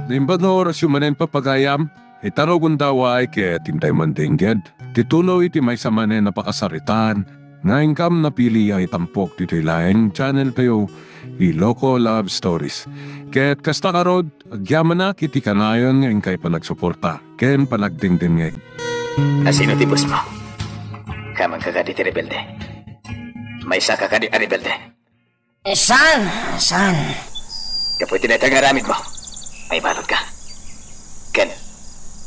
Nimbano orasyon manen papagayam, itaro gundaway kaya tintay mandingged. Titulo iti may sa manen napakasaritan, nga ingkam na pili ay tampok dito'y laing channel kayo, Iloko Love Stories. Kaya't kasta karod, agyaman na kiti kanayon nga ingkay panagsuporta, ken panagdingding ngay. Asino tibos mo? Kamang kakadi ti rebelde. May isa kakadi a rebelde. Saan? Kapoy tinatagaramit mo. May balot ka. Ken,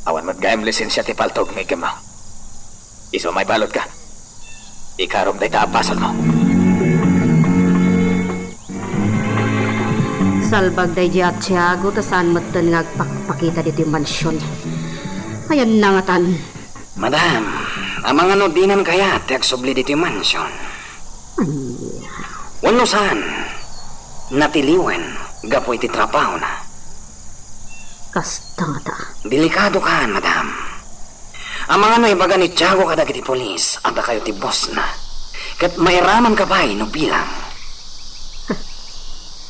awan mo't gayam lisensya ti paltog may gamaw. Iso may balot ka. Ikarom day taapasan mo. Salbag day di at Tiago, tasaan matan nga agpakpakita dito yung mansyon. Ayan na nga tan. Madam, amang ano dinan kaya tiag subli dito yung mansyon. Wano saan? Natiliwan, gapoy ti trapaho na. Kasta nga ta. Delikado ka, madam. Amang ano ibaga ni Tiago kada kiti polis, ata kayo ti boss na. Kat mairaman ka ba no bilang?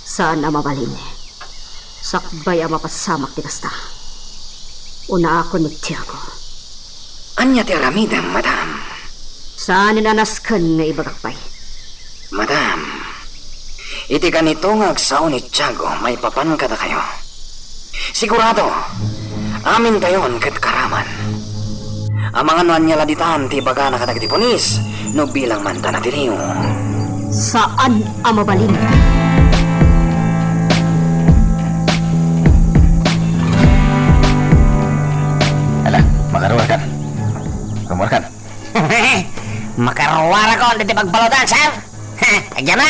Saan na mabalin? Sakbay ang mapasamak ti kasta. Una ako ni Tiago. Anya ti aramidam, madam? Saan ninanaskan nga ibagakpay? Madam, iti ganito nga agsaon ni Tiago, may papan kada kayo. Sigurado, amin tayon kat karaman. Ang mga nuan niya laditan ti baga na katag ti polis, no bilang manda na tiniyo. Saan ang mabalin? Ala, makaruar kan. Rumor kan. Makaruar ako dito pagbalutan, sir. Agyan na.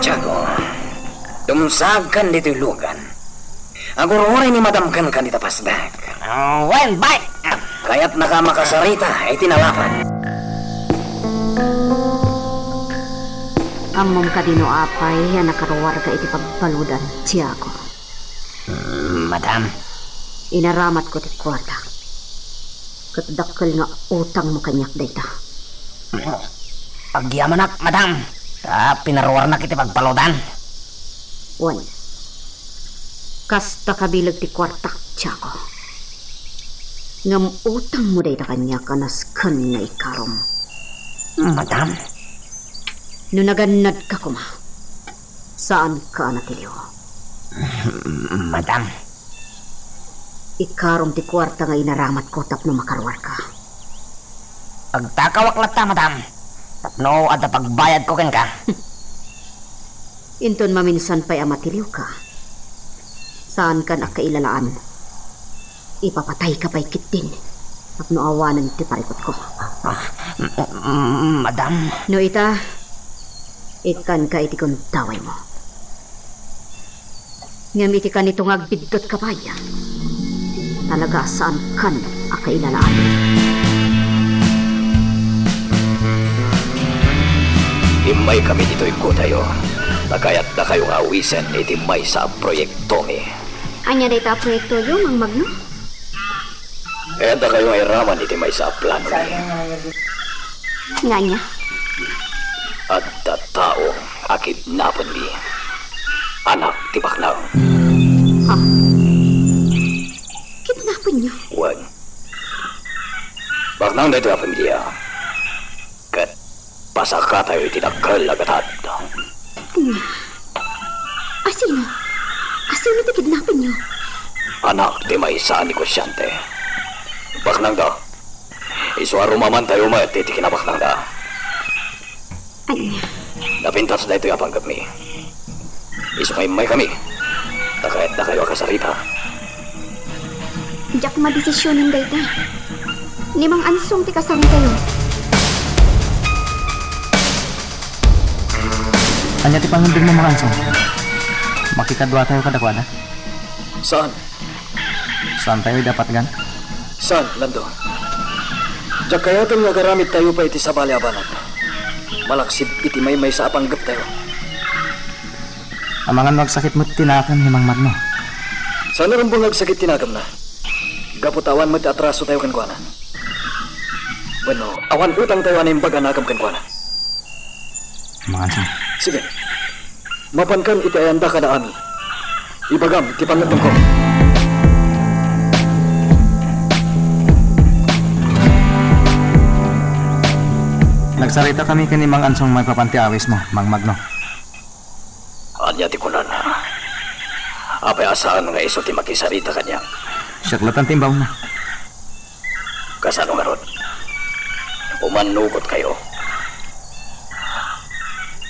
Tiago, tumsagkan dito lugan. Agururay ni madamkan kan dito pasdak. When bye? Kaya't nakamakasarita ay tinalapan. Amom ka dino apay, yan nakaruwar ka iti pagbaludan, Tiago. Madam. Inaramat ko ti kwarta. Katdakkel nga utang mo kanyak dayta. Pagyamanak, madam. Pinaruwar na kiti pagbaludan. Wan. Kasta kabilag ti kwarta, Tiago. Ngam utang mo dayta kanya kanaskan nga ikarom. Madam. No naganad ka kuma, saan ka natiliw? Madam. Ikarom ti kwarta nga inaramat ko tapno makarwar ka. Pagtakawak lata, madam. Tapno at pagbayad ko ken ka. Inton maminsan pa'y amatiliw ka. Saan ka nakailalaan? Ipapatay ka pa'y kitin. Tapno awanan ti parikot ko. Madam. No ita, ikan ka iti kong taway mo. Ngam iti ka nitong agbidot ka pa'ya. Talaga saan kan akailalaan? Imay kami dito ko tayo. Nakayat na kayong awisen itimay sa proyekto mi. Anya dayta proyekto yung ang magno? Kaya na kayong iraman itimay sa plano mi. Nga niya? At tao akit napon mi. Anak ti Baknang. Ha? Kidnapin niyo? Wan. Baknang na ito ang pamilya. Kat pasaka tayo itinagkal agatad. Asino? Asino iti kidnapin niyo? Anak ti may sa negosyante. Baknang da. Iswaro maman tayo mat iti kinabaknang da. Anya? Napintas na ito yung panggap mi. Isumay kami. Nakayat na kayo kasarita. Diyak madesisyonin dayta. Nimang ansong ti kasang kayo. Anya ti pangundin mo mga ansong? Makikadwa tayo kadakwada? Saan? Saan tayo dapat gan? Saan, Lando? Diyak kayatin nga garamit tayo pa iti sa balyabanat. Malaksid iti may sa apanggap tayo. Amangan magsakit mo't tinakan ni Mang Magno. Sana rin nagsakit tinagam na. Gaputawan mo't atraso tayo kankwana. Bueno, awan utang tayo na yung baganakam kan kuana. Mga ansong. Sige. Mapankan iti ayanda ka na ami. Ibagam, iti pangatong ko. Nagsarita kami kini Mang Ansong may papanti awis mo, Mang Magno. Anya ti kunan na. Apay asahan nga iso ti makisarita kanya. Siyaklatan timbaw na. Kasano nga ron? Umanugot kayo.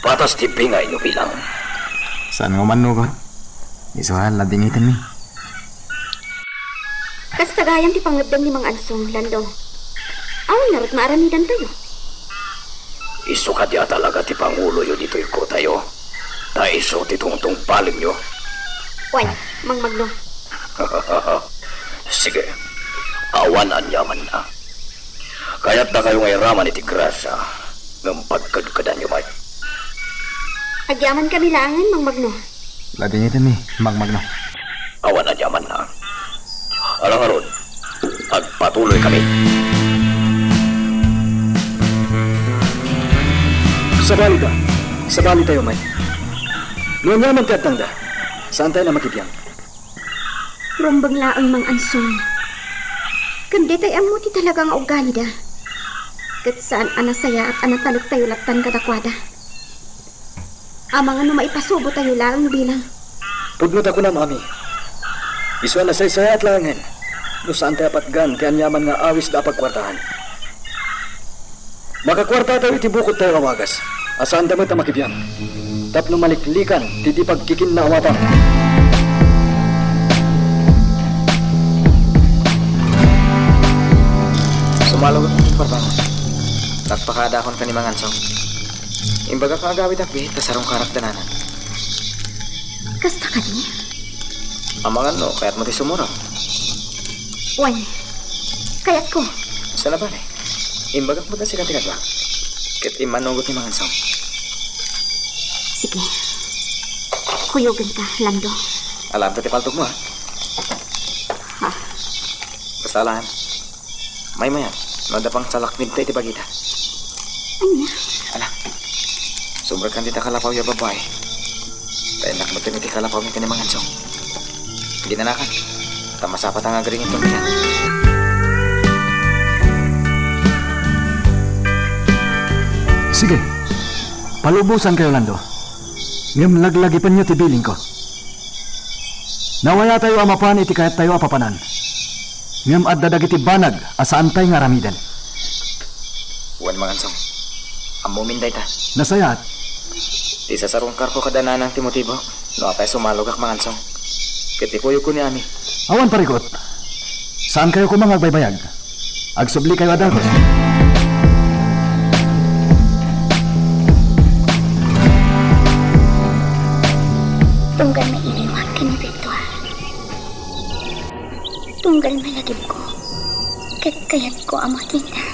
Patas ti pingay no bilang. Saan nga manugot? Isuhan, ladingitan mi. Kastagayan ti pangabdang ni Mang Ansong, Lando. Awan narot maaramidan tayo. Iso ka diya talaga ti Pangulo yun dito'y ko tayo. Ta iso ti tungtong palim nyo. Wan, Mang Magno. Sige, awan anyaman na. Kaya't na kayo ngay raman iti grasa ng pagkadkadan nyo, Mike. Agyaman kami langan, Mang Magno. Ladingitan mi, Mang Magno. Awan anyaman na. Alang aron, agpatuloy kami. Sabali tayo, Mike. Noon yaman ka tangda. Saan tayo na makibiyang? Rumbang laang Mang Ansong. Kundi tayo ang muti talagang ugali da. Kat saan anasaya at anatalok tayo latan kadakwada. Amang ano maipasubo tayo lang bilang. Pudnot ako na, Mami. Iso na say-saya at langan. No saan tayo patgan, kaya yaman nga awis dapat kwartahan. Makakwarta tayo itibukot tayo kawagas. Asaan damit na makibiyang. Tapno maliklikan, tidi pagkikin na awata. Sumalo ko, parbangon. Nagpakada akong kanimang ansong. Imbaga ka agawid akbi, tasarong karakdananan. Kasta ka ni? Amangan no, kaya't mo ti sumurang. Wan, kayat ko. Sa laban eh. Imbaga mo ta sikat ba? Ket imanugot ni mga ansong. Sige. Kuyogan ka, Lando. Alam ta ti paltog mo ha? Ha? Basta alam. May mayan, madapang salaknib tayo ti bagita. Anya? Ala, sobra kan dita kalapaw ya babae. Tayo mo ti kalapaw mi kanimang ansong. Ginanakan, tamasapat ang agaringin tong biyan. Sige, palubusan kayo, Lando. Ngam laglagipan niyo tibiling ko. Nawaya tayo amapan iti kayat tayo apapanan. Ngam at dadagiti banag asaan tayo nga ramidan. Uwan mga ansong, amumin day ta. Nasayat, Di sa sarong karko kadana ng timotibo, no atay sumalugak mga ansong. Kitipuyo ko ni Ami. awan parikot. Saan kayo kumang agbaybayag? Agsubli kayo adagos. Tunggal may iniwan kinibitual. Tunggal may lagib ko. Kayat ko ang makita.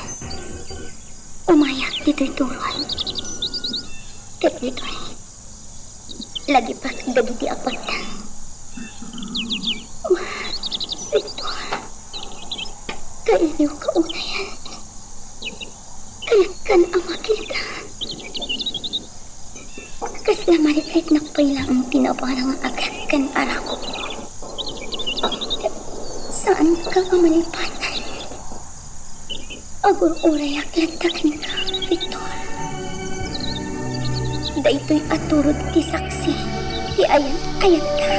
Umayak dito'y turuan. Kat dito'y lagi pa dagiti apat. Ritual. Kailiw ka unayan. Kayak kan ang makita. Kasi maliklit na pala ang pinaparang agad kan arako. Saan ka mamalipatan? Agur-urayak lantakan ka, Victor. Dayto'y aturod ti saksi, ti ayat-ayat ka.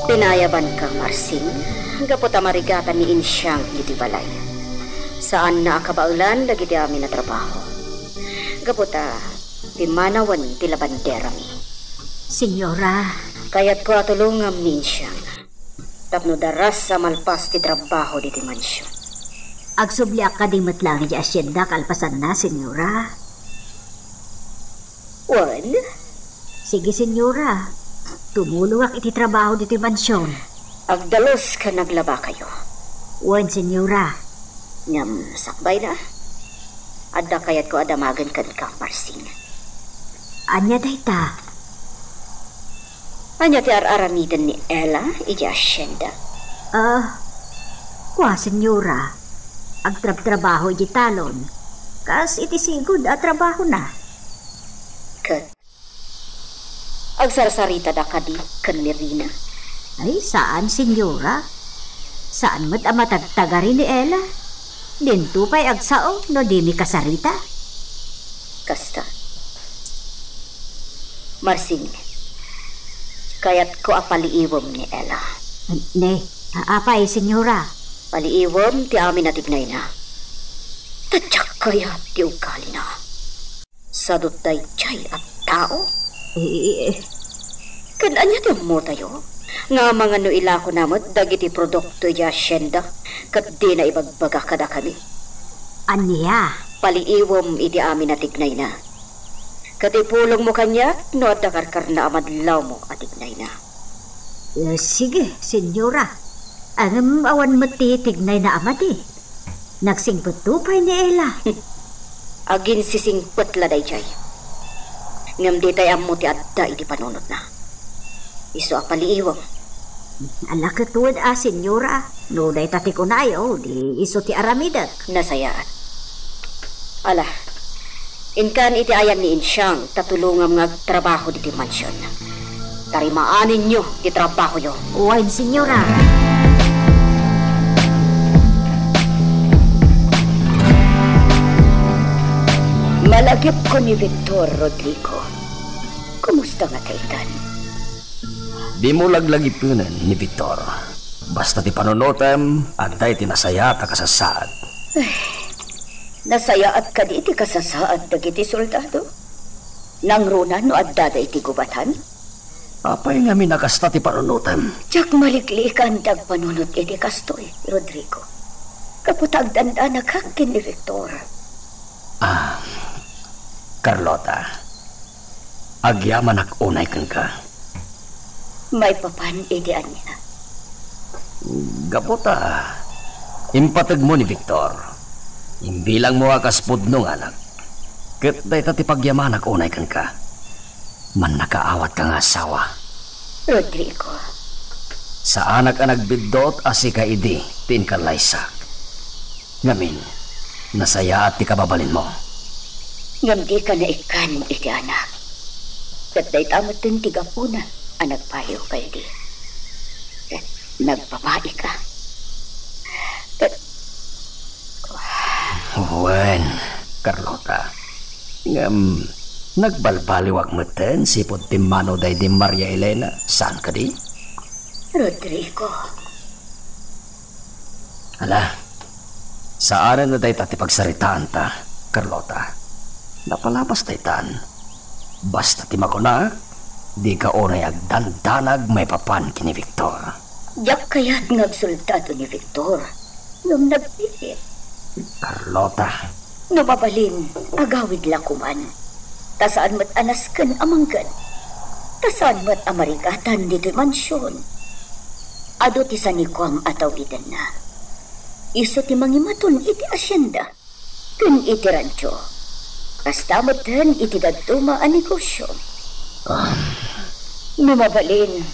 Pinayaban ka, Marsing. Gapot amarigatan ni Insyang iti balay. Saan na akabaulan dagiti amin na trabaho. Gapot pimanawan ti labandera mi. Senyora, kayat ko atulungam ni Insyang. Tapno daras sa malpas ti trabaho diti mansyon. Agsubli ka di matlang iti asyenda kalpasan na, senyora. Wan? Sige, senyora. Tumulong iti trabaho dito mansyon. Agdalos ka naglaba kayo. Wan, senyora. Ngam sakbay na. Adda kayat ko adamagan kan ka, Marsing. Anya dayta. Anya ti aramidan ni Ella, iti asyenda. Kwa, senyora. Agtrab-trabaho iti talon. Kas iti sigud at trabaho na. Kat. Agsarsarita da kadi kan ni Rina. Ay, saan, senyora? Saan mo't amatagtagari ni Ella? Dinto pa'y agsao no di mi kasarita? Kasta. Marsing. Kayat ko apaliiwom ni Ella. Ne, apay, senyora. Paliiwom ti amin na tignay na. Tadyak kayat ti ugali na. Sadot day chay at tao. Kananya ti mo tayo? Nga mga no ilako namot dagiti produkto ya asyenda kat di na ibagbaga kada kami. Aniya? Paliiwom iti amin na tignay na. Katipulong mo kanya no at nakarkar na amadlaw mo at tignay na. Sige, senyora. Ang awan mo tignay na amati. Nagsingputupay ni Ella. Agin sisingput laday jay. Ngam di tayo mo ti adda iti panunot na. Iso apaliiwang. Alakatuad senyora. No day tati ko na di iso ti aramidat. Nasayaan. Ala, inkan iti ayan ni Insyang tatulungam nga trabaho di mansyon. Tarimaanin nyo di trabaho yo. Uwain, senyora. Malagip ko ni Victor Rodrigo. Kumusta nga kaitan? Di mo laglagipunan ni Victor. Basta ti panunutem, agday tinasaya ta kasasaad. Nasaya at ka di iti kasasaad dagiti soldado? Nangruna no adda da iti gubatan? Apay nga minakasta ti panunutem. Tiyak maliklikan dag panunot iti kastoy, Rodrigo. Kaputag danda nakakin ni Victor. Carlota, agyaman ak unay kan ka. May papan iti anya. Gapota, impatag mo ni Victor. Imbilang mo akas pudnong anak. Ket day tati pagyamanak unay kan ka. Man nakaawat ka nga asawa. Rodrigo. Sa anak ang nagbidot asi ka idi, tin ka laysak. Ngamin, nasaya at ti kababalin mo. Ngam di ka na ikan iti anak. Kat day tamot din tigapuna ang nagpayo kayo di. Kat nagpapai ka. Kat Wen, Carlota. Ngam, nagbalbaliwag mo ten si Putimano day di Maria Elena. Saan ka di? Rodrigo. Ala, saan na day tati pagsaritaan ta, Carlota? Napalapas taytan. Basta ti makuna, di ka unay agdandanag may papan kini Victor. Yak kaya't ngagsultado ni Victor. Nung nagpilit. Carlota. Numabalin, agawid lakuman. Tasaan mat anaskan amanggan. Tasaan mat amarigatan dito mansyon. Ado ti sanikwam ataw idan na. Iso ti mangimaton iti asyenda. Kun iti rancho. Basta matan iti daduma a negosyo. Numabalin,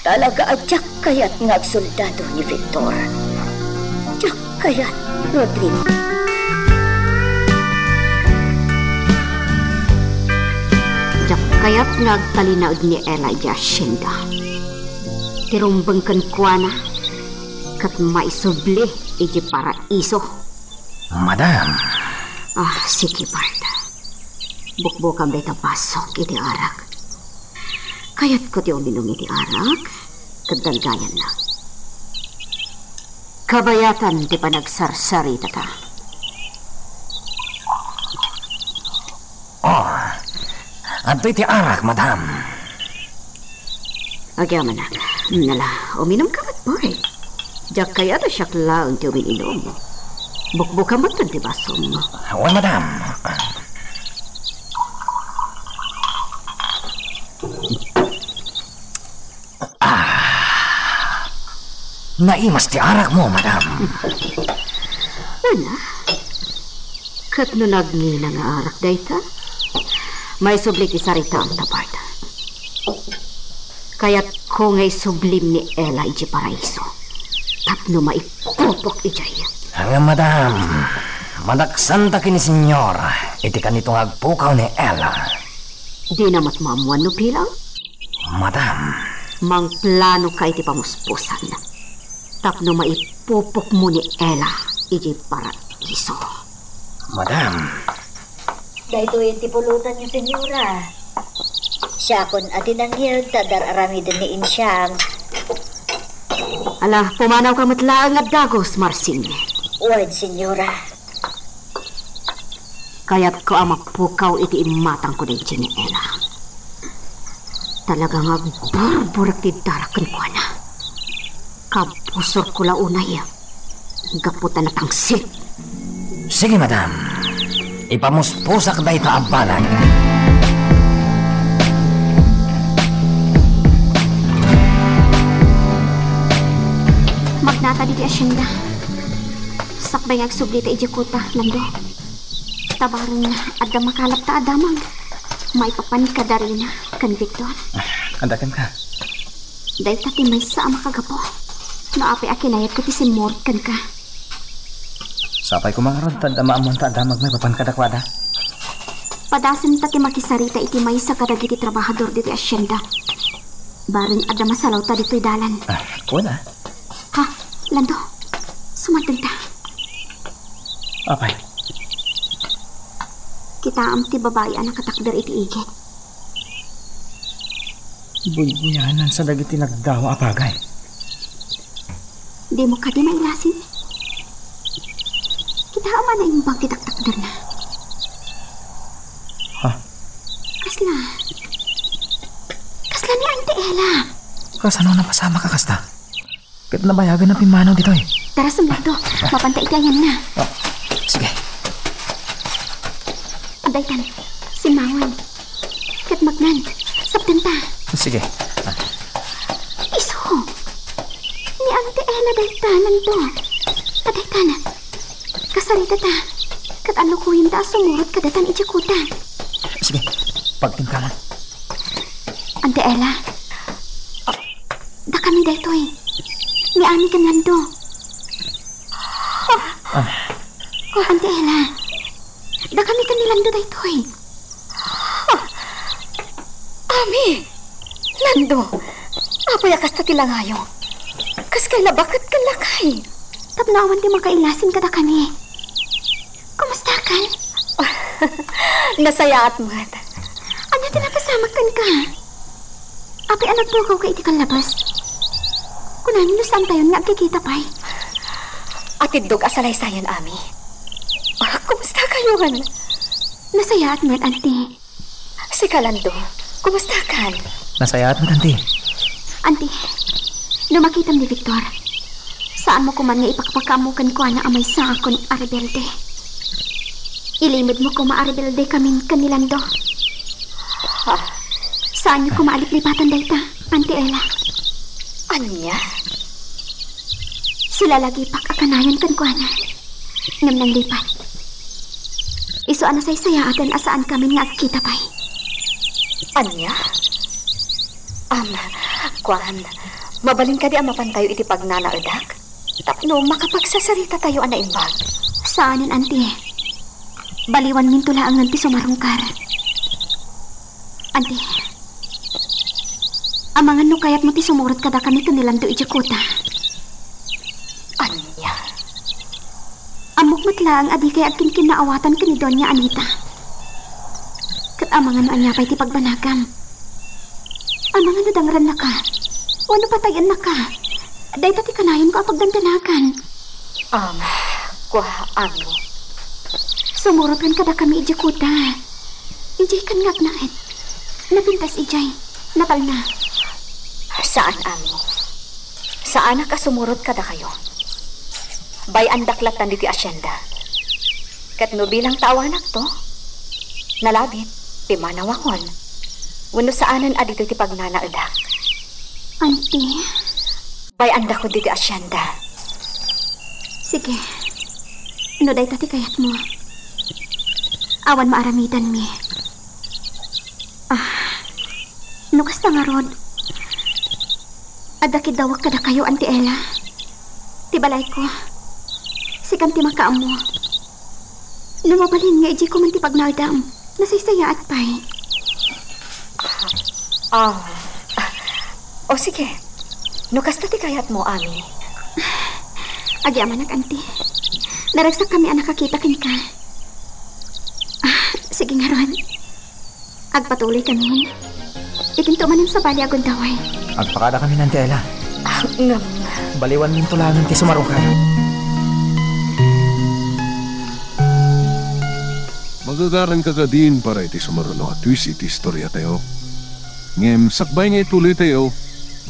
talaga adyak kayat ngagsoldado ni Victor. Adyak kayat, Rodrigo. Jak kayat nagtalinaod ni Elijah Shinda. Tirumbang kan kuana kat maisubli iti paraiso. Madam. Sige Bart. Bukbukan beta pasok iti arak. Kayat ko ti uminom iti arak, kadalgayan na. Kabayatan ti panagsarsarita ta. Anto iti arak, madam. Agyaman na. Nala, uminom ka ba't boy? Diyak kaya na siya klaon ti uminom. Bukbukan mo ti baso mo. Well, madam. Naimas ti arak mo, madam. Ano? Kat no nagngina nga arak dayta? May subli ti sarita ang tabarda. Kaya't ko ngay sublim ni Ella iti paraiso. Tapno maipupok ijay. Nga madam, madaksan ta kini senyor. Iti kanitong agpukaw ni Ella. Di namat mamuan no pilang? Madam, Mang plano ka iti pamuspusan. Tapno maipupok mo ni Ella iti paraiso. madam. Dahito yung tipulutan niyo, senyora. Siya kon atin ang hirag tadar aramidin ni Insyang. Ala, pumanaw ka matlaang at dagos, Marsing. Word, senyora. Kaya't ko ang magpukaw iti imatang ko na iti ni Ella. Talagang agburburak ti darakan ko na. Kabusor ko launay. Gaputan na tangsit. Sige, madam. Ipamuspusak na ito ang balag. Magnata di asyenda. Sakbay agsubli ta ijikuta, Lando. Tabarong na adda makalap ta adamang. May papanik ka darina, kan Victor. Kandakan ka. Dahil tati may sa makagapo. Naapi akinayat ko ti simort kan ka. Sapay ko mga ron, tanda maamon ta damag may papan kadakwada. Padasin tati makisarita iti may sa kadagiti trabahador diti asyenda. Baring adda masalaw ta dito'y dalan. Kuna. Ha, Lando, sumatag ta. Apay. Kita am ti babae anak katakder iti igit. Buyanan sa dagiti nagdawa apagay. Di mo ka di mailasin. Kita ama na imbang ti taktakder na. Ha? Kasla. Kasla ni Auntie Ella. Kasano na pasama ka kasta? Kaya nabayagan na pimanaw dito eh. Tara sumlado, mapantay itayan na. Sige. Daytan, si Mawan. Kat magnan, sabdan ta. Sige. Iso. Ni Auntie Ella daytanan to. Kadaytan. Kasarita ta. Kat ano ko yung ta sumurot kadatan ijakuta. Sige. Pagtimkaman. Auntie Ella. Da kami dayto eh. Ni Ami kan Lando. Auntie Ella. Da kami kan ni Lando dayto eh. Ami! Lando! Apay akas ta tilangayo. Kas kay labakat kan lakay. Tapnawan di makailasin kada kami. Kumusta kan? Nasaya at mat. Ano tinapasama kan ka? Apay anak bukaw ka iti kan labas. Kunanin no saan tayo nga kikita pa'y. Atidog asalay sayan, Ami. Kumusta kayo kan? Nasaya at mat, Auntie. Si Kalando, kumusta kan? Nasaya at mo, tanti. Auntie, lumakitam ni Victor. Saan mo kuman nga ipakpakamukan ko na amay sa akon aribelde. Ilimod mo ko maaribelde kaming kanilando. Saan niyo kumaalip-lipatan dayta, Auntie Ella? Anya? Sila lagi pakakanayon kan ko na. Ngam nang lipat. Iso ana say sayaadan asaan kami nga kita pa'y. Anya? Kwan, mabalin ka di ang mapantayo iti pagnanaudak? Tapno makapagsasarita tayo ana imbag. Saanin, Auntie? Baliwan min tulaang nanti sumarungkar. Auntie, amangan no kayat mo ti sumurot kada kami kanilando ijakuta. Anya? Amok matlaang adi kay ating kinaawatan kani Doña Anita. Kat amangan no anya pa'y ti pagbanagam. Amangan no dangran na ka. Wano patayan na ka. Day tati kanayon ko apagdandanakan. Kwa ano? Sumurot kan kada kami ijakuta. Ijay kan ngagnaet. Napintas ijay. Natal na. Saan amo? Saan ka sumurot kada kayo? Bay ang daklatan diti asyenda. Kat no bilang taawanak to, nalabit, pimanawakon. Wano saanan adito ti pagnanaudak. Auntie, Bay anda ko diti asyenda. sige. No day tati kayat mo. Awan maaramidan mi. No kasta nga rod. Adakid dawak kada kayo, Auntie Ella. Tibalay ko. Sikan ti makaamo. Lumabalin nga iji ko man ti pagnardam. Nasaysaya at pay. O sige. Nukas na ti kayat mo, Ami. Agi amanak, Auntie. Naragsak kami ang nakakita kin ka. Sige nga ron. Agpatuloy kami. Itinto manin sa bali agon daway. Agpakada kami ng tela. Ngam. Baliwan min tulangan ti sumarungkay. Magagaran ka ka din para iti sumaruno at twist iti istorya tayo. Ngem, sakbay nga ituloy tayo.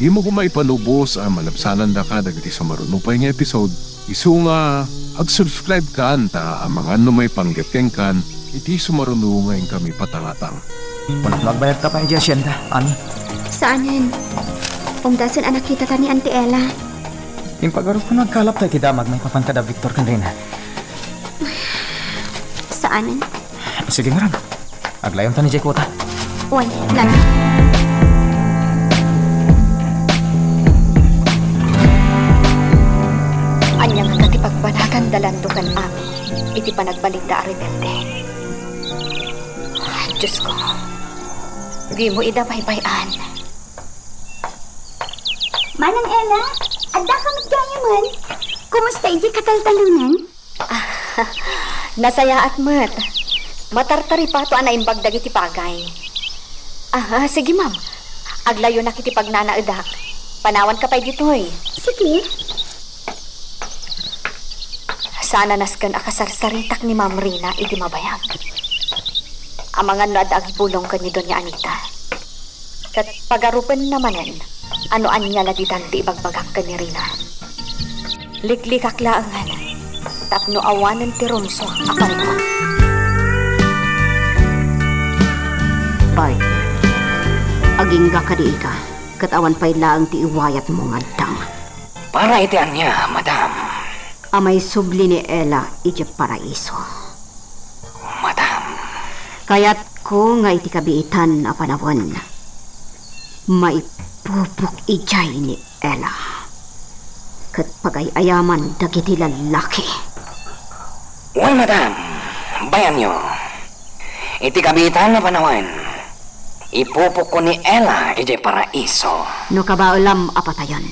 Imo ko maipanubos ang malabsanan da ka dagiti sumaruno pa nga episode. Isu nga, ag-subscribe ka anta ang mga ano may panggit kan iti sumaruno ngayon kami patangatang. Kung magbayad ka pa iti asyenda, Ami. Saanin? Umdasan anak kita ta ni Auntie Ella. Yung pag-arap ko nagkalap tayo tidamag may papankada Victor Candrena. Saanin? Sige nga ram. Aglayon ta ni Jekwota. Uy, lagi. Anya nga katipagpanagan dalandukan, Ami. Iti panagbalinda a rebelde. Diyos ko. Di mo idapay-bayan. Manang Ella, adda ka magdaya man. Kumusta iji kataltalunan? Nasaya at mat. Matartari pa to anaimbag dagiti pagay. Sige ma'am. Aglayo na kiti pagnanaudak. Panawan ka pa ditoy. Sige. Sana naskan akasarsaritak ni Ma'am Rina iti mabayag. Amangan no adag bulong ka ni Doña Anita. Kat pagarupan namanen, ano anya laditan ti ibagbagak ka ni Rina. Liklikak laangan, tapno awanan ti Romso, apari ko. Bart, aging ka di ka, katawan pa'y laang ti iwayat mo nga dang. Para iti anya, madam. Amay subli ni Ella iti paraiso. Madam. Kaya't ko nga iti kabiitan na panahon, maipupuk ijay ni Ella. Kat pagayayaman dagiti lalaki. Well, madam. Bayan nyo. Iti kabitan na panawan. Ipupok ko ni Ella iti paraiso. No kabaulam apatayon.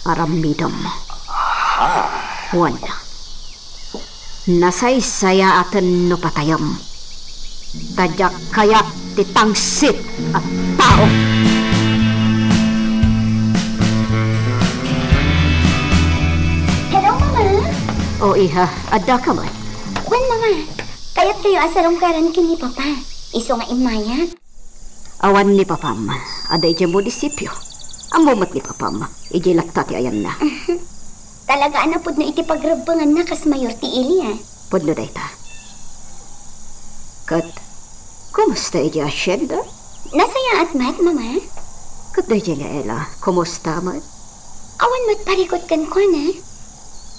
Aramidom. Juan. Nasaysaya atin no patayam. Tadyak kayat titangsit at tao. Hello, Mama. O iha, adda ka man. Wan, Mama. Kayat kayo asarong karan kini Papa. Iso nga imayat. Awan ni papam, ada ije munisipyo. Ang mumat ni papam, ije laktati ayan na. Talaga anapod na iti pagrabangan na kas mayor ti Ili, Podno day ta. Kat, kumusta ije asyenda? Nasaya at mat, Mama. Kat day ije nga Ella, kumusta man? Awan mat parikot kan ko na.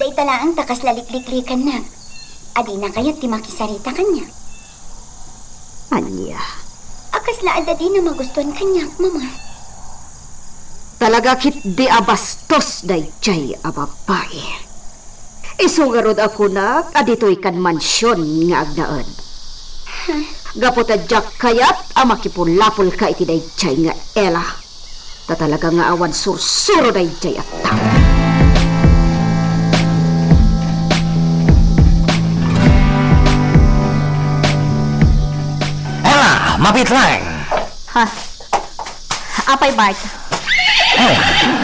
Day talaang takas lalikliklikan na. Adi na kayat ti makisarita kanya. Anya, Akas laada di na magustuhan kanya, Mama. talaga kit di abastos day jay ababay. Isungarod ako na, adito'y kan mansyon nga agdaan. Gaputa jak kayat, amakipulapol ka iti day jay nga Ella. Ta talaga nga awan sursuro day jay at tao. Ella, mapit lang. Ha? Apay Bart,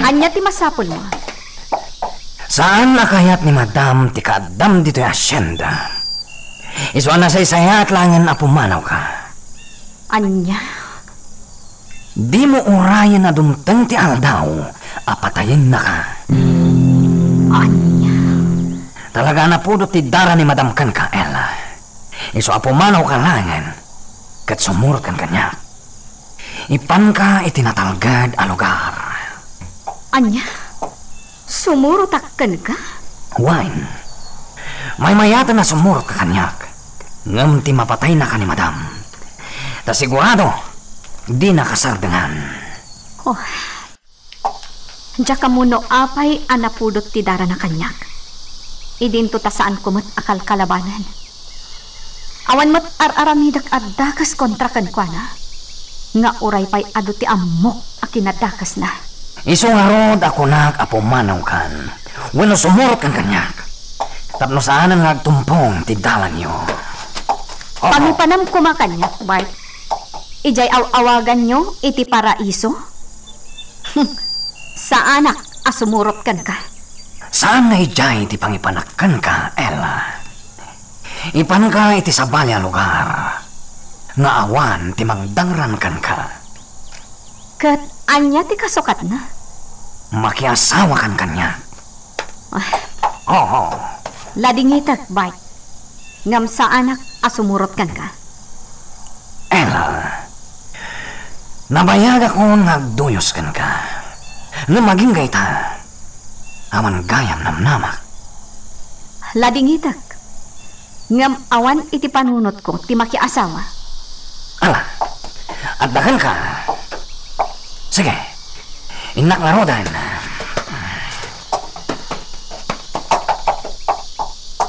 anya ti masapol mo? Saan nakayat ni madam ti kaadam dito yung asyenda? Isuan na say-sayat langan na pumanaw ka. Anya? Di mo urayan na dumteng ti aldaw, apatayin na ka. Anya? Talaga na po ti dara ni madam kan ka, Ella. Isu apumanaw ka langan, kat sumurot kan kanya. Ipan ka itinatalgad a lugar. Anya? Sumurotakkan ka? Wine. May mayata na sumurot ka kanyak. Ngam ti mapatay na ka ni madam. Ta sigurado, di nakasardangan. Oh, Diya kamuno apay anapudot ti dara na kanyak. Idinto ta saan kumot akal kalabanan. Awan mat ar-aramidak addakas kontra kan kwa na. Nga uray pa'y ado ti amok a kinadakas na. Iso nga rod ako nag-apumanaw kan. Wano sumurot kan kanyak. Tapno saanan nga agtumpong ti dalan nyo. Pamipanam kumakanyak, Bart. Ijay awagan nyo iti paraiso? Sa anak asumurot kan ka. Saan nga ijay ti pangipanakkan ka, Ella? Ipan ka iti sabali a lugar. Nga awan ti mangdangran kan ka. Kat anya ti kasukat na. Makiasawa kan kanya. Oo. Ladingitak, Bart. Ngam sa anak asumurot kan ka. Ella, nabayag ako nagduyos kan ka. Na maging gayta, awan gayam namnamak. Ladingitak. Ngam awan iti panunot ko ti makiasawa. Ala, at dakan ka. Sige, inak na rodan.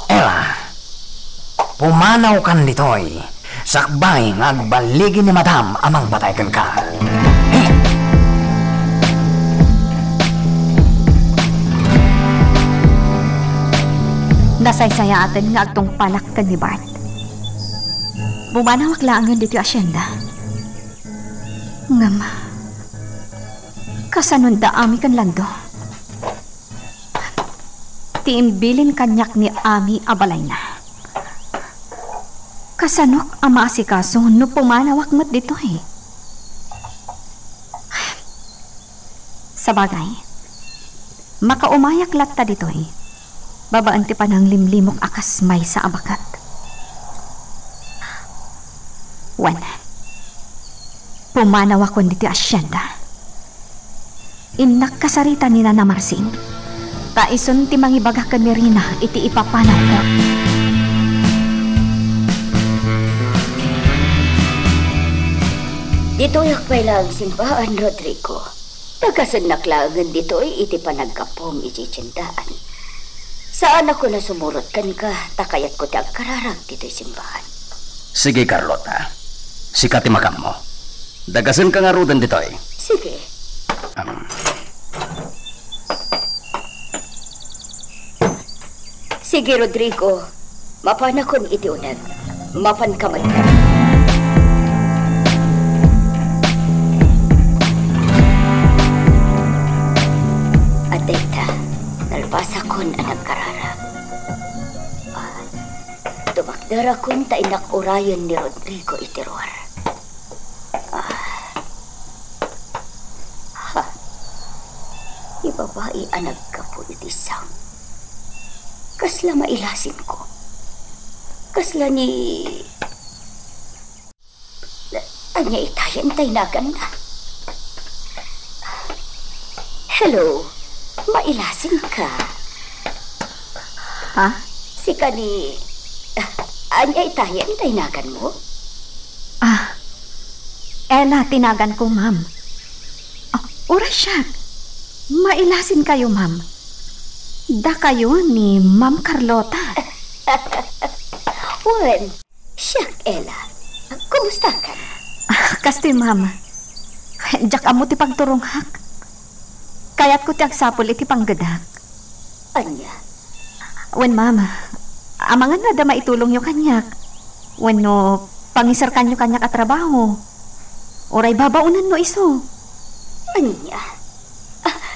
Ella, pumanaw kan ditoy. Sakbay ngagbaligi ni madam amang batay kan ka. Nasaysaya atin nga agtong palakkan ni Bart. Bumanawak laangan dito asyenda. Ngam, kasanunda ami kan lando. Tiimbilin kanyak ni ami abalay na. Kasanok ang maasikaso no pumanawak mat dito eh. Sabagay, makaumayak latta dito eh. Babaan ti pa ng limlimok akas may sa abakat. Wan, pumanawak kon dito asyenda. Inak kasarita ni Nana Marsing. Taison ti mangibagak kan ni Rina iti ipapanaw ko. Dito yakpay lang simbahan, Rodrigo. Pagkasanaklangan dito iti panagkapong iti tiyendaan. Saan ako na sumurot kan ka, takayat ko ti agkararag dito'y simbahan. Sige, Carlota. Sikati makam mo. Dagasan ka nga rudan dito eh. Sige. Sige, Rodrigo. Mapan akong iti unag. Mapan kamay ka. At data, nalbasa kon ang nagkararag. Tumakdara kon ta inak urayan ni Rodrigo itiruar. Ibabae anag ka po itisang. Kasla mailasin ko. Kasla ni... Anya itayan tayo nagan na. Hello, mailasin ka. Ha? Sika ni... Anya itayan tayo nagan mo? Ella, tinagan ko, ma'am. Ura siya. Mailasin kayo, ma'am. Da kayo ni Ma'am Carlota. Wen, siyak, Ella. Kumusta ka? Kasti, ma'am. Diyak amo ti pagturunghak. Kaya't ko ti agsapol iti panggadak. Anya? Wen, ma'am. Amangan na da maitulong yung kanyak. Wen no, pangisarkan yung kanyak at trabaho. Oray babaunan no iso. Anya?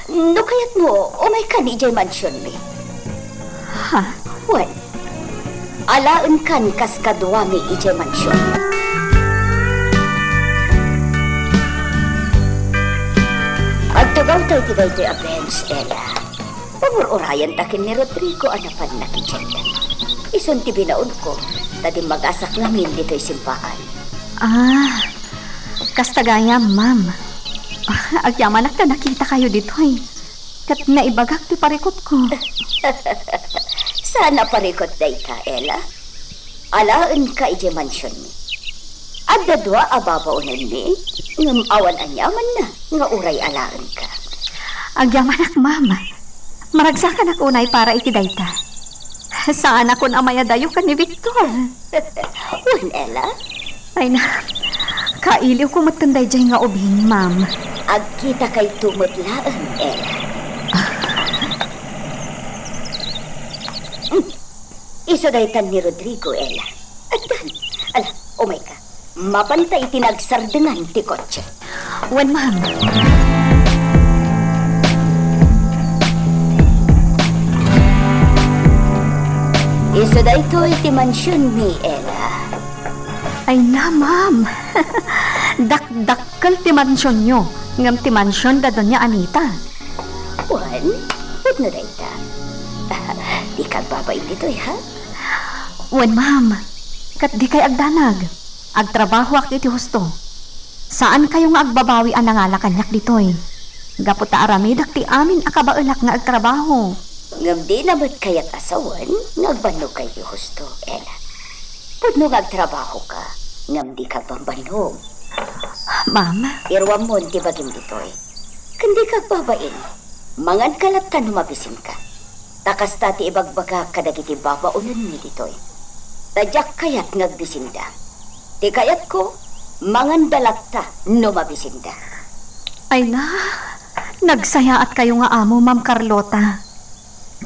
No kayat mo, umay ka ni Ijay Mansion mi. Ha? Wen, alaan kan kas kadwa mi Ijay Mansion. Agtugaw tayo tigay to'y abens, Ella. Pamur-urayan takin ni Rodrigo anapan na kitsyenda. Isun ti binaon ko, tadi mag-asak namin dito'y simpaan. Kastagaya, ma'am. Agyaman na nakita kayo dito eh. Kat naibagak ti parikot ko. Sana parikot day ka, Ella. Alaan ka ije mansyon mi. At dadwa ababaunan mi. Ngam awan anyaman na. Nga uray alaan ka. Agyaman ak, ma'am. Maragsakan ako unay para iti dayta. Saan ako na mayadayo ka ni Victor? Wan, Ella? Ay na, kailiw ko matanday dyan nga ubing, ma'am. Agkita kay tumutlaan, Ella. Iso daytan ni Rodrigo, Ella. Agdan, ala, umay ka. Mapantay tinagsardengan ti kotse. Wan, ma'am. Iso dayto iti mansyon mi, Ella. Ay na, ma'am. Dakdakkel ti mansyon nyo. Ngam ti mansyon da doon niya Anita. Wan, ba't na dayta? Di ka babay dito'y, ha? Wan, ma'am. Kat di kay agdanag. Agtrabaho ak iti husto. Saan kayo nga agbabawi ang nangala kanyak dito'y? Gaputa aramidak ti amin akabaulak nga agtrabaho. Ngam di na ba't kaya't asawan, nagbanog kayo husto, Ella. Pudno agtrabaho ka, ngam di ka pambanog. Ma'am, Irwam mo ti bagim dito'y. Kandi ka babain, mangan kalat ka numabisin ka. Takas tati ibagbaga kadagiti babaunan mi dito'y. Tadyak kayat ngagbisinda. Ti kayat ko, mangan dalat ta numabisinda. ay na. Nagsayaat kayo nga amo, Ma'am Carlota.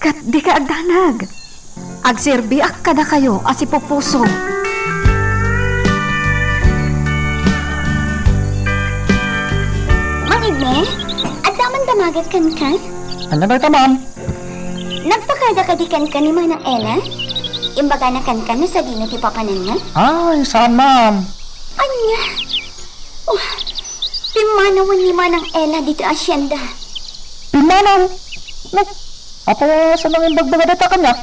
Kat di ka agdanag. Agserbi ak kada kayo as ipupuso. Mang Igme, agdaman damagat kan ka? Ano ba ito, ma'am? Nagpakada ka di kan ni Manang Ella? Imbaga na kan na sa dino ti papanan nga? Ay, saan, ma'am? Anya? Oh, pimanawan ni Manang Ella dito asyenda. Pimanaw? Apa sa nang imbagbaga data kanya?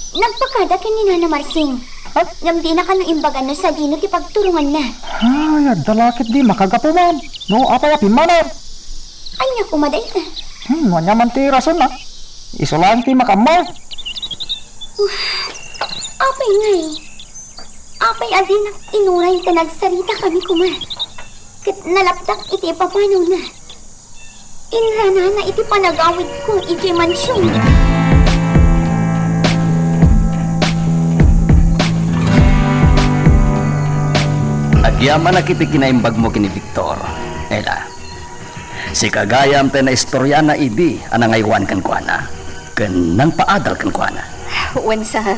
Nagpakada ka ni Nana Marsing. Ha? Ngam di na ka no imbaga no sa dino ti pagturungan na. Ay, dalakit di makagapo, ma'am. No, apa ya pimanaw? Anya kumaday na. Wanya man ti rason na. Isulaan ti makamaw. Apay ngay. Apay adi na inuray ka nagsarita kami kuma. Kat nalaptak iti papanaw na. Inrana na iti panagawid ko iti mansyon. Agyaman na kiti kinaimbag mo kini Victor, Ella. Si kagayam te na istorya na idi anangaywan kan kuana. Ken nang paadal kan kuana. Wen sir,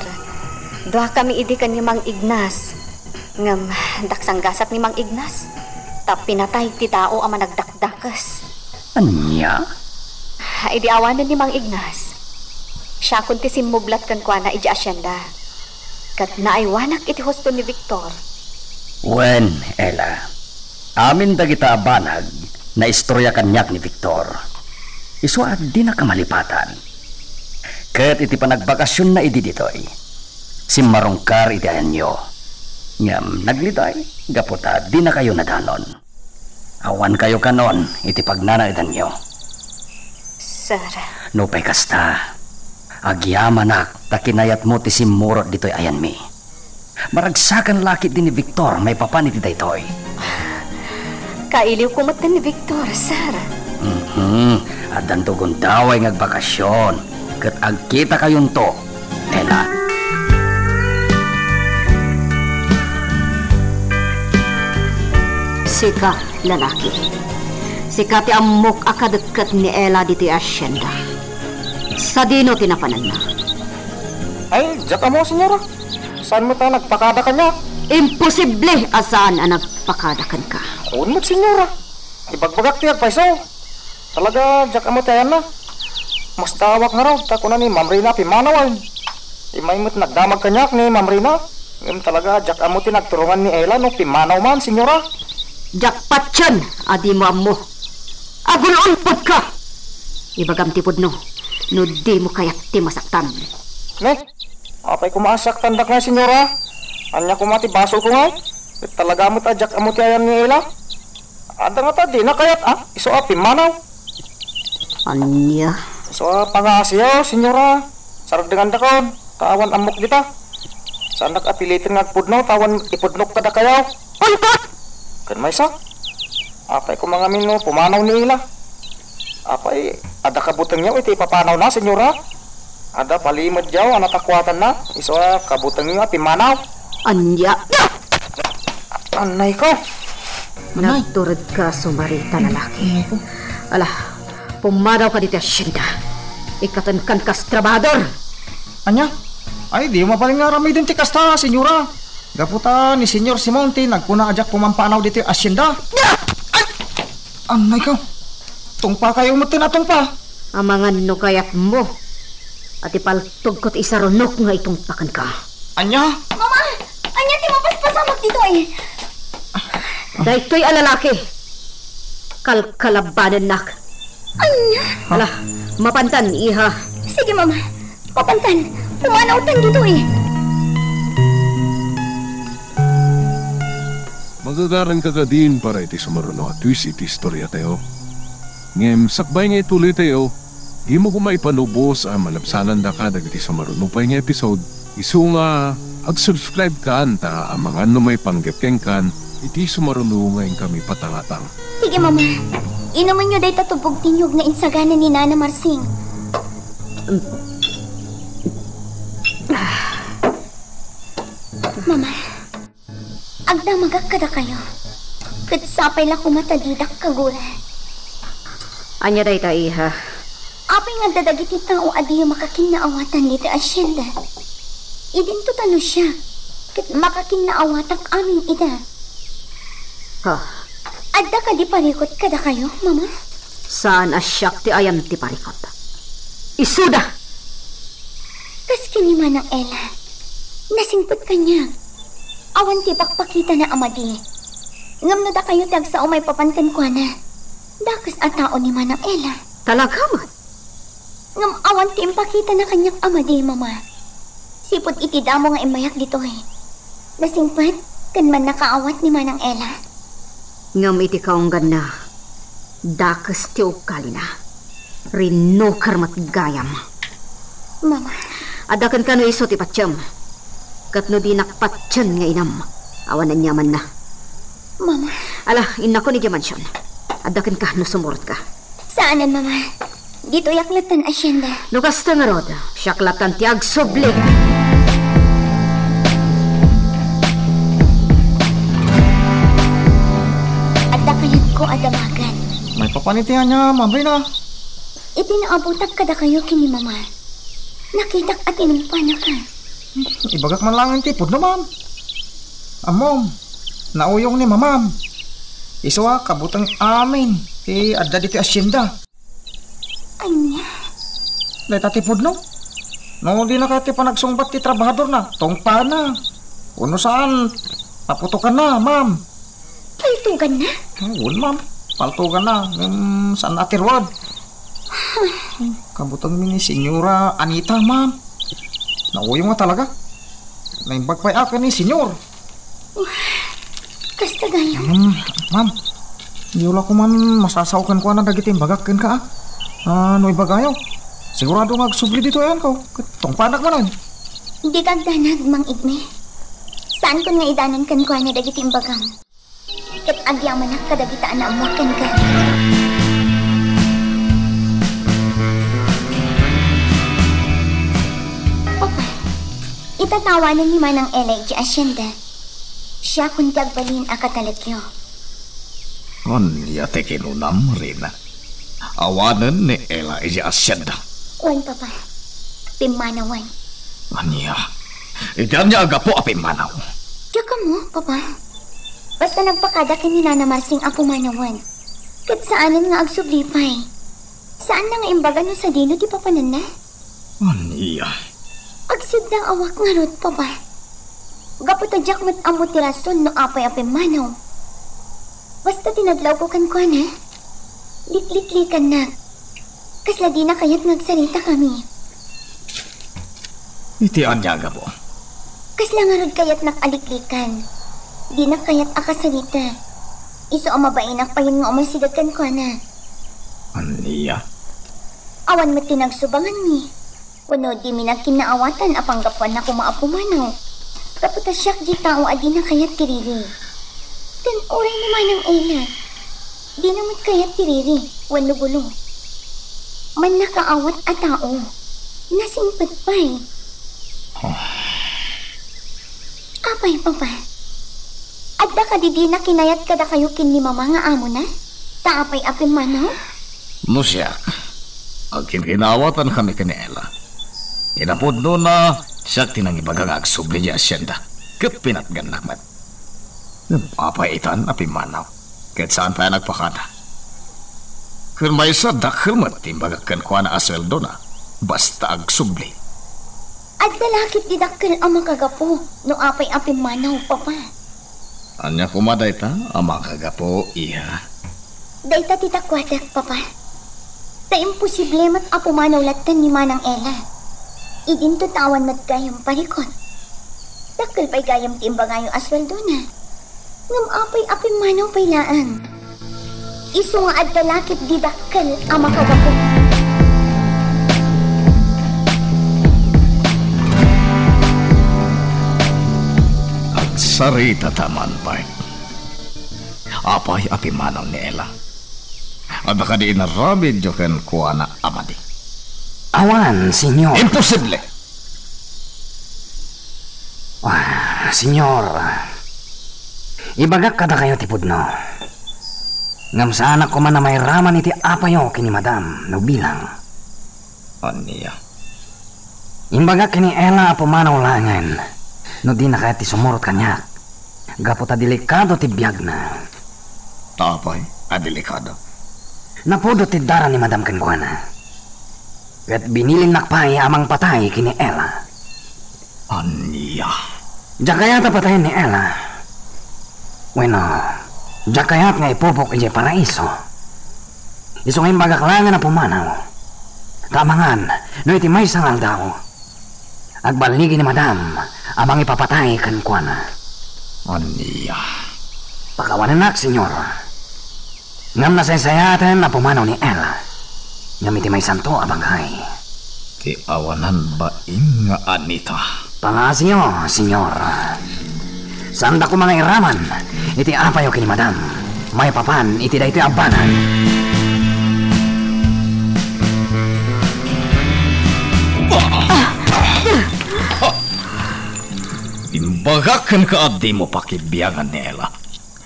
doha kami idi kan ni Mang Ignas. Ngam daksang gasat ni Mang Ignas. Tap pinatay ti tao ang managdakdakas. Anya? Idi awanan ni Mang Ignas. Siya kun ti simmublat kan kuana iji asyenda. Kat naaywanak iti husto ni Victor. Wen, Ella. Amin da kita abanag na istorya kanyak ni Victor. Isuad di na kamalipatan. Ket iti panagbakasyon na idi ditoy. Si marongkar iti ayanyo. Ngam naglitay, gaputa di na kayo nadanon. Awan kayo kanon iti pagnana itanyo. Sir, No pay kasta. Agyamanak takinayat mo ti simurot ditoy ayan mi. Maragsakan lakit din ni Victor may papan iti daytoy. kailiw kumatan ni Victor, sir. Adan tugon daway ngagbakasyon. Ket agkita kayon to, Ella. Sika, lalaki. Sika ti amok akadagkat ni Ella diti asyenda. Sa dino tinapanan na. Ay, jaka mo, senyora. Saan mo tayo nagpakada kanya? Imposible asaan ang nagpakadakan ka. Unot, senyora. Ibagbagak tiyag paiso. Talaga, jaka mo tayo na. Mas tawak nga raw, tako na ni Ma'am Rina pimanawan. Imaymot nagdamag kanyak ni Ma'am Rina. Ngayon talaga, jaka mo tinagturungan ni Ella no pimanaw man, senyora. Jakpat yan, adi mo amo. Agulunpod ka! Ibagam tipod no, no di mo kayak ti masaktan. Ne, apay kumasak tandak nga, senyora. Anya kumati baso ko nga. Talaga mo ta, jaka mo tayo ni Ella. Ada nga ta, di na kayat, iso pimanaw. Anya? So, pangasiyo, senyora. Sarap dengan dakon. Tawan amok kita. Sandak apilitin ngagpudno, tawan ipudnok kada kayaw. Untot! Kan may sak. Apay ko mga mino, pumanaw ni Ila. Apay, ada kabutang niyo iti papanaw na, senyora. Ada palimod jaw, anatakwatan na. Iso kabutang niyo pimanaw. Anya, Anay ko. nagturod ka sumarita lalaki. Ala, pumadaw ka dito asyenda. Ikatankan kas trabador. Anya? Ay, di mapaling nga ramay din ti kasta, senyora. Gaputa ni Senyor Simonte, nagpuna ajak pumampanaw dito asyenda. Ay! Anay ko. Tungpa kayo mo tinatong pa. Amangan no kayat mo. At ipaltog ko't isarunok nga itong takan ka. Anya? Mama! Anya, ti mapaspasamak dito eh. Dahito'y alalaki. Kalkalabanan nak. Anya? Ala, mapantan, iha. Sige, Mama. Papantan. Pumanautan dito eh. Magagaran ka din para iti sumaruno at twist iti istorya tayo. Ngem, sakbay nga ituloy tayo, di mo kumay panubos ang malabsanan da ka dagiti sumaruno pa nga episode. Isu nga, ag-subscribe ka anta ang mga may panggapkeng kan, iti sumaruno ngayon kami patangatang. Sige, Mama. Inuman nyo day tatubog tinyog nga insagana ni Nana Marsing. Mama, agdamagak kada kayo. Katsapay lang kumatadidak kagura. Anya day ta, iha. Apay nga dadagiti tao adiyo makakinaawatan dito asyenda. Idinto talo siya. Kat makakinaawatan aming ida. Ha, Adda ka di parikot kada kayo, Mama? saan asyak ti ayam ti parikot? Isuda! Kas kinima ng Ella. Nasingpot ka niya. Awan ti pakpakita na amadi. Ngam no da kayo tag sa umay papantan ko na. Dakas at tao ni Manang Ella. Talaga man. Ngam awan ti impakita na kanyang amadi, Mama. Sipot iti damo nga imayak dito eh. Nasingpot, kan man nakaawat ni Manang Ella. Ngam iti kaunggan na. Dakas ti ukali na. Rino karmat gayam. Mama, Adakan ka no iso ti patsyam. Kat no di nakpatsyan nga inam. Awanan niyaman na. Mama. Ala, ina ko ni Diamansyon. Adakan ka no sumurot ka. Saanan, Mama? Dito yaklatan asyenda. No kasta nga rod, syaklatan ti agsoblik. Adda kayat ko adamagan. May papanitihan niya, Ma'am Rina. Itinaabutak kada kayo kini Mama. Nakitak at inumpana ka. Ibagak man lang ang tipod no, Ma'am. Ma'am, nauyong ni Ma'am. Iswa, kabutang amin. Adda dito asyenda. Anya? Dahil tatipod no? No, di na kati pa nagsungbat ti trabahador na. Tongpa na. Kuno saan? Paputukan na, Ma'am. Paltugan na? Huwag, Ma'am. Paltukan na. Saan natirwad? Kabutang mi ni Senyora Anita, Ma'am. Nauyong nga talaga. Naimbag pa'y akin ni Senyor. Kasta gayo. Ma'am, di wala ko man masasaukan ko na dagitin bagakin ka, Ano ibagayo? Sigurado magsubli dito yan ko. Tong panak man. Hindi kagdanag, Mang Igme. Saan ko nga idanan kan ko na dagiti imbagang? Kat agyaman na kadagitaan na amakan ka. Papa, itatawanan ni Manang Ella iti asyenda. Siya kung dagbalin akatalagyo. Anya te kinunam rin. Awanan ni Ella iji asyenda. Wan, Papa. Pimanawan. Anya, idan niya agapo apin manaw. Diya ka mo, Papa. Basta nagpakada ka ni Nana Marsing ako manawan. Kat saanan nga agsublipay. Saan na nga imbaga no sa dino di papanan na? Anya, Agsidang awak nga rod, Papa. Gaputadyak mat amo tirason no apay-apay manaw. Basta tinadlaw ko kan kwa na. Likliklikan na. Kasla di na kaya't nagsalita kami. iti anya agapo. Kasla nga rod kaya't nakaliklikan. Di na kaya't akasalita. Iso ang mabainak pa yun nga umasidag kan kwa na. Anya, Awan mo tinagsubangan mi. Kuno di mi nagkinaawatan apang gapuan na kumaapumanaw. Kaputasyak di tao adi na kaya't tiriri. Kan oray naman ang Ella. Di naman kaya't tiriri. Wano gulo. man nakaawat a tao. Nasingpad pa'y. Apay, papa. Adda ka di na kinayat kada kayo kin ni mama nga amo na? Taapay apin manaw? No siya. Ang kinawatan kami kanila. Kinapudno na siya tinangibagang agsubli niya asyenda. Kat pinatgan nakmat. Papaitan api manaw. Kat saan pa nagpakana. Kung may sa dakilmat timbagakan ko na asweldo na. Basta agsubli. Adda lakit di dakkel ang makagapo no apay apin manaw, papa. Anya kumaday ta, ama kagapo, iha. Dayta tita kwadak, papa. Ta imposible mat apo manaw latan ni Manang Ella. Idin tutawan mat gayam palikot. Dakkel pa'y gayam timba ngayon asweldo na. Ngam apay apin manaw pa'y laan. Iso nga adda lakit di dakkel ang makagapo. Sarita taman pa. Apay api manaw ni Ella. At baka di inaramid jo ken kuha na amadi. Awan, senyor. Imposible! Senyor, ibagak kada kayo tipudno. Ngam sa anak ko man na may raman iti apayo kini madam no bilang. Aniya. Imbagak kini Ella pumanaw langan. No di na kaya ti sumurot kanya. Gapo ta delikado ti biyag na. Tapay, delikado. Napudo ti dara ni Madam Kenkwana. Kat binilin nakpay amang patay kini Ella. Aniya. Diya kaya ta patayin ni Ella. Bueno, diya kaya't nga ipupok ije paraiso. Iso ngayon bagaklangan na pumanaw. Tamangan, no iti may sangal daw. Agbaligi ni Madam, amang ipapatay Kenkwana. Aniya. Pakawanan nak, senyor. Ngam nasaysayatan na pumanaw ni Ella. Ngam iti may santo abanghay. Ti awanan ba nga anita? Pangasyo, senyor. Sanda ko mga iraman, iti apayo kini Madam. May papan, iti da iti abanan. Imbagakan ka adi mo pakibiyangan ni Ella.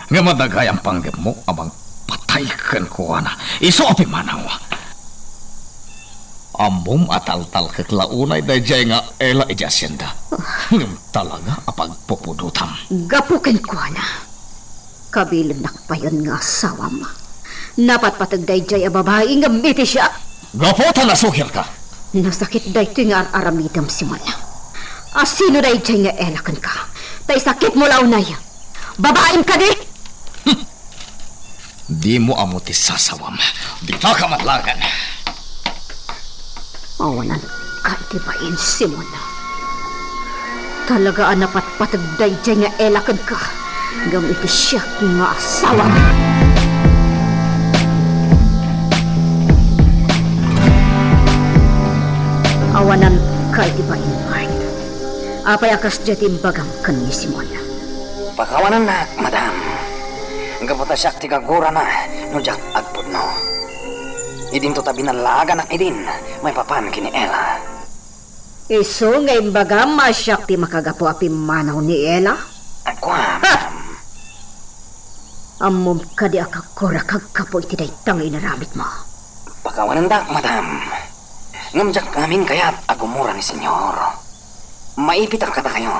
Nga madagay ang panggap mo abang pataykan ko na. Iso api manaw. Ambom atal-tal kaklaunay dayjay nga Ella ijasyenda. Ngam talaga apagpupudutam. Gapukin ko na. Kabilang nakpayon nga asawa mo. Napat patagday jay a babae nga miti siya. Gaputan na sukir ka. Nasakit day ito nga aramidam si Mala. Asino day jay nga Ella kan ka. Tay sakit mo launay. Babaeng ka di! Di mo amuti sasawam. Di ka kamatlagan. Awanan ka itibain si Mala. Talaga anapat patagday jay nga Ella kan ka. Gamit siya nga asawa. Awanan ka itibain, Bart. Apay akas jatim bagam kan ni Simon. Pakawanan na, Madam. Gaputa siya ti kagura na, no jak agpud no. Idin to tabi ng laga na idin, may papan kini Ella. Iso ngayon bagam masyak ti makagapo api manaw ni Ella? Agwa, Madam. Amom ka di akakura kagkapo iti daytang inaramit mo. Pakawanan da, Madam. Ngamjak amin kaya't agumura ni Senyor. Maipitak kata kayo.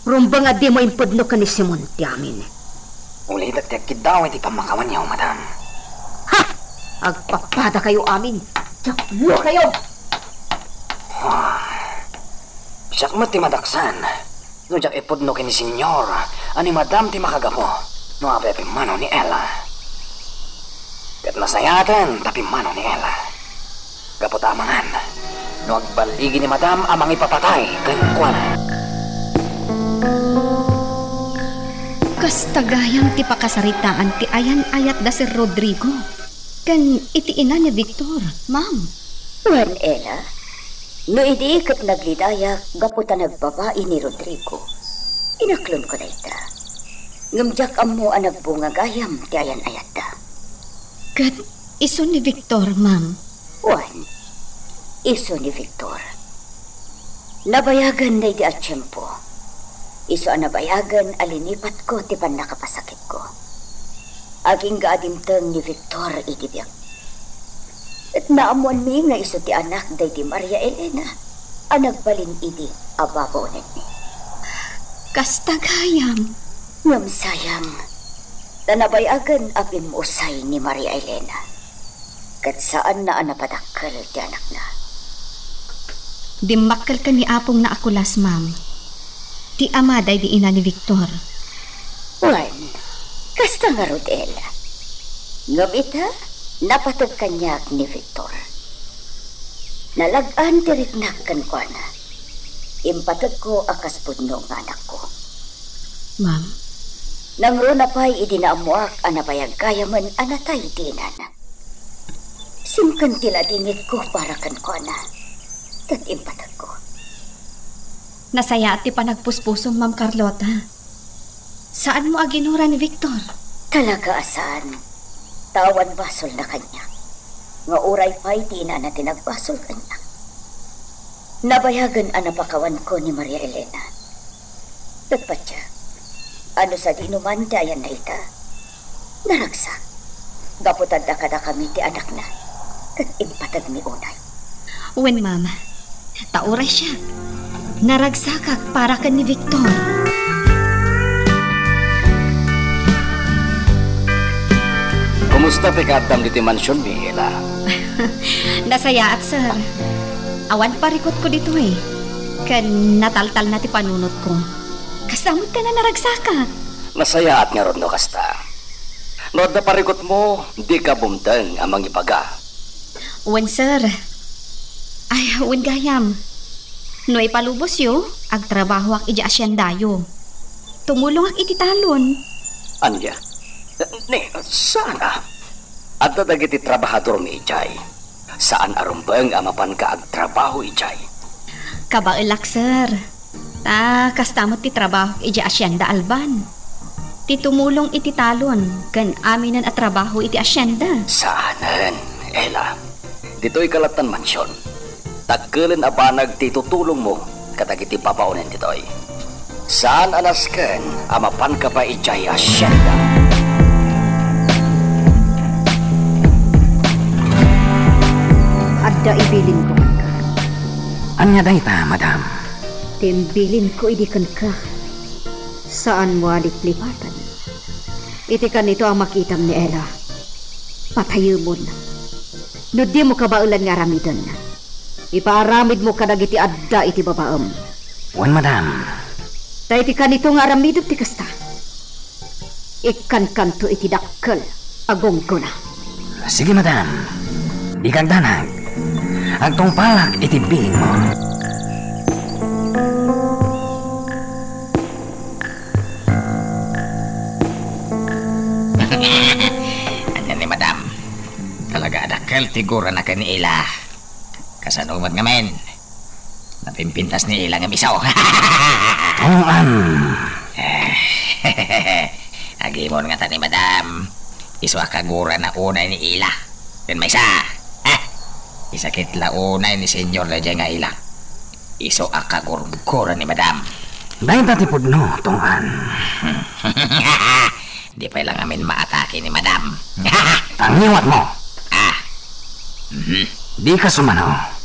Rumbang adi mo impudno ka ni Simon ti amin. Ulit at yakid daw iti pamakawan niyo, Madam. Ha! Agpapada kayo amin. Jaklo kayo! Siyak mat ti madaksan. No jak ipudno kini Senyor. Ani Madam ti makagapo. No apepe mano ni Ella. Kat nasayatan tapi mano ni Ella. Gapot amangan. No agbaligi ni Madam amang ipapatay Kenkwana. Kas tagayam ti pakasaritaan ti ayan ayat da si Rodrigo. Kan iti ina ni Victor, ma'am. Well, Ella, no idiikot naglidaya gaputa nagbabae ni Rodrigo. Inaklon ko na ita. Ngamjak amo ang nagbungagayam ti ayan ayat da. Kat iso ni Victor, ma'am. Juan, iso ni Victor. Nabayagan na di at tiyempo. Iso ang nabayagan alinipat ko ti pan nakapasakit ko. Aging gaadimtang ni Victor itibiyang. At naamuan mi nga iso ti anak day ti Maria Elena. Ang nagbalin idi ababonan ni. Kastagayam. Ngam sayang. Tanabayagan apin mo usay ni Maria Elena. Kat saan na ang napadakal ti anak na. Dimakal ka ni apong na akulas, ma'am. Ti amaday di ina ni Victor. Juan, kasta nga Rodela. Ngam ita, napatag kanyak ni Victor. Nalagaan tiriknak kan ko na. Impatag ko akas punong anak ko. Ma'am? Nangro na pa'y idinaamuak anapayag kaya man anatay dinan. Singkan tila dingit ko para kan ko na. Kat impatag ko. Nasaya at ti panagpuspusong, Ma'am Carlota. Saan mo aginura ni Victor? Talaga asan. Tawan basol na kanya. Nga uray pa'y di na tinagbasol kanya. Nabayagan ang napakawan ko ni Maria Elena. Nagpatya, ano sa dinuman dayan na ita? Naragsa. Gaputad na kada kami ti anak na. Kat impatag ni unay. Uwen, Ma'am. Tauray siya. Naragsakak para ka ni Victor. Kumusta pikadam dito mansyon, Mila? Nasaya at sir. Awan parikot ko dito eh. Kan nataltal na ti panunot ko. Kasamot ka na naragsakak. Nasaya at nga ron no kasta. Nood na parikot mo, di ka bumtang amang ipaga. Uwan, sir. Ay, uwan gayam. No ipalubos yo, ag trabaho ak ija asyandayo. Tumulong ak ititalon. Anya? Ne, sana? At dagiti trabahador mi ijay. Saan arumbang amapan ka ag trabaho ijay? Kabailak, sir. Kastamot ti trabaho ija asyenda alban. Ti tumulong iti talon, kan aminan at trabaho iti asyenda. Saanan, Ella? Dito'y kalatan mansyon. Tagkilan abanag ti tutulong mo kadag iti babaunin dito'y. Saan anasken amapan ka pa ijay asyenda? Adda ibilin ko ka. Anya dayta, madam? Timbilin ko idikan ka. Saan mo aliplipatan? Iti ka nito ang makitam ni Ella. Patayo mo na. No di mo kabaulan nga ramidan. Ipaaramid mo kadag iti adda iti babaam. Wan, madam. Ta iti ka nito nga ramidot ti kasta. Ikan kanto iti dakkel. Agong ko na. Sige, madam. Di kang danag. Agtong palak iti biling mo. Anya ni madam. Talaga adakal tigura na ni Ila. Kasanumat nga men. Napimpintas ni Ila nga misaw. Tungan. Agimon nga ta ni madam. Iswa kagura na unay ni Ila. Den may isa. Isakit la unay ni senyor Leje nga Ila. Iso akagurgura ni madam. Dahil tatipod no, tungan. Di pa lang amin maatake ni madam. Tangiwat mo. Di ka sumano.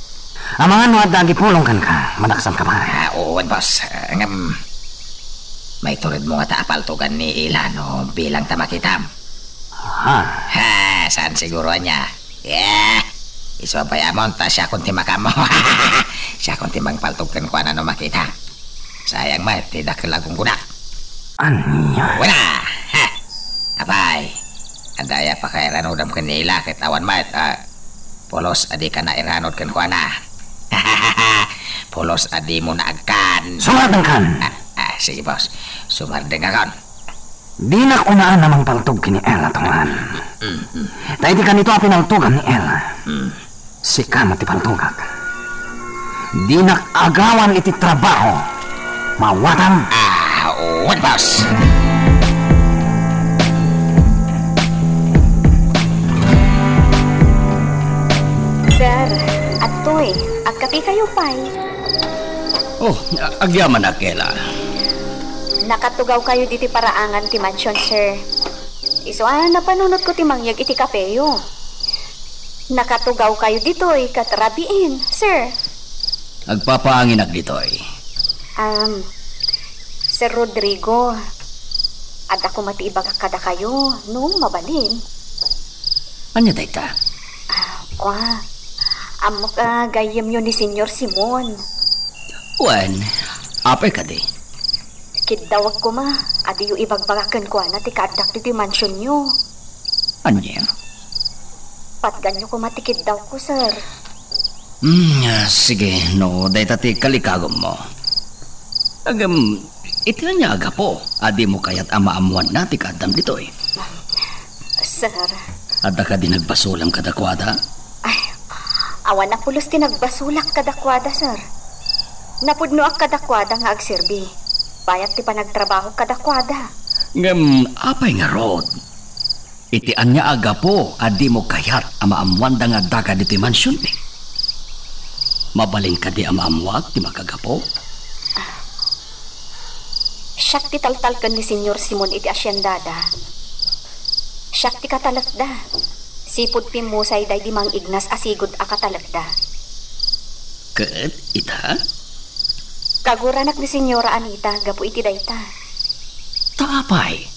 Ang mga no at dagi pulong kan ka, madaksam ka ba? Oo, boss. May turid mo nga taapaltugan ni Ila no bilang tamakitam. Saan siguro niya? Yeah. Iswabay amon ta siya kung timakam mo. Siya kung timang paltugan ko na no makita. Sayang ma, tidak kelagong gunak. Anya? Wala! Abay, andaya pa kay ranodam kanila kitawan mat. Polos adi ka na iranod kan kuana. Polos adi mo na agkan. Sumardan kan? Sige boss, sumardan ka kan. Di na kunaan namang paltog kini Ella, tungan. Dahil di ka nito pinaltugan ni Ella. Si kamat ipaltugak. Di na agawan iti trabaho. Mawatan. Oo, boss. Sir, atoy. ditoy. Agkapi kayo pay. Oh, agyaman na, Ela. Nakatugaw kayo diti paraangan ti mansion, sir. Iso napanunot ko ti mangyag iti kapeyo. Nakatugaw kayo ditoy katrabiin, sir. Agpapaangin ak ditoy. Sir Rodrigo, at ako matiibag kada kayo nung mabalin. Anya dayta? Amok gayem yun ni Senyor Simon. Wen, apay ka di? Kidawag ko ma, adi yung ibagbagakan ko na ti kaadak ti mansion nyo. Anya? Patgan nyo ko matikid daw ko, sir. Sige, no, dayta ti kalikagom mo. Iti niya aga po. Adi mo kaya't amaamuan na ti kadam ditoy. Sir. Ada ka din nagbasulam kadakwada? Ay, awan na pulos ti nagbasulak kadakwada, sir. Napudno ak kadakwada nga agserbi. Bayat ti panagtrabaho kadakwada. Apay nga rod. Iti anya aga po, adi mo kayat amaamuan da nga daga diti mansyon ni. Mabaling ka di amaamuak ti makagapo? Siyak ti taltalkan ni Senyor Simon iti asyendada. Siyak ti katalakda. Sipod pimusay day di mang Ignas asigod a katalakda. Ket ita? Kaguranak ni Senyora Anita, gapu iti dayta. Taapay?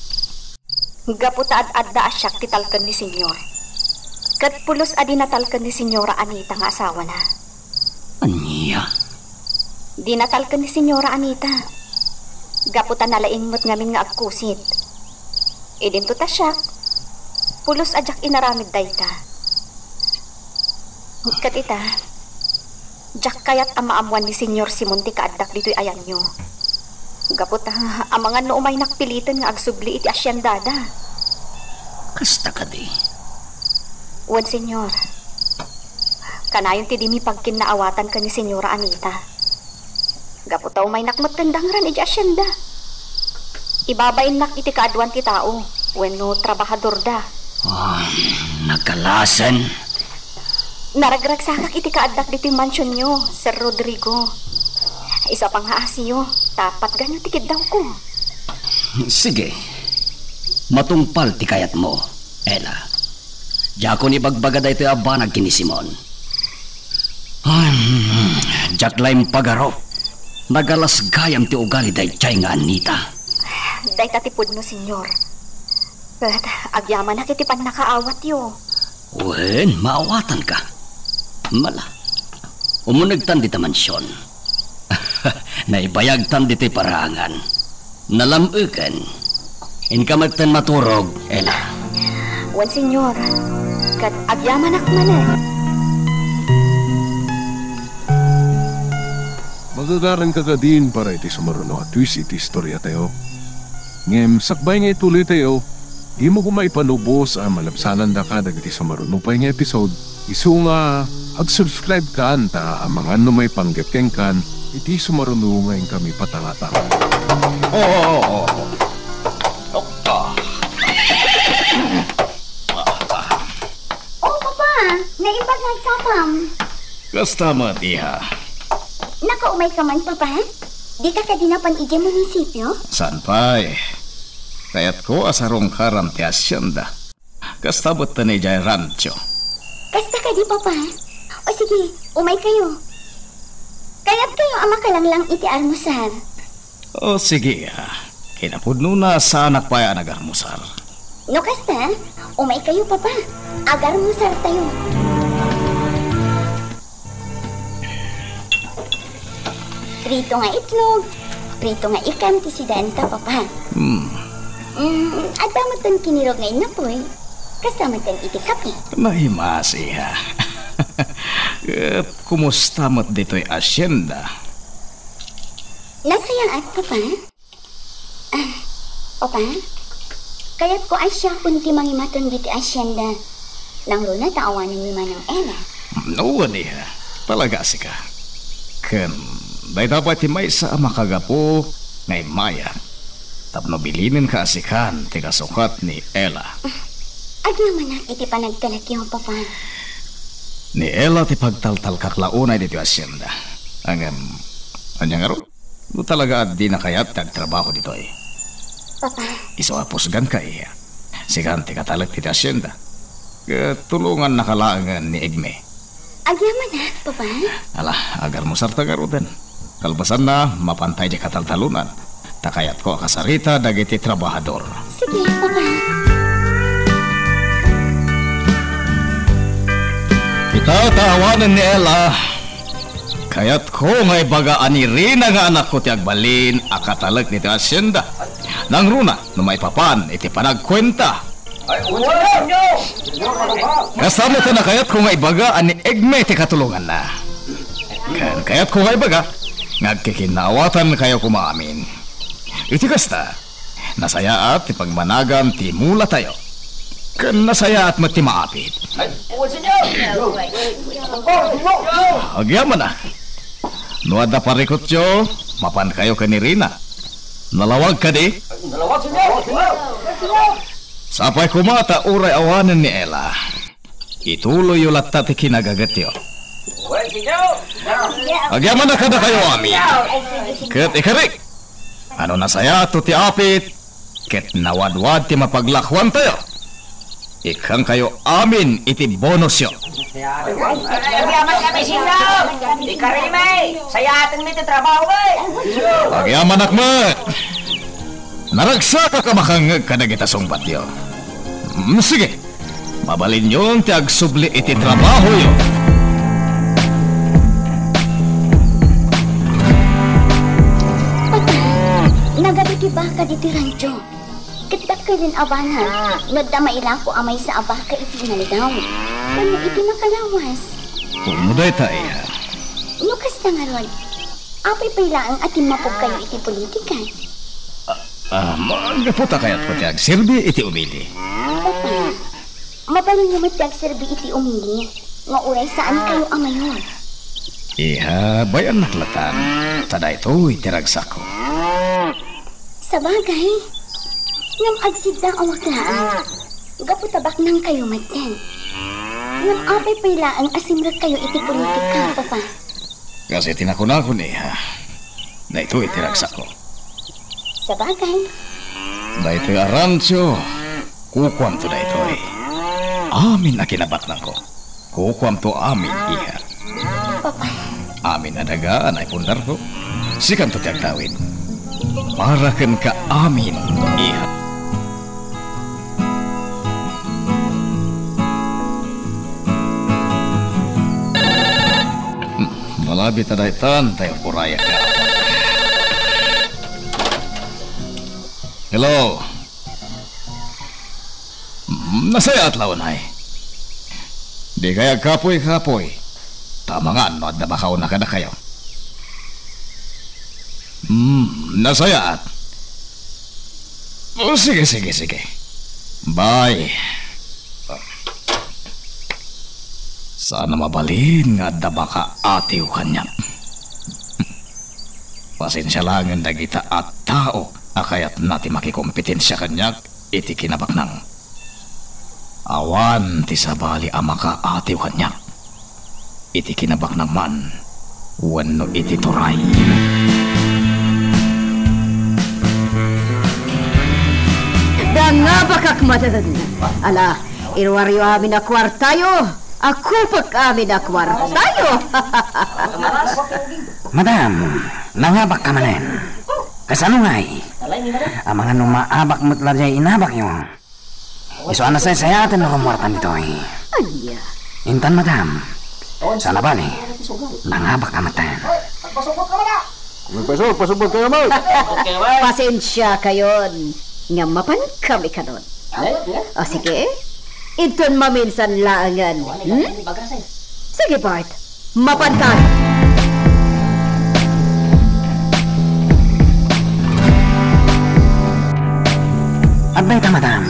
Gapu taad-adda asyak ti talkan ni Senyor. Kat pulos adi natalkan ni Senyora Anita nga asawa na. Anya? Di natalkan ni Senyora Anita. Gapu ta nalaingmot ngamin nga agkusit. Idin to ta siyak. Pulos ajak inaramid dayta. Kat ita, jak kayat amaamuan ni Senyor Simon ti kaadak dito'y ayan nyo. Gapot amangan no umay nakpilitan nga agsubli iti asyendada. Kasta ka di? Wan, Senyor. Kanayon ti di mi pagkinaawatan ka ni Senyora Anita. Gapot umay nakmatandangran iti asyenda. Ibabain nak iti kaadwan ti tao. Wenno trabahador da. Nagkalasan. Naragragsakak iti kaadak dito yung mansion nyo, Sir Rodrigo. Isa pang haasiyo, tapat ganyo tikid daw ko. Sige. Matungpal ti kayat mo, Ela. Diako ni bagbaga ito abanag kini Simon. Diak laim pagarop. Nagalas gayam ti ugali day chay nga Anita. Day tatipod no, Senyor. But agyaman na kitipan nakaawat yo. Wen, maawatan ka. Mala. Umunagtan di ta mansyon. Naibayagtan di ti parangan. Nalamukan. Inkamagtan maturog, Ela. Wan, Senyor. Kat agyaman akmanan. Magagaran ka ka din para iti sumaruno at twist iti istorya tayo. Ngem, sakbay nga ituloy tayo. Di mo kumaipanubos ang malapsanan da ka dagiti sumaruno pa nga episode. Isu nga, ag-subscribe ka anta ang mga ano may panggapkeng kan, iti sumaruno ngayon kami patangata. Papa, naibag nagsapam. Kastama, tiha. Nakaumay ka man, Papa? Di ka kadinapan ije munisipyo? San pa'y? Kaya't ko asarong karam ti asyenda. Kastabot ta ni Jai Rancho. Kasta ka di, Papa? O sige, umay kayo. Kaya't kayo ama ka lang iti almusar. O sige kinapudno na sa anak pa nagarmusar. No kasta, umay kayo, Papa. Agarmusar tayo. Prito nga itlog, prito nga ikan ti sidenta, Papa. At damatan kinirog ngayon na po eh. Kastamatan iti kapi. Mahimasi kumusta mo't dito'y asyenda? Nasayang at, Papa. Papa, kaya't ko asya kunti mangimaton diti asyenda. Nang luna taawanan ni Manang Ella. No, niya. Palagasi ka. Ken, day dapat may sa makagapo ngay Maya. Tapno bilinin ka asikan tiga sukat ni Ella. Ag naman iti panagtalak yung, Papa. Ni Ella ti pagtaltal kaklaunay dito asyenda. Anya nga ro? No talaga at di na kayat nagtrabaho dito eh. Papa, Isawapusgan ka iya. Sigan ti katalag dito asyenda. Tulungan nakalaangan ni Egme. agyaman na, Papa. Alah, agar mo sarta nga ro din. Kalbasan na, mapantay di kataltalunan. Takayat ko akasarita dagiti trabahador. Sige, Papa. Itatawanan ni Ella. Kayat ko ngay baga ani Rina nga anak ko ti agbalin akatalag niti asyenda. Nang runa, no may papan, iti panagkwenta. Kasama ta na kayat ko ngay baga ani Egme ti katulungan na. Kayat ko ngay baga, ngagkikinawatan kayo kumaamin. Iti kasta, nasaya at ti pagmanagam ti mula tayo. Kan nasaya at mati maapit. Agyaman na. Nuad na parikot yo, mapan kayo ka ni Rina. Nalawag ka di? Sapay kumata uray awanan ni Ella. Ituloy yung latta ti kinagagat yo. Agyaman na kada kayo amin. Kat ikarik. Ano nasaya to ti apit? Ket nawadwad ti mapaglakwan tayo. Ikang kayo amin iti bonus yo. Agyaman kami sinaw! Ikarime! Sayatan mi iti trabaho eh! Agyaman akmat! Naragsa ka makangag ka na kita sungbat yo. Sige, mabalin yung ti agsubli iti trabaho yo. Papa, nagaditi ba ka diti rancho? Kitak ka rin abanan. Nadama ilang ko amay sa abaka iti naligaw. Kano iti makalawas? Umuday tayo. Nukas na nga ron. Apay pailaang atin mapog kayo iti politika. Magaputa kayat ko ti agserbi iti umili. Papa, mabalin naman tiyagserbi iti umili. Nga uray saan kayo amayon. Iha, bayan naklatan. Tada ito itiragsak ko. Sa bagay, ngam agsid na awaklaan. Gaputabak nang kayo maten. Ngam apay pailaang asimrag kayo iti politika, Papa. Kasi tinakon-akon iha. Na ito itiragsak ko. Sa bagay, Da ito'y aransyo. Kukwam to da ito'y. Amin na kinabatnan ko. Kukwam to amin, iha. Papa. Amin na dagaan ay pundar ko. Sikan to tiyag tawin. Para kan ka amin, iha. Malabi tadaitan tayo puraya ka. Hello. Nasaya at lawan ay. Di kaya kapoy-kapoy. Tama nga, no, at nabakaw na ka na kayo. Nasaya at. Oh, sige. Bye. Sana mabalin nga da baka atiw kanya. Pasensya lang ang dagita at tao akayat natin makikompetensya kanyak iti kinabak nang. Awan ti sabali ang maka atiw kanyak iti kinabak nang man wano iti turay. Da nga bakak matatan. Ala, irwaryo amin na kwartayo. Ako pag amin na kwartayo. Madam, nangabak ka manen. Kasano nga'y? Ang mga numaabak mo't larjay inabak nyo. Iso na say sayatan na kumwartan dito eh. Anya. Intan madam, sana bali, nangabak ka matan. Pasubot kayo mo. Pasensya kayon. Nga mapan kami kanon. O sige, iton maminsan laangan. Sige Bart, mapan ka. Abay ta madam,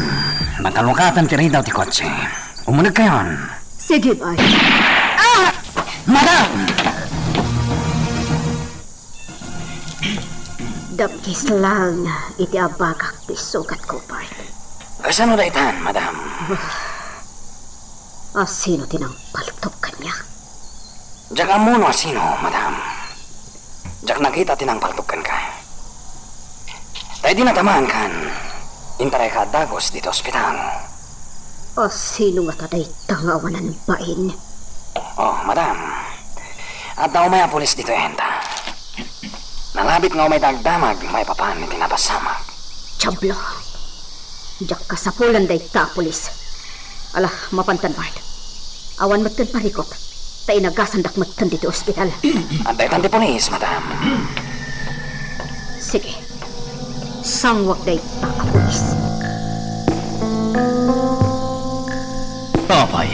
nakalukatan tiri daw ti kotse. Umunag kayon. Sige Bart. Madam! Damkis lang iti abagak ti sugat ko Bart. Kasano da itan, madam? Sino tinang paltok kanya? Jak amo no sino, madam. Jak nakita tinang paltukan ka. Tayo di natamaan kan. Intare ka dagos dito ospital. O sino nga taday tangawanan bain? Oh, madam. At daw may pulis dito enta. Nalabit nga may dagdamag, may papan ni tinapasama. Chablo. Jak kasapulan day ta pulis. Alah, mapantan Bart. Awan matan parikot. Tay nagasandak matan dito ospital. At day tanti pulis, madam. Sige. Sangwak day ta pulis. Tapay,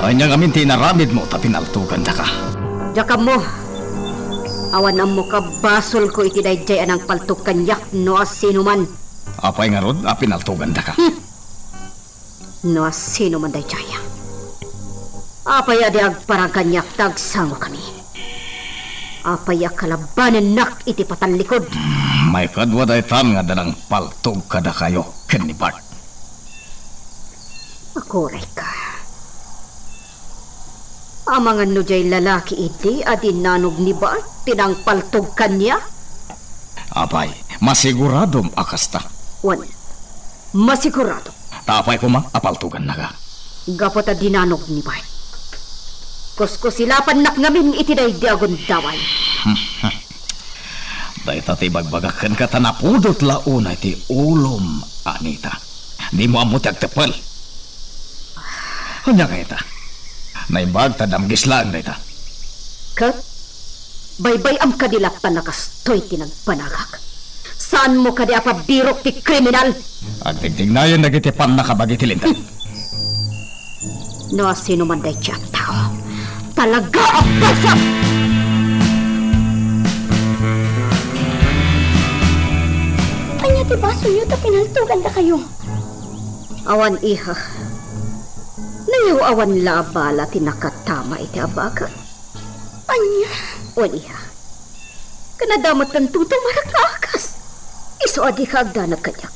anyang amin tinaramid mo tapinaltugan na ka. Jakam mo. Awan ang mo kabasol ko iti dayjay anang paltok kanyak no sino man. Apay nga rod, pinaltugan na ka. No sino man dayjay. Apay adi agparang kanyak tagsango kami. Apay kalabanan nak iti patalikod. May kadwa day tan nga dalang paltog kada kayo, ken ni Bart. Akoray ka. Amangan no jay lalaki iti adi nanog ni Bart tinang paltog kanya. Apay, masiguradom akasta. Wan, masigurado. Tapay ko ma, apaltugan na ka. Gapot adi nanog ni Bart. Kuskusilapan nak ngamin iti day diagon daway. Day tati bagbagakan ka tanapudot launa iti ulom, Anita. Di mo amot agtepal. Hanya ka ita. Naibag tadamgis lang na ita. Kat, baybay am kadilak pa nakastoy tinagpanagak. Saan mo kadi apabirok ti kriminal? Agtigtignayan nagitipan na kabagitilintan. No sino man day siya tao. Talaga ang basa! Anya ti baso niyo ta pinaltugan na kayo. Awan iha. Nayaw awan labala tinakatama iti abaga. Anya? Wan iha. Kanadamat ng tutong marakakas. Iso adi ka agdanag kanyak.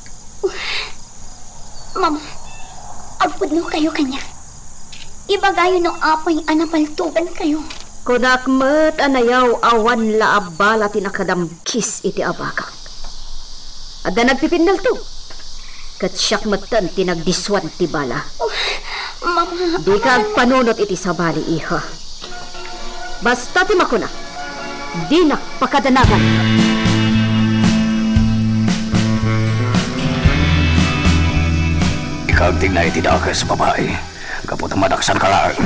Mama, agpud no kayo kanya. Ibagayo no apay anapaltugan kayo. Kunakmat anayaw awan laabala tinakadamkis iti abaga. Ada nagpipindal to. Kat siyak matan tinagdiswan ti bala. Mama, di ka agpanunot iti sabali iha. Basta ti makuna. Di nakpakadanagan. Ikaw tingnan iti dakas, babae. Kapot ang madaksan ka lang.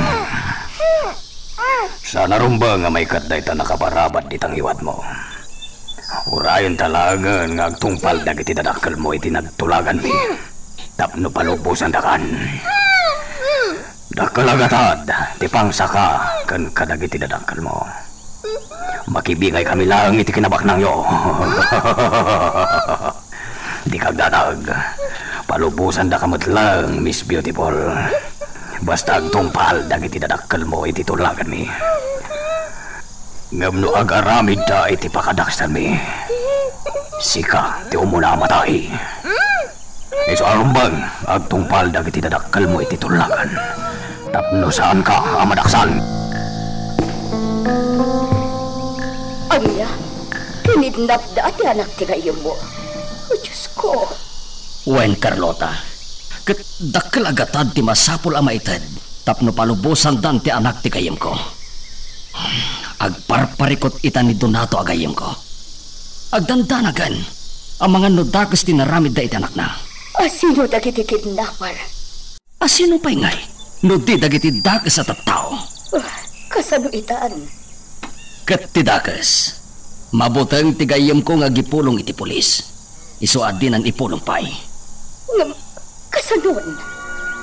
Sana rumba nga may katday ta nakaparabat ditang iwat mo. Urayon talagan nga agtungpal dagiti dadakkel mo iti nagtulagan mi. Tapno palubusan dakan. Dakalagatad, ti pangsaka kan kadagiti dadakkel mo. Makibingay kami lang iti kinabaknang yo. Di kagdadag. Palubusan da kamot lang, Miss Beautiful. Basta agtungpal dagiti dadakkel mo iti tulagan mi. Ngamno agaramid da iti pakadaksan mi. Sika ti umuna matay. Iso arumbang agtungpal dagiti dadakkel mo iti tulagan. Tapno saan ka amadaksan? Anya, kinidnap da ati anak ti kayo mo. O Diyos ko. Wen Carlota, ket dakkel agatad ti masapul a maitad, tapno palubosan dan ti anak ti kayem ko. Agparparikot ita ni Donato agayem ko. Agdandanagan, ang mga nodakos ti naramid da iti anak na. Asino dagiti kidnapper? Asino pa'y ngay? No di dagiti dakos at tao. Kasano itaan? Ket ti dakos, mabuteng ti gayem ko nga gipulong iti pulis. Isuad din ang ipulong pa'y. Kasanon?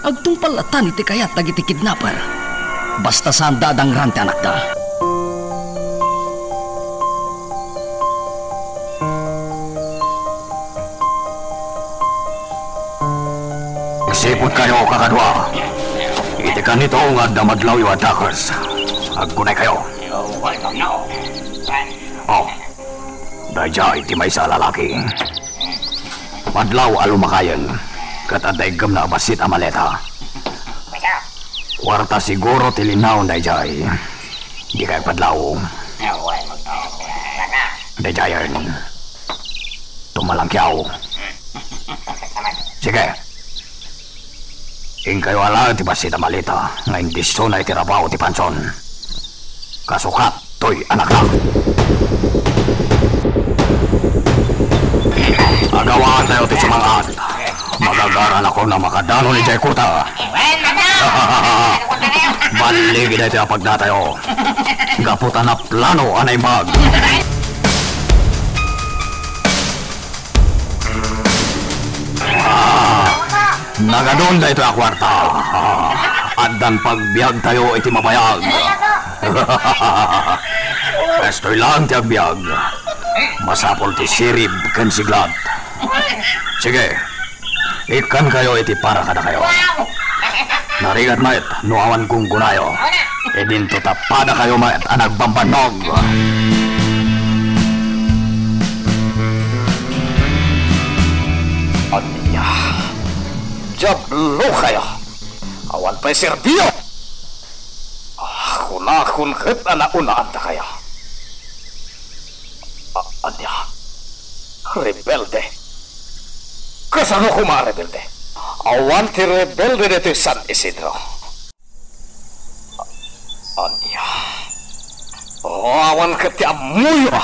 Agtungpalatan iti kayat dagiti kidnapper. Basta saan dadang rante anak da. Isipot kayo, kakadwa. Itikan nito nga damadlaw yung attackers. Agkunay kayo. Oh, dahil iti may sa lalaki. Madlaw alumakayan. Katadaygam na basit amaleta. Kwarta siguro tilinaw na jay. Di kaya padlawong. Dajayan. Tumalangkyaw. Sige. Ing kayo ala ti basita malita nga indiso na itirabaho ti Panson. Kasukat to'y anak na. Agawaan tayo ti sumangat. Magagaran ako na makadano ni Jaikuta. Baligid na ito ang pagdatayo. Gaputan na plano anay mag. Nagadon na ito ang kwarta. Adan pagbiag tayo iti mabayag. Estoy lang ti agbiag. Masapol ti sirib ken siglat. Sige, ikan kayo iti para kada kayo. Narigat mait, nuawan kong gunayo. E dinto tapada kayo mait, anag bambanog. Aniya, jablo kayo. Awan pa'y serbiyo. Kunakun ket ana-unaan ta kayo. Aniya, rebelde. Kasano ko mga rebelde? Awan ti rebelde dito San Isidro. Aniya. Awan ka ti amuyo.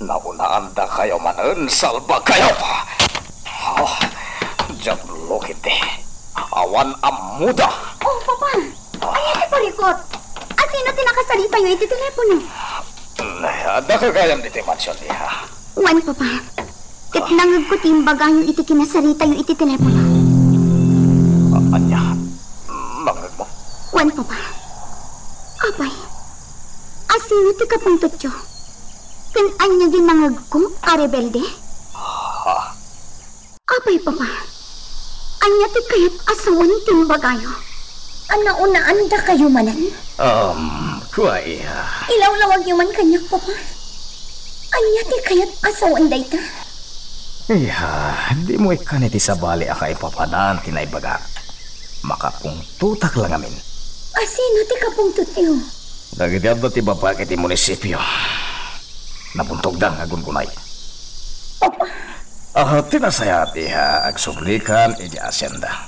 Naunaan da kayo manan, salba kayo. Jablo kiti. Awan amuda. Oh, Papa. Ay, iti parikot. Asino tinakasalita yung iti telepono? Ada ka kayam dito yung mansyon niya. Wan, Papa. Ket nangag ko timbaga yung iti kinasarita yung iti telepono. Anya, mangag mo? Wan, Papa. Apay, asino ti kapuntot yo? Ken anya din nangag ko, rebelde? Ha? Apay, Papa. Anya ti kayat asawan timbagayo. Ana-unaan da kayo manan? Kuway. Ilaw-lawag yung man kanyak, Papa. Anya ti kayat asawan da ita? Di mo ikan iti sabali akay papadan tinaybaga. Makapungtutak lang amin. Asino ti kapungtut yo? Dagiti abdo ti babag iti munisipyo. Napuntog dang agun kunay. Tinasaya ti agsublikan iti asyenda.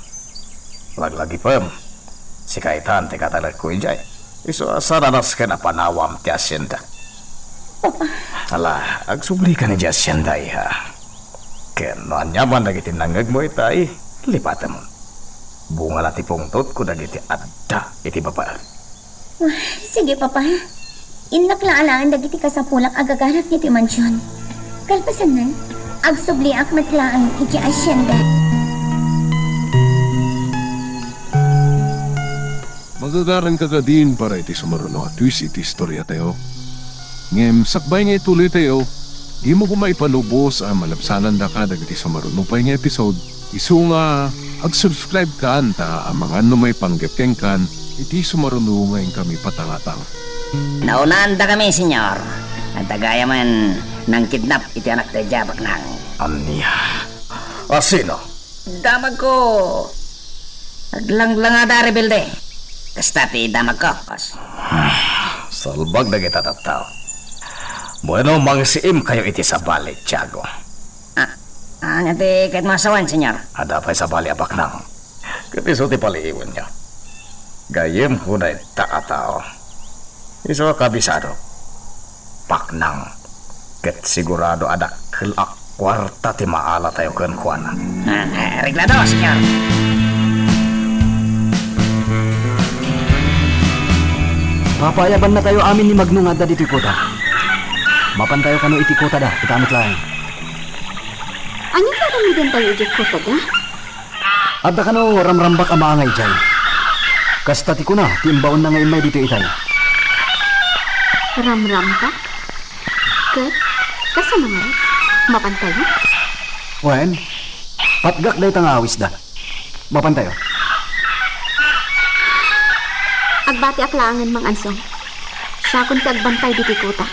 Laglagi pem. Si Kaitan ti katalag ko ijay. Iso saranas ka na panawam ti asyenda. Ala, agsublikan iti asyenda Ken no anyaman dagiti nangag mo itay, lipatan mo. Bunga lati pungtot ko dagiti adda iti babae. Sige, Papa. Inlaklaan dagiti kasapulak agaganap iti mansyon. Kalpasan na, agsubliak matlaan iti asyenda. Magagaran ka ka din para iti sumaruno at twist iti istorya tayo. Ngem, sakbay nga ituloy tayo, di mo kumaipalubos ang malabsanan da ka dagiti sumaruno pa yung episode. Isu nga, ag-subscribe ka anta ang mga may panggapkeng kan, iti sumaruno ngayon kami patangatang. Naunaan da kami, senyor. Nagtagaya man ng kidnap iti anak tayo jabak nang. Anya? Asino? Damag ko. Naglanglang da rebelde. Kasta ti damag ko, pas. Salbag na kita tataw. Bueno, mangsiim kayo iti sa bali, Tiago. Ano ti kahit masawan, senyor? Ada pa'y sa bali abak nang. Katiso ti paliiwan niya. Gayem hunay taatao. Iso kabisado. Paknang. Ket sigurado ada kelak kwarta ti maala tayo kenkuana. Reglado, senyor. Papayaban na tayo amin ni Magnong adda dito kota. Mapan tayo kano iti kota da, itamit lang. Ano pa kami din tayo iti kota da? Adda kano ramrambak ang maangay dyan. Kasta ti ko na, timbaon na ngayon may dito itay. Ramrambak? Kat, kasama nga rin? Mapan tayo? Wen, patgak dahi tangawis da. Mapan tayo. Agbati aklangan mang ansong. Siya kung tagbantay diti kota.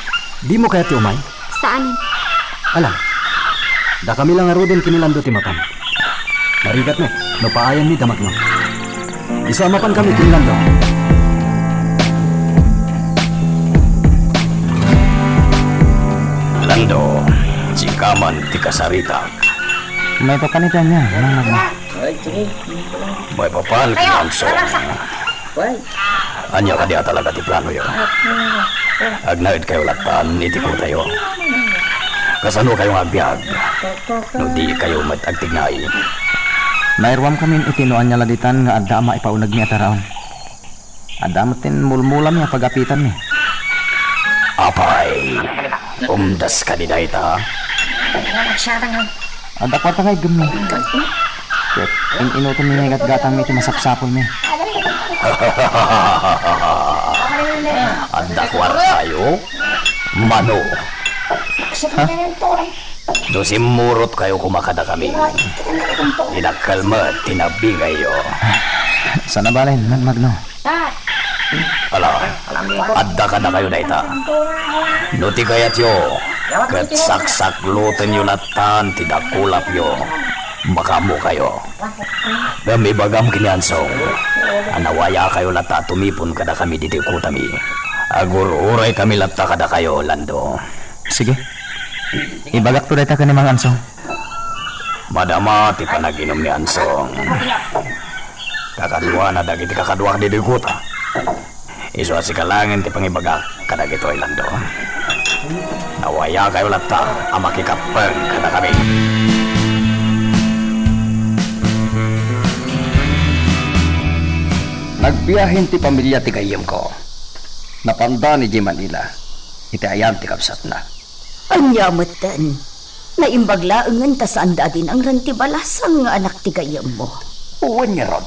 Di mo kaya ti umay? Saan? Alam, da kami lang aro din kinilando ti mapan. Marigat na, no paayan ni damag no. Isama pan kami kinilando. Lando, si Kaman ti kasaritak. May papanitan niya. May papal kinanso. Anya ka diya talaga ti plano yun. Agnaid kayo latan, iti ko tayo. Kasano kayong agbyag? No di kayo matagtignay. Nairwam kami itinuan niya laditan nga adda maipaunag niya taraon. Adda matin mulmulam niya pagapitan niya. Apay, umdas ka di dayta. Adda kwarta kay gumi. Ket inuton niya gat-gatang iti masapsapol niya. Adda kwartayo? Mano? Ha? Dosi murot kayo kumakada kami. Tinakalmat, tinabingay yo. Sana balin, Magno. Ala, adda ka na kayo dayta. Nuti kayat yo. Kat saksak luten yo latan, tidakulap yo. Makamu kayo. Gami bagam kinyansong. Anawaya kayo lata, tumipon kada kami diti kutami. Agur uray kami lata kada kayo, Lando. Sige. Ibagak to dayta ka ni Mang Ansong. Madama ti panaginom ni Ansong. Kakadwa na dagiti kakadwa di kuta. Iso si kalangin ti pangibagak kadagito ay Lando. Nawaya kayo lata, amakikapag kada kami. Nagbiyahin ti pamilya ti kayem ko. Napanda ni Di Manila. Iti ayan ti kapsat na. Anyamatan, naimbaglaangan ta saan din ang rantibalasang nga anak ti kayem mo. Uwan niya Rod.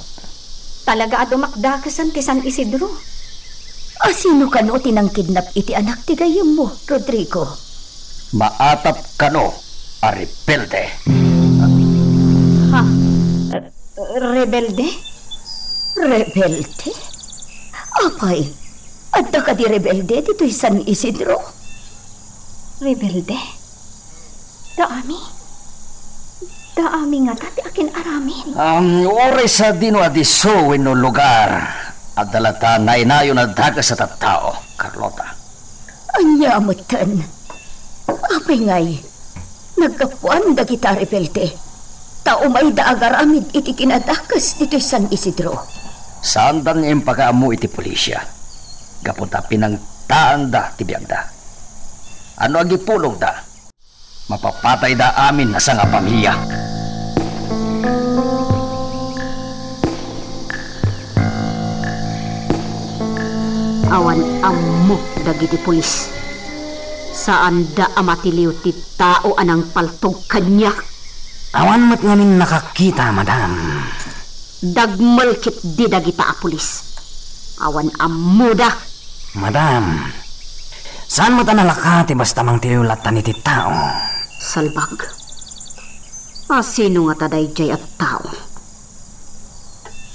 Talaga at umakdakasan ti San Isidro. Sino kano tinang kidnap iti anak ti kayem mo, Rodrigo? Maatap kano, Aripelde. Ha? Rebelde? Rebelde? Apay, adda ka di rebelde dito'y San Isidro? Rebelde? Daami nga tati akin aramin. Uri sa dino adiso no lugar. At dalata na inayo na daga sa tattao, Carlota. Anyamatan. Apay ngay, nagkapuan da kita rebelde. Tao may daagaramid iti kinadakas dito'y San Isidro. Saan dan yung pagkaamu iti pulisya? Gapunta pinangtaan da tibiyagda. Ano agi pulong da? Mapapatay da amin na sa nga pamilya. Awan amok dagiti pulis. Saan da amatiliw ti tao anang paltog kanya? Awan mat ngamin nakakita, madam. Dagmalkit di dagita a pulis. Awan amuda. Madam, saan mo tanalaka ti basta mang tiliwlatan iti tao? Salbag. Sino nga tadayjay at tao?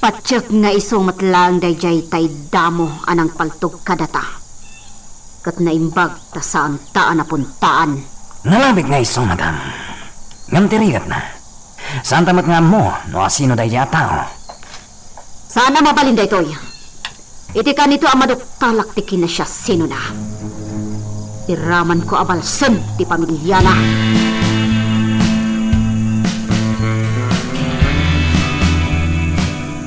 Patsyak nga isumat lang dayjay tay damo anang paltog kadata. Kat naimbag ta saan taan na puntaan. Nalabig nga iso, madam. Ngam tirigat na. Saan tamat nga mo, no asino dayjay at tao? Sana mabalin daytoy. Iti ka nito amadok ti na siya sino na. Iraman ko abalsan ti pamilya na.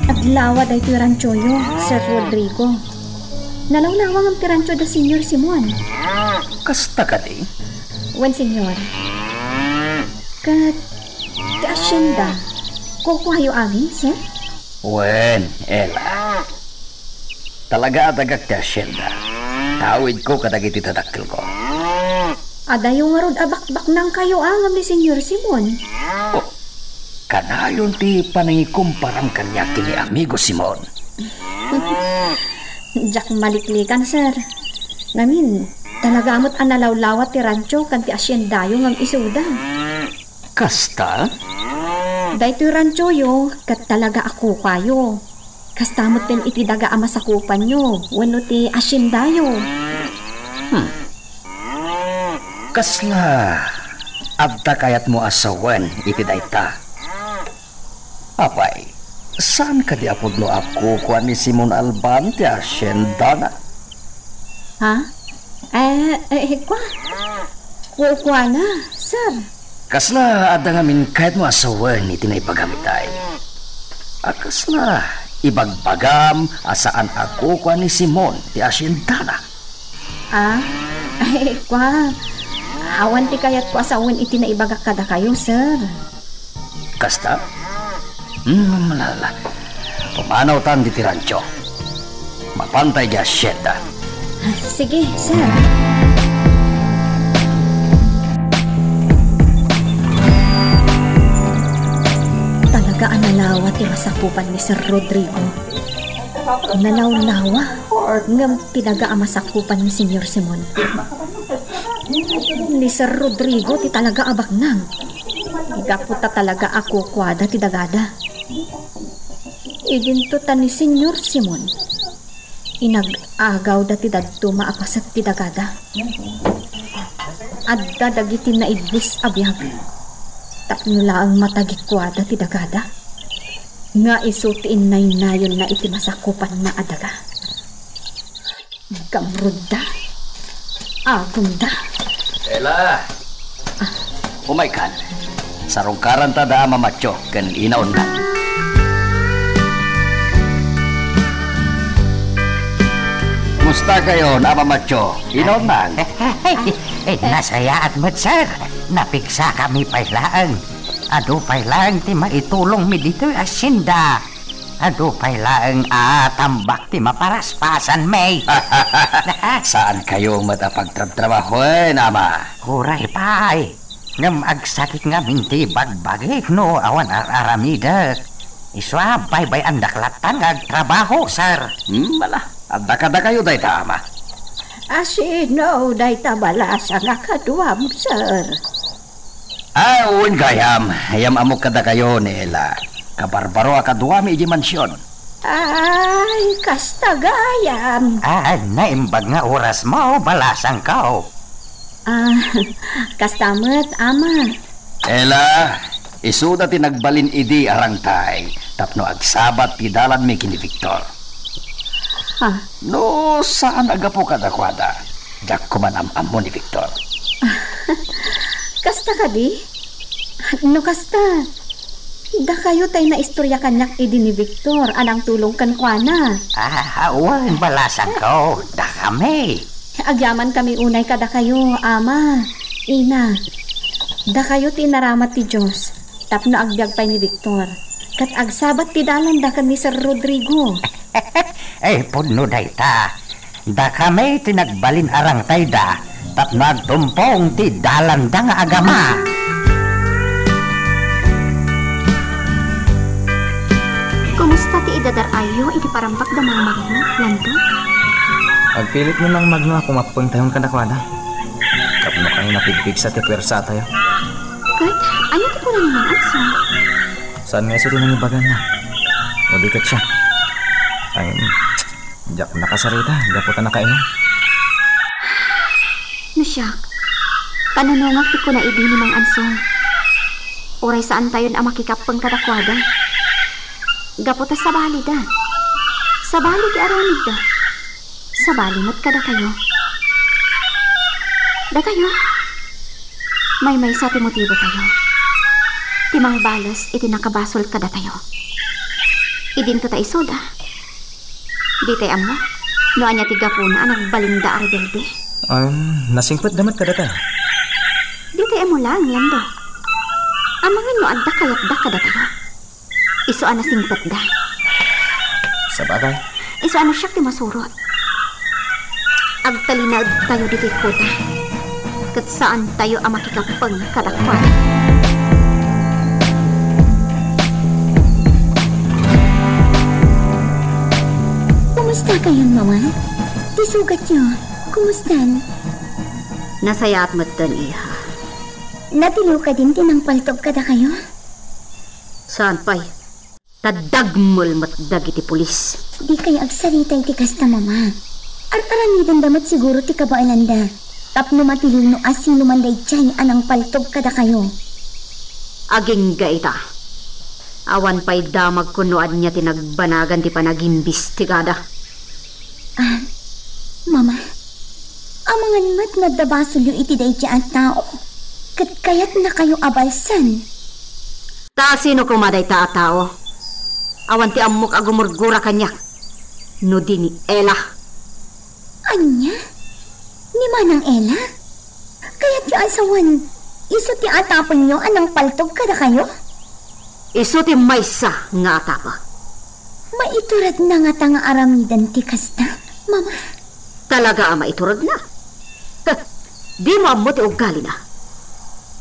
Adlawa day ti ranchoyo, Sir Rodrigo. Nalawlawang ang tirancho da Senyor Simon. Kasta ka di? Wen, Senyor. Kat, ti asyenda, kukuhayo amin, Sir? Wen, Ella. Talaga adagak ti asyenda. Tawid ko kadagiti tadakkel ko. Adayo nga rod abakbak nang kayo angam ni Senyor Simon. Oh, kanayon ti panangikumparam kanya kini amigo Simon. Jak maliklikan, Sir. Namin, talaga amot analawlawat ti rancho kan ti asyendayo ng isuda. Kasta? Dahito yung rancho yo, kat talaga ako kayo. Kastamot din iti daga amasakupan nyo, wano ti asyendayo. Kasla, abta kayat mo asawan iti dayta. Apay, saan ka di apod no ako kuha ni Simon Alban ti asyenda na? Ha? Kwa? Kukuana, sir. Kasla ada ngamin kahit mo asawan iti na ipagamit ay. Kasla ibagbagam asaan ako kwa ni Simon ti asyendana. Ay, kwa. Awan ti kayat ko asawan iti na ibagak kada kayo, sir. Kasta? Malala. Pumanaw tan di tirancho. Mapantay di asyenda. Sige, sir. Talaga analawa ti masakupan ni Sir Rodrigo. Nalaw-lawa ngam tinaga ang masakupan ni Senyor Simon. Ni Sir Rodrigo ti talaga abaknang. Igaputa talaga ako kwada ti dagada. Idinto ta ni Senyor Simon. Inag-agaw dati dadto maapasat ti dagada. Adda dagiti na iblis abiyag. Tapno laang matagikwada ti dagada. Nga isutiin na nayon na iti masakupan na adaga. Gamrudda. Agunda. Ela. Umaykan. Sarungkaran ta da mamatyo ken inaon na. Musta kayo na mamatyo? Inaon na. Nasayaat mo, sir. Napigsa kami pailaan. Ado pailaan ti maitulong mi dito asinda. Ado pailaan tambak ti maparaspasan may. Saan kayo matapagtrabaho nama? Huray pay. Ngam agsakit nga minti bagbagik no awan aramida. Iswa bay andaklatan agtrabaho, sir. Bala, adda kayo day tama. Asino day tabalas ang akaduam, sir. Uwin gayam. Hayam amok kada kayo ni Ela. Kabarbaro akaduami iji mansyon. Ay, kasta gayam. Naimbag nga oras mo, balasang kao. Kastamet, ama. Ela, isuda ti nagbalin idi arangtay. Tapno agsabat ti dalan mi kini Victor. No, saan agapo kadakwada? Jak kumanam mo ni Victor. Kasta ka di? No kasta. Da kayo tay na istorya kanyak idi ni Victor. Anang tulong kan kwa na. Awan balasang ko. Da kami. Agyaman kami unay kada kayo, ama. Ina. Da kayo tinaramat ti Diyos. Tapno agbyag pa ni Victor. Kat agsabat ti dalan da kan ni Sir Rodrigo. Puno day ta. Da kami tinagbalin arang tay da. Tap nagtumpong ti dalan da nga agama. Kumusta ti idadarayo iti parambak da mga marino, Lando? Agpilit mo lang magno ako mapuntahon ka dakwada. Kapno kayo napigpig sa ti pwersa tayo. Kahit ano ti ko na naman anso? Saan nga ito nang ibagan na? Nabikat siya. Ay, diyak nakasarita. Daputan na kayo. No siya, panunungak ti ko na idi ni Mang Ansong. Oray saan tayo na makikapang kadakwada. Gaputa sa bali da. Sa bali ti aramid da. Sa bali mat kada kayo. Da kayo. May sa ti motibo tayo. Timang balas iti nakabasol kada tayo. Idinto ta isoda. Di tayo amo. No anya ti gapuna nagbalinda arbelde. Nasingpot damat kada tayo. Di tayo mo lang, Lando. Amangan no adda kayat da kada tayo. Iso ana singpot da. Sa bagay? Iso ano siya ti masurot. Agtalinag tayo dito kota. Kat saan tayo ang makikapang kadakwan. Kumusta kayong mama? Tisugat nyo. Kumustan? Nasayaat matan iha. Natilo ka din tinang paltog kada kayo? Saan pa'y? Tadagmol matdag iti pulis. Di kayo agsalita iti kasta mama. Aramidan damat siguro ti kabailanda. Tapno matilil no asino manday tiyan anang paltog kada kayo. Aging gaita. Awan pa'y damag kunoad niya tinagbanagan ti panagimbis ti gada. Mama, Amangan mat nagdabasol yung iti day ang tao. Kayat na kayo abalsan. Ta sino kumaday ta a tao? Awan ti amok agumurgura kanya. No di ni Ella. Anya? Ni manang Ella? Kaya't yung asawan, iso ti atapon nyo anang paltog kada kayo? Iso ti maysa nga atapa. Maiturad na nga tanga aramidan ti kasta, mama. Talaga maiturad na. Di mo amo ti ugali na.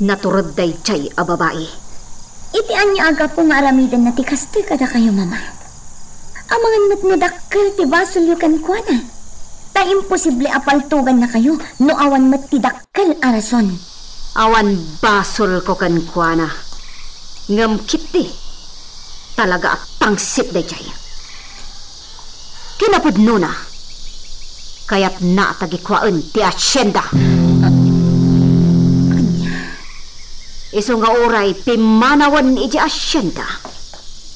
Naturad day chay a babae. Iti anya aga po nga aramidan na ti kasta kada kayo, mama. Amangan mat nadakkel ti basol yukan kwa na. Ta imposible apaltugan na kayo no awan mat ti dakkel arason. Awan basol ko kan kwa na. Ngam kiti. Talaga at tangsip day chay. Kinapudno na. Kaya't natagikwaen ti asyenda. Iso nga oray pimanawan iti asyenda.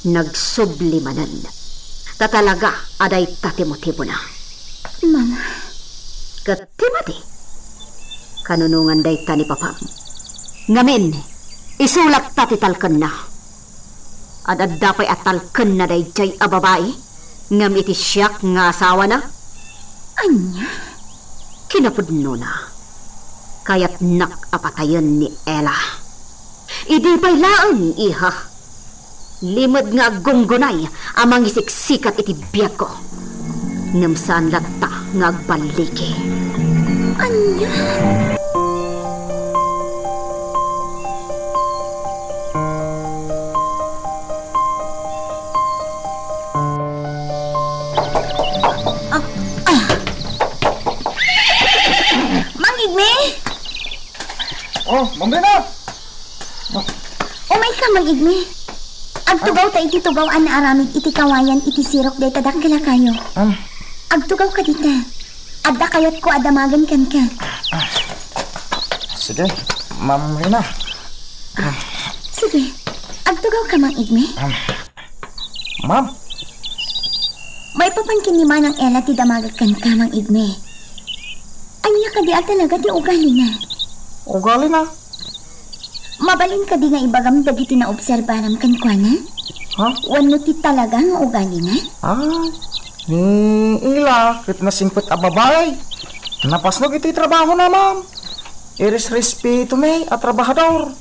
Nagsublimanan. Tatalaga aday tatimo-timo na. Mama. Katimati. Kanunungan day ta ni Papam. Ngamin, isulat tatitalkan na. Adadapay atalkan na day jay a babae. Ngam iti siyak nga asawa na. Anya? Kinapudno na. Kaya't nakapatayon ni Ella. Idi pa'y laang, iha. Limod nga gunggunay amang isiksikat iti biyag ko. Ngam saan latta nga agbaliki. Anya? Oh, Mamrina! Umay ka, Mang-Igme. Agtugaw ta iti tugaw na aramid iti kawayan iti sirok day tadakila kayo. Agtugaw ka dita. Adda kayot ko adamagan kan ka. Sige, Mamrina. Sige, agtugaw ka, Mang-Igme. Ma'am. May papankin ni Manang Ella ti damagat kan ka, Mang-Igme. Anya ka di talaga di ugali na. Ugali na? Mabalin ka di nga ibagam dagiti na obserbaram kan kwa na? Ha? Wano ti talaga nga ugali na? Ni ila, kit na singpet a babae. Napasnog iti trabaho na, ma'am. Iris respeto may at trabahador.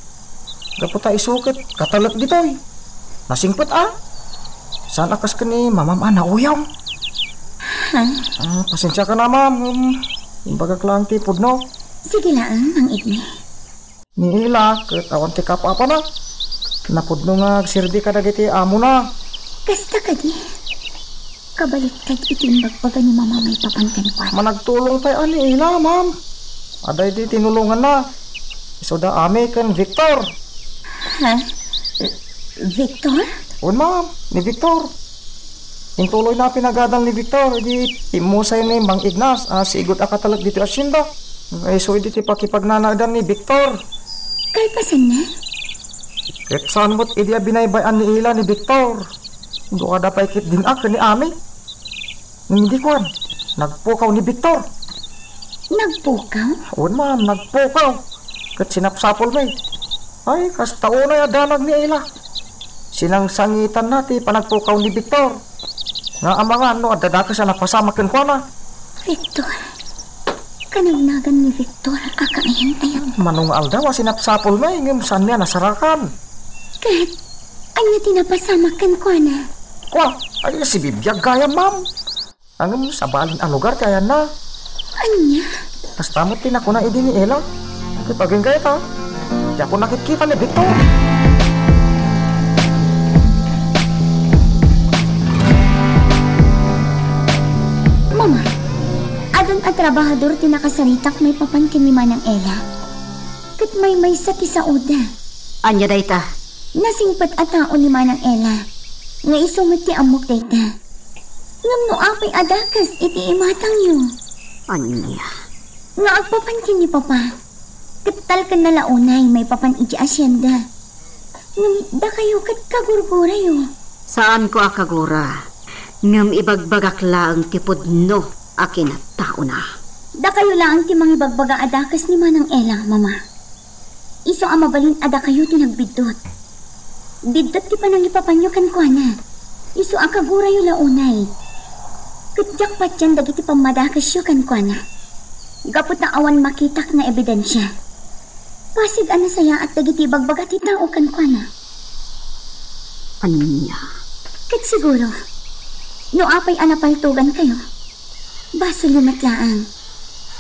Gaputa isukit, katalap ditoy. Nasingpet Saan akas ka ni mamam nauyaw? Ha? Pasensya ka na, ma'am. Imbagak lang ti pudno. Sige lang, Mang-Igme. Ni ila, kit awan ti kapapa na. Napudno nga sirdi ka dagiti amo na. Kasta ka di. Kabaliktad itimbagbaga ni mama may papantan kwa. Managtulong tayo ni ila, ma'am. Aday di tinulungan na. Isoda ame kan Victor. Ha? Victor? O ma'am, ni Victor. Yung tuloy na pinagadal ni Victor, di imusay ni Mang Ignas, sigot akatalag dito asyenda. Ay so di pakipagnanadan ni Victor. Kalpasan na? Ket saan mo't idi binaybayan ni ila ni Victor. Doa da paikit din ni Ami. Hindi ko nagpukaw ni Victor. Nagpukaw? O ma'am, nagpukaw. Ket sinapsapol may. Ay, kas taon na yadalag ni ila. Sinang sangitan nati panagpukaw ni Victor. Nga amangan no adadaka siya napasamakin ko na. Victor. Kanagnagan ni Victor akaayan-ayan. Manong aldaw sinapsapol may ngim saan niya nasarakan. Kahit anya tinapasamakan ko na. Kwa, ay si Bibiyag gaya ma'am. Ang sa balin ang lugar kaya na. Anya? Tas tamot din ako na idi ni Ella. Kapagin kaya ta. Di ako nakikita ni Victor. Mama, adon at trabahador tinakasaritak may papankin ni Manang Ella. Kat may sa tisauda. Anya dayta? Nasingpat at tao ni Manang Ella. Nga isumit ti amok dayta. Ngam no apay adakas iti imatang yun. Anya? Nga agpapankin ni Papa. Katal ka na launay may papan iti asyenda. Ngam da kayo kat kagurgura yun. Saan ko akagura? Ngam ibagbagak lang tipod no akin at tao na. Da kayo lang ti mangibagbaga adakas ni Manang Ela, mama. Iso ang mabalin ada kayo tinagbidot. Bidot ti panangipapanyo kan kuana. Iso ang kagura yung launay. Kutyak pa dyan dagiti pamadakas yung kan kuana. Gapot na awan makitak na ebidensya. Pasig ana saya at dagiti bagbaga ti tao kan kuana. Anya? Kat siguro, no apay anapaltugan kayo. Baso lumatlaang.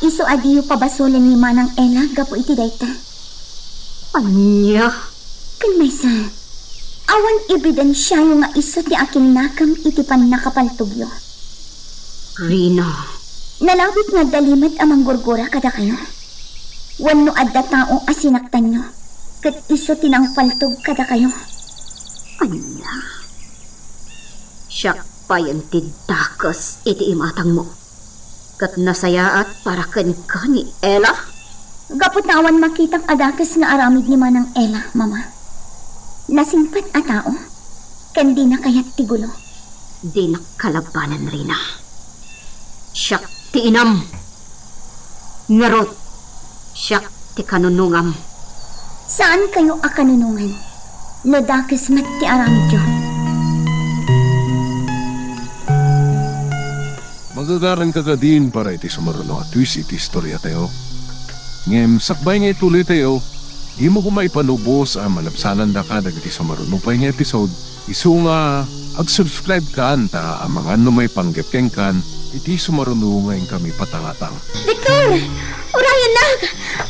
Iso adiyo pabasolin ni Manang Ela gapo iti dayta. Anya? Kan maysa, awan ebidensya yung nga iso ti aking nakam iti pan nakapaltugyo. Rina. Nalawit nga dalimat amang gurgura kada kayo. Wano adda tao asinaktan nyo. Kat iso tinangpaltog kada kayo. Anya? Siya pa yan tidakas iti imatang mo. Kat nasayaat para kan ni Ela? Gapot na awan makitang adakas nga aramid ni Manang Ela, mama. Nasingpat a tao. Kan di na kayat tigulo. Di na kalabanan, Rina. Siya ti inam. Ngarot. Siya ti kanunungam. Saan kayo akanunungan? Nadakas mat ti aramid yun. Magagaran ka din para iti sumaruno at twist iti istorya tayo. Ngem, sakbay nga ituloy tayo, di mo kumaipanubos ang malabsanan da ka dagiti sumaruno pa yung episode. Isu nga, ag-subscribe ka ta ang mga numay panggapkeng kan, iti sumaruno ngayon kami patangatang. Victor! Urayan na!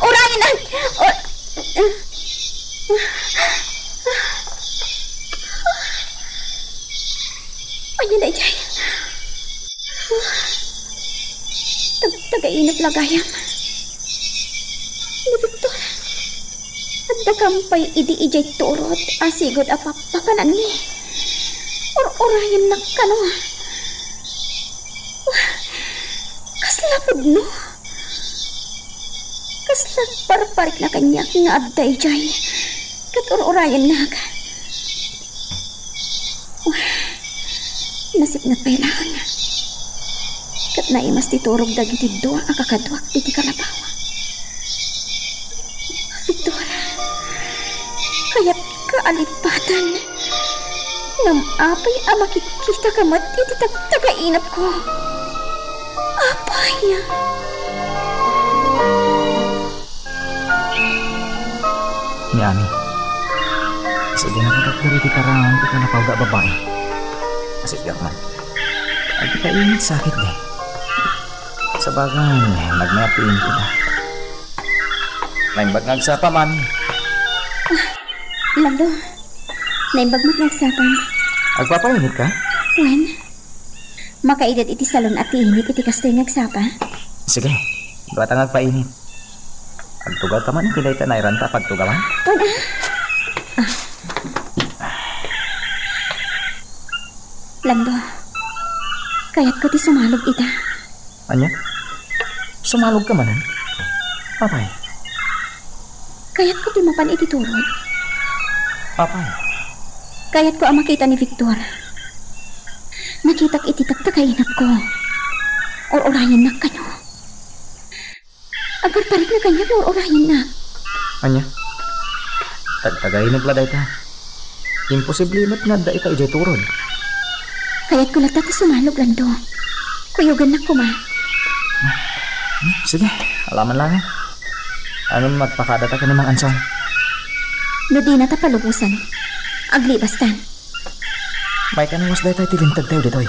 Urayan na! Ayun na, Jay. Tagainap lagayam. Ni Victor. Anda kampay idi-ijay turot. Asigod apapapanan ni. Or-orayan na ka no. Kaslapod no. Kaslag parparik na kanya nga adday jay. Kat or-orayan na ka. Nasip na pailangan na. Kat naimas titurog dagiti doa akakadwak iti kalabawa. Victor, kaya't kaalipatan. Namapay ang makikita ka mat iti tagainap ko. Apay. Ni Ami. Sige na kakakari ti karangan ti kalapaw da babae. Sige man. Agi ka init sakit din. Sa bagay, nagmapiin kita. Naimbag nagsapa, mami. Lando, naimbag magsapan. Agpapainit ka? Wen, makaidad iti salon at iinit iti kastoy nagsapa. Sige, bata ngagpainit. Pagtugaw ka man, kilay ta nairanta pagtugawan. Lando, kaya't ko ti sumalog ita. Anya? Sumalog ka manan? Papay? Kaya't ko ti mapan iti turod. Papay? Kaya't ko ang makita ni Victor. Nakitak iti tagtagainap ko. Or-orayan na kanyo. Agar parik na kanya or-orayan na. Anya? Tagtagainap la dayta. Imposible mat nga da ita ijay turod. Kaya't ko lata ti sumalog, Lando. Kuyugan na ko ma. Sige, alaman lang. Anong magpakadata ka namang ansong? No di na ta palubusan. Aglibastan. May kanangos dahi tayo tilintag tayo ditoy.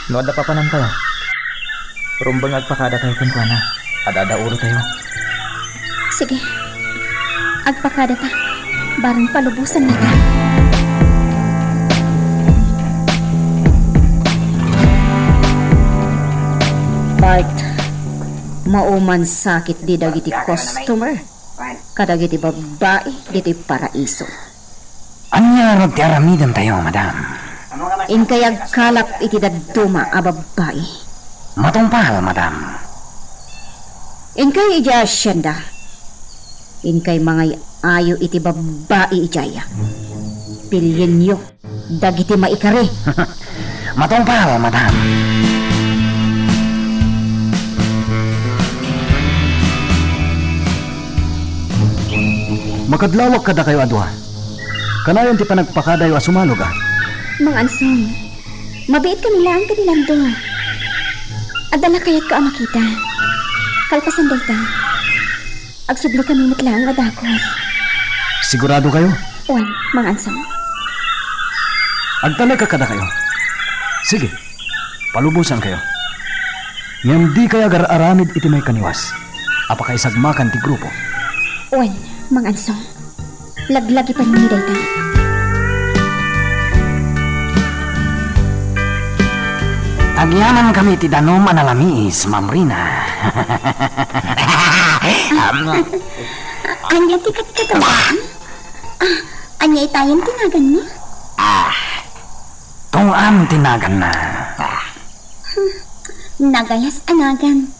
No, ada pa panan tayo. Rumbang agpakada tayo kung na. Ada uro tayo. Sige. Agpakada ta. Barang palubusan na ta. Bart, mauman sakit di dagiti customer. Kadagiti babae, diti paraiso. Anya ron ti aramidan tayo, madam. Inkayag kalap iti daduma a babae. Matumpal, madam. Inkay ija asyenda. Inkay mga ayo iti babae ijaya. Pilyen nyo, dagiti maikari. Matumpal, madam. Makadlawak kada kayo adwa. Kanayon ti panagpakadayo asumalog ah. Mang Ansong, mabiit kami lang kanilang do. Adala kayat ka makita. Kalpasan day ta. Agsubli kami mitlang adakos. Sigurado kayo? Uwan, Mang Ansong. Agtalag ka kada kayo. Sige, palubusan kayo. Ngayon di kaya gar-aramid iti may kaniwas. Apakaisagmakan ti grupo. Uwan, Mang Ansong. Laglagi pa ni day ta. Agyaman kami ti danom analamis, Ma'am Rina. Anya ti katawan? Anya itayan tinagan mo? Tungam tinagan na. Nagayas anagan.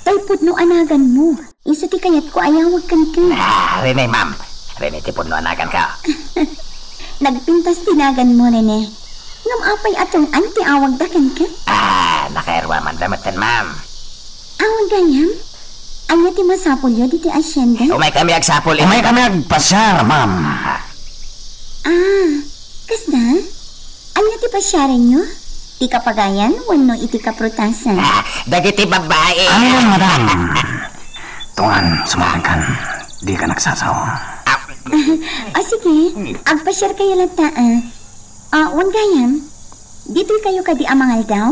Tay pudno anagan mo. Isa ti kayat ko ayawag kan ka. Rene, ma'am. Rene, ti pudno anagan ka. Nagpintas tinagan mo, Rene. Ngam apay atong anti awag dakan ka? Nakairwa man damatan, ma'am. Awag gayam? Anya ti masapol yo diti asyenda? Umay kami agsapol. Umay kami agpasyar, ma'am. Kasna? Anya ti pasyaran nyo? Ti kapagayan, wano iti kaprutasan. Dagiti babae. Ano yan, madam? Tungan, sumakan. Di ka nagsasawa. Sige. Agpasyar kayo lang ta. Wan gayam? Dito kayo kadi amangal daw?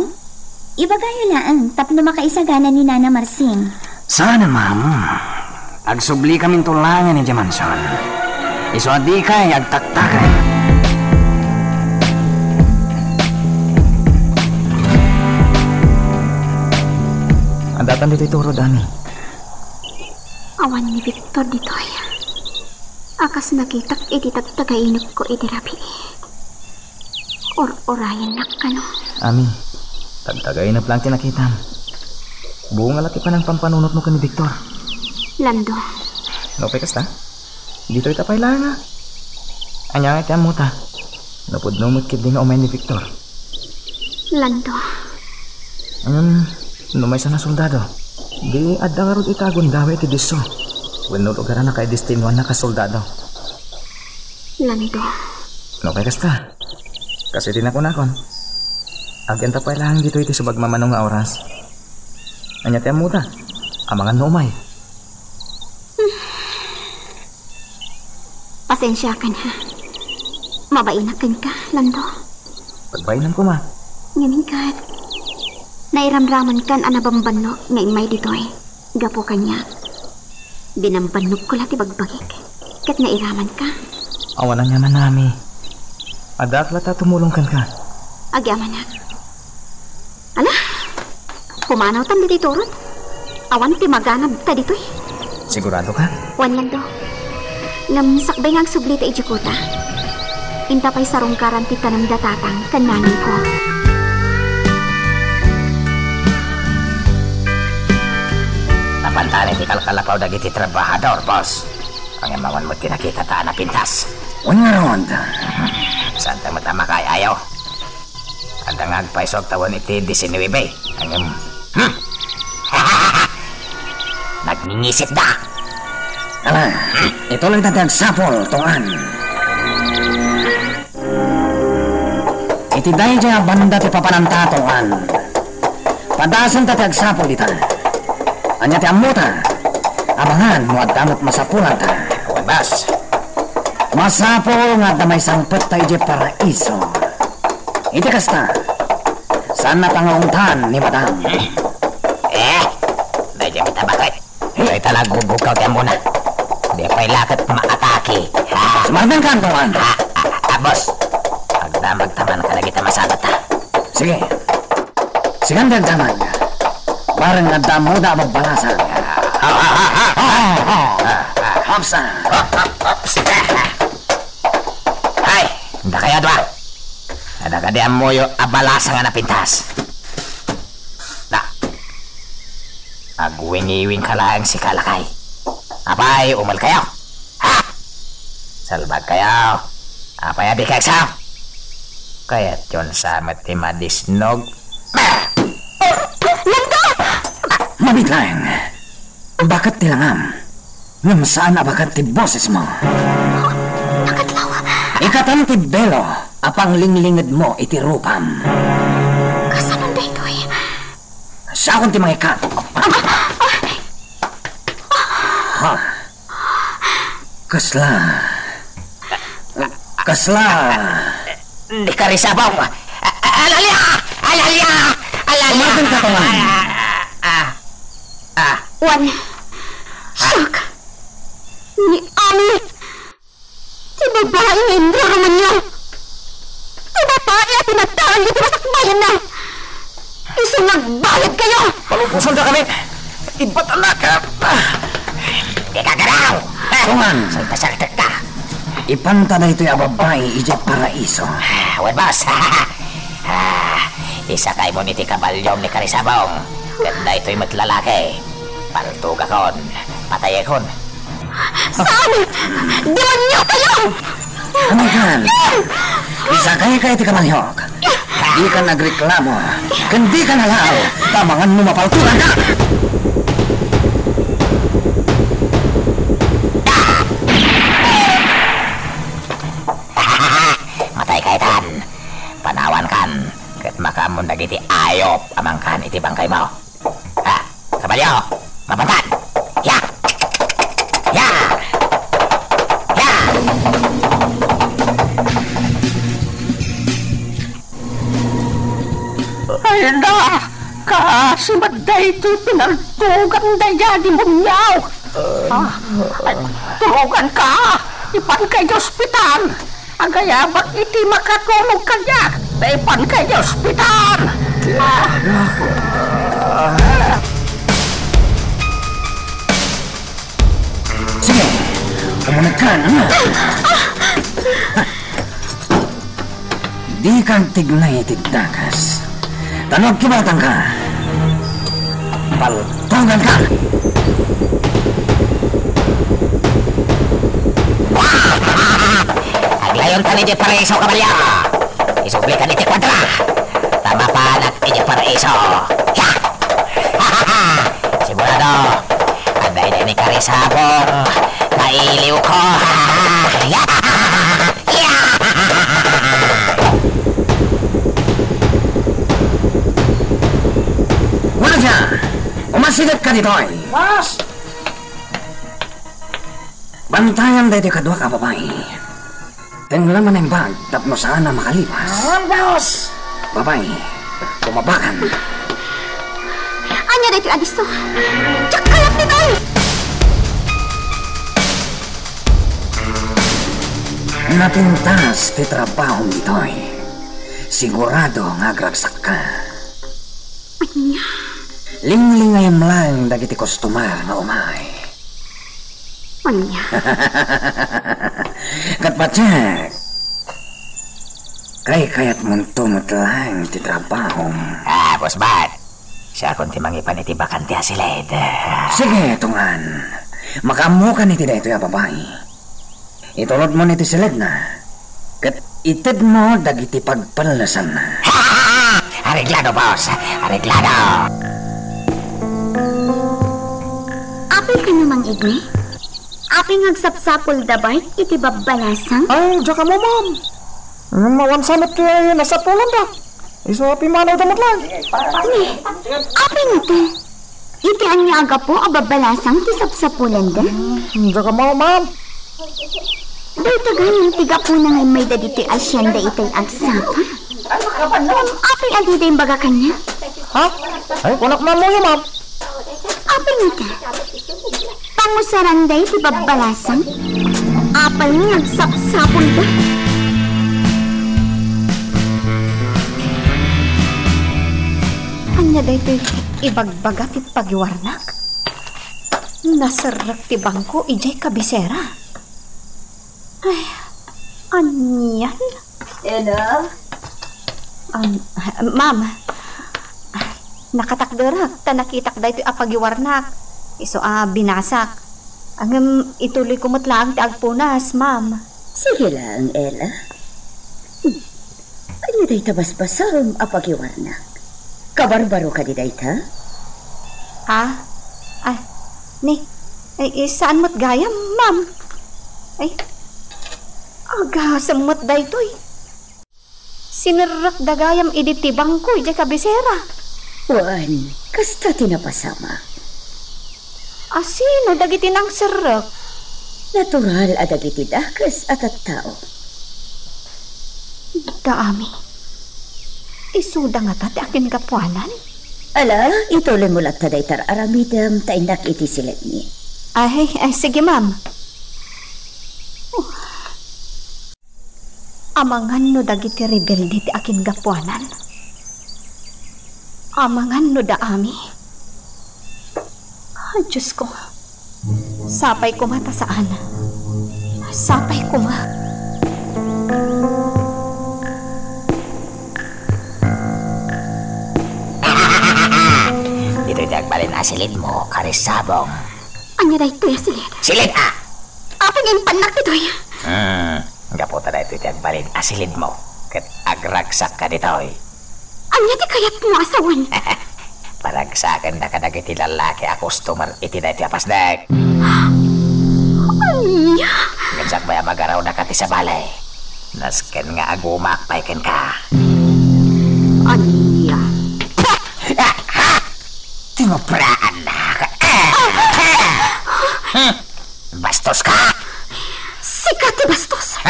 Iba kayo lang, tapno makaisagana ni Nana Marsing. Sana, ma'am. Agsubli kaming tulangan ni Jamanson. Iso di kay agtaktakan. Andatan dito ituro, Dani. Awan ni Victor ditoy. Akas nakitak iti tagtagainap ko iti rabi. Or-orayan na ka no. Ami, tagtagainap lang tinakitam. Buong alaki pa ng pampanunot mo ka ni Victor. Lando. Lopay kasta? Dito itapay lang nga. Anya iti amuta. Napudnumot kid din nga umay ni Victor. Lando. Numay sana soldado. Di adda karod itagon dawe iti diso. Wenno lugar na kay destinuan na kasoldado. Lando. Lopay kasta? Kasi din ako nakon. Agyan tapay lang dito iti subag mamanong nga oras. Anya ti amuta. Amangan no umay. Pasensya ka na. Mabainakan ka, Lando. Pagbainan ko, ma. Ngamin ka. Nairamraman kan anabambano ngayon may ditoy. Gapo kanya. Binambanok ko lati bagbagik. Kat nairaman ka. Awanan niya man nami. Adak lata tumulong kan ka. Agyaman na. Ala, pumanaw tam dito turot. Awan ti maganab ta ditoy. Sigurado ka? Wan Lando. Namsakbay nga subli ta ijikuta. Inta pa'y sarong karanti tanang datatang kanangin ko. Napantali ti kalkalapaw dagiti trabahador, boss. Ang imawan mo tinakita ta na pintas. Ungarod. Santa matama kay ayaw. Anda nga agpaisog tawon iti 19. Ang nagningisip da. Ala, ito lang tatag sapol, tungan. Iti dahil dyan banda ti papananta, tungan. Padasan tatag sapol dita. Anya ti amuta. Abangan mo at damot masapulan ta. Wabas. Masapol nga damay sangpet tayo di paraiso. Iti kasta. Saan natangaungtan ni madam? Dahil dyan mitabakay. Ito italag bubukaw ti amuna. Di pa'y lakat maatake. Sumardan ka, tungan. Boss. Magdamag taman ka na kita masabat ha. Sige. Sigan dagdaman. Parang nga damo da magbalasan. Hopsa. Ay, hindi kaya dwa. Nadagadian mo yung abalasa nga napintas. Na. Agwing-iwing ka lang si Kalakay. Apay, umal kayo. Ha? Salbag kayo. Apay, abi kayo sa. Kaya't yun sa matimadisnog. Mabit lang. Bakit tilangam? Ngam saan abakat ti boses mo? Nakatlaw. Ikatan ti belo, apang linglingid mo iti rupam. Kasanon da ito eh? Sa akong ti mga ikat. Ha? Kasla. Kasla. Di ka risabaw. Alalya! Alalya! Alalya! Umagang ka pa man. Wan. Sak. Ni Ami. Ti babae nga Indra raman niya. Ti babae at tinagtaan dito sa bayan na. Isang nagbayad kayo. Palupusan ka kami. Iba't anak ka. Di ka garaw. Tungan. Salta-salta ka. Ipanta na ito'y ababay ijay paraiso. Wan boss. Isa kay mo niti kabalyom ni Karisabong. Ganda ito'y matlalaki. Paltog akon. Patay akon. Saan? Demonyo kayo! Amihan, isa kaya ti kamanhok. Di ka nagreklamo. Kundi ka nalaw. Tamangan mo mapalturan ka. Matay kaitan. Panawan kan. Kat makamun dagiti ayop amang kan iti bangkay mo. Ha, kabalyo, mabantan. Ya. Ya. Ya. Ay na, kasi maday ito pinaltugan na yan di munyaw. Turugan ka, ipan kay ospital. Agayabak iti makatulog ka niya, ipan kay ospital. Sige, umunag ka na. Di kang tignay tigdakas. Tanog kibatang ka. Paltungan ka. Aglayon ka ni di paraiso kabalya. Isubli ka ni di kwadra. Tama pa nag iti paraiso. Ya! Sigurado, anday na ni Karisabong. Kailiw ko. Ya! Ya! Wala siya. Umasigat ka dito ay. Mas! Bantayan dito kadwa ka babae. Tenglaman ang bag tapno sana makalipas. Boss! Babae, kumabakan. Anya dito adisto. Tsak kalap nito eh. Napintas ti trabaho nito ay. Sigurado nga agragsak ka. Anya. Linglingayam lang dagiti kostumar na umay. Anya. Katpatsak. Kayat muntungot lang ti trabaho. Boss Bat. Siya kung timangipan iti bakante asilid. Sige, tungan. Makamukan iti da ito ya babae. Itulod mo niti silid na. Kat itid mo dagiti pagpalasan na. Areglado, boss. Areglado. Apay ka namang igni? Apay ngagsapsapol dabay iti babbalasang? Ay, diyan ka mo, ma'am. Mawan sanat kaya nasa pulan da. Iso pimanaw damat lang. Ni, apay nito. Iti anya aga po ababbalasang ti sapsapulan da? Diyan ka mo, ma'am. Day tagayin tiga po na ngay may daditi asyenda itay agsapa. Apay adiday baga kanya? Ha? Ay, kunak man mo yun, ma'am. Apay nito. Pangusaran day ti babbalasang? Apay nga nagsapsapol da? Anya da ito ibagbagat it pagiwarnak. Nasarak ti bangko ijay kabisera. Ay, anyan? Ella? Ma'am, nakatakdarak, tanakitak da ito apagiwarnak. Iso binasak. Ang ituloy kumutlaang ti agpunas, ma'am. Sige lang, Ella. Ano day tabas-basang apagiwarnak? Kabarbaro ka di day ta? Ni, Saan mo't gayam, ma'am? Ay, aga samot da ito'y. Sinirak da gayam iditibang ko, iti kabisera. Wan, kasta tinapasama. Asino dagiti nang sirak? Natural adagiti dakas at tao. Daami. Isuda nga tati akin kapuanan. Ala, ituloy mo lang taday aramidam tainak iti silat ni. Ay, sige ma'am. Amangan no dagiti rebelde ti akin kapuanan. Amangan no daami. Ay, Diyos ko. Sapay ko mata saan. Sapay ko ma. Dito nagbalin asilid mo, karisabong. Anya da ito ya silid? Silid ah! Apang impanak ito ya? Gaputa na ito nagbalin asilid mo. Kat agragsak ka dito'y. Anya di kayat mo asawan? Paragsakan na kadagiti lalaki a customer iti na iti apasdag. Anya? Gansak baya magaraw na kati sa balay. Nasken nga agumakpay ken ka. Anya? Tinupraan na ka. Bastos ka. Sikat ti bastos.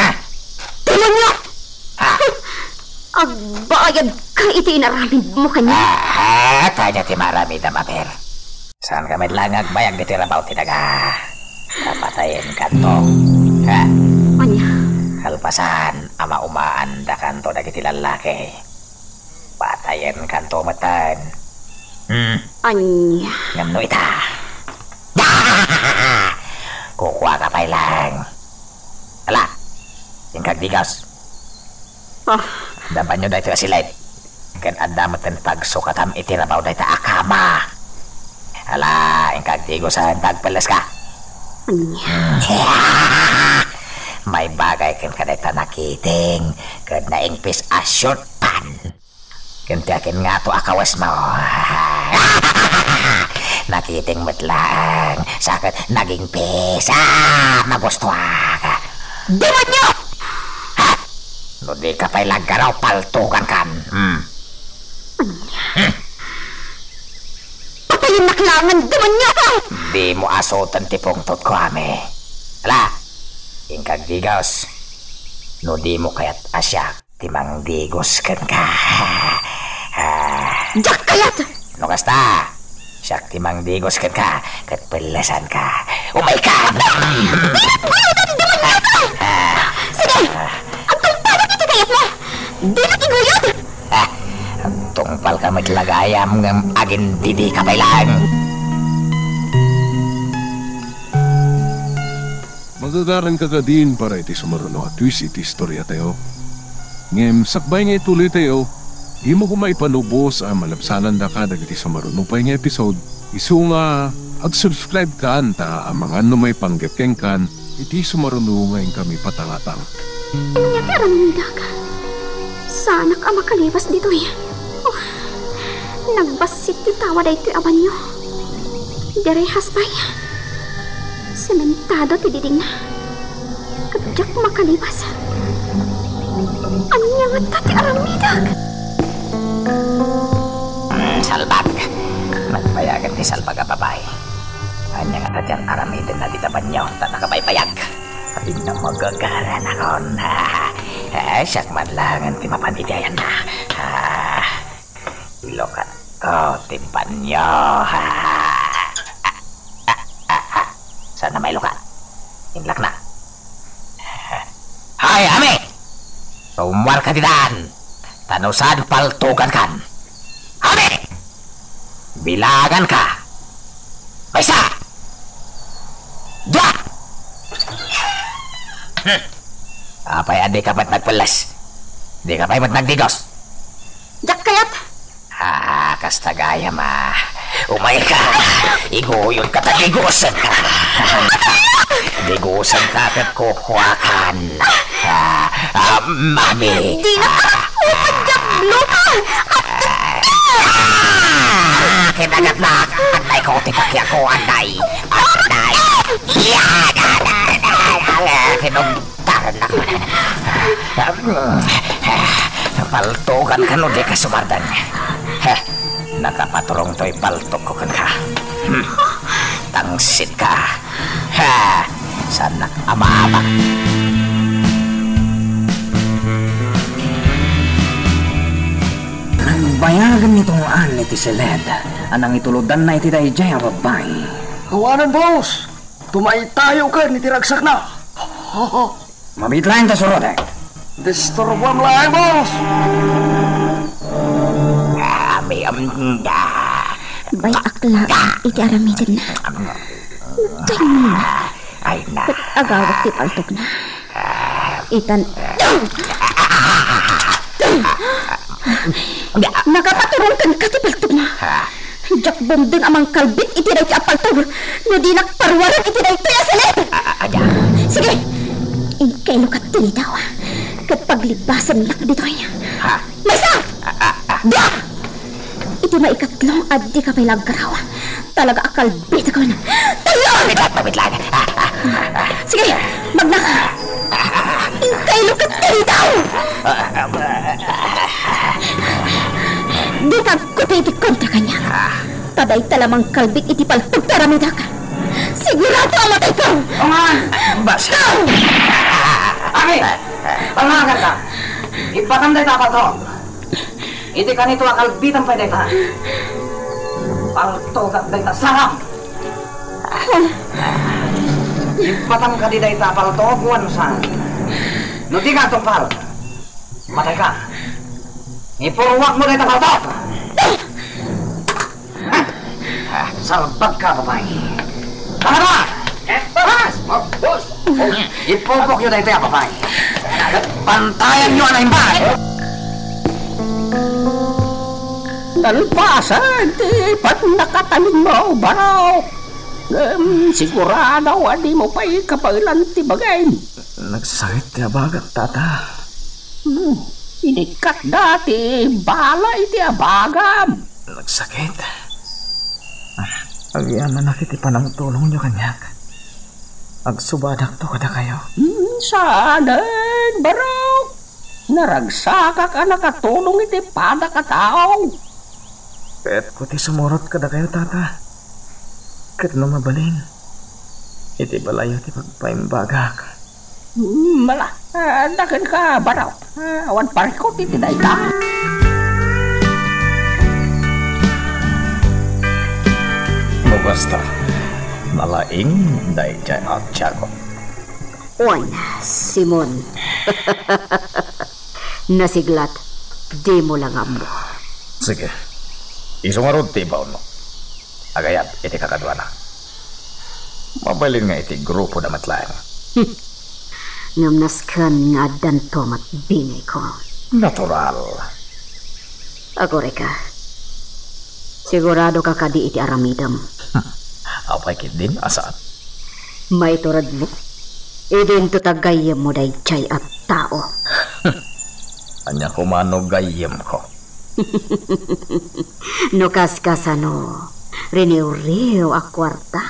Demonyo! Agbayad ka iti inaramid mo kanya. Kaya ti maramid na maper. Saan ka medlangag bayag di tirabaw tinaga. Kapatayin kanto. Ha? Anya? Kalpasan, ama umaan da kanto dagiti lalaki. Patayin kanto matan. Anya? Ngamno ita. Kukuha ka pa lang. Ala, yung kagdigas. Daban nyo da ito asilid. Kan adamat ang pagsukatam itirabaw da ito akama. Ala, yung kagdigosan tagpalas ka. May bagay kan kadeta nakiting. Kan naingpis asyutan. Kan tiyakin nga to akawas mo. Nakiting matlang. Sakit naging pisa. Magustuwa ka. Demonyo! No di ka pa'y lagaraw paltukan kan. Patayin naklangan, demonyo ka! Di mo asutan tipong tot ko ame. Ala, ingkag digos. No di mo kayat asyak, timang digos kan ka. Jak kayat! No kasta, syak timang digos kan ka, kat pelasan ka. Umay ka! Sige! Di na kiguyod! Ang tungpal ka maglagayam ng agin didi kapailan. Magagaran ka din para iti sumaruno at twist iti istorya tayo. Ngem, sakbay nga ituloy tayo, di mo kumay panubos ang malabsanan da ka dagiti sumaruno pa nga episode. Isu nga, ag-subscribe ka anta ang mga may panggepkeng kan, iti sumaruno ngayon kami patangatang. Anya karamda ka? Sana ka makaliwas dito eh. Nagbasit ti tawa da ito'y aban nyo. Direhas ba'y? Sementado ti diding na. Kadyak makaliwas. Anya nga tati aramidag? Salbag. Nagbayagan ti salbag ang babae. Anya nga tati ang aramidan na ditaban nyo. Ta nakabaybayag. Hindi na magagaran akon. Siyak man lang ang timapan itiayan na. Ilokat ko, timpan nyo. Sana may lukat. Inlak na. Hay, Ami! Tumwar ka didan. Tanusan paltukan kan. Ami! Bilagan ka. Isa! Dua! Apay adi ka ba't nagpalas? Di ka pa'y ba't nagdigos? Jak kayat! Kasta gaya ma. Umay ka. Iguyod ka ta digusan ka. Digusan ka kat kukuhakan. Mami. Di na ka! Upadyak luka! Kinagat na. Anday ko tipakya ko. Anday. Nagtaran lang. Paltokan ka no di ka sumardan. Nakapaturong to'y paltok ko kan ka. Tangsit ka. Sanak ama-ama. Nagbayagan nitong ani ti Seled. Anang ituludan na iti dayjay a babay. Kawanan, boss! Tumay tayo ka, nitiragsak na! Mabitlayan ta surodek. Disturbuan lang, boss! May amda. Bay akla, iti aramidan na. Tayo na. Ay na. Agawak ti paltok na. Itan. Nakapaturong ka ti paltok na. Jak bombing amang kalbit iti dahi ti apaltog. No di nakparwaran iti dahi ti asalit. Sige. Ingkay lukat ti daw. Kat paglibasan nak dito niya. Maysa! Dia! Iti maikatlong adi ka pa'y laggaraw. Talaga akalbit ko na. Talon! Pabitlaan. Sige, magnaka. Ingkay lukat ti daw. Di tagkuti iti kontra kanya. Taday talamang kalbit iti paltog taramida ka. Sigurado amatay ko. Bas. Ami! Pangagat ka. Ipatanday ta to. Iti kanito akalbitan pa day ta. Paltogat day ta sarap. Ipatang ka di day ta paltog wan sa. No di ka tungpal. Matay ka. Ipurwak mo day ta paltog. Salbag ka, babae. Tara! Boss! Ipupok yun ito, babae. Pantayan nyo ang imba! Talpasan, pat nakatanin mo, baraw. Sigurado, hindi mo pa ikapagilan ti bagayin. Nagsakit ti abagat, tata. Inikat dati, bala iti abagam. Nagsakit. Agyan na nakiti pa ng tulong nyo kanyak. Agsubadak to kada kayo. Saanan, baraw. Naragsaka ka nakatulong iti pada katao. Pet ko ti sumurot kada kayo, tata. Kat no mabalin. Iti balayo ti pagpaimbagak. Mala, dakin ka, baraw. Awan parikot iti daita. Basta malaing dayjay at Tiago. Juan, Simon. Nasiglat, di mo lang amo. Sige, isungarod ti baon mo. Agayat iti kakadwa na. Mabalin nga iti grupo na matlayan. Ngamnaskan nga danto mat bingay ko. Natural. Ako reka. Sigurado ka kadi iti aramidam. Apay din asaan? May turad mo. Idin to tagayam mo day chay at tao. Anya kumano gayem ko. No kaskasano. Riniw-riw a kwarta.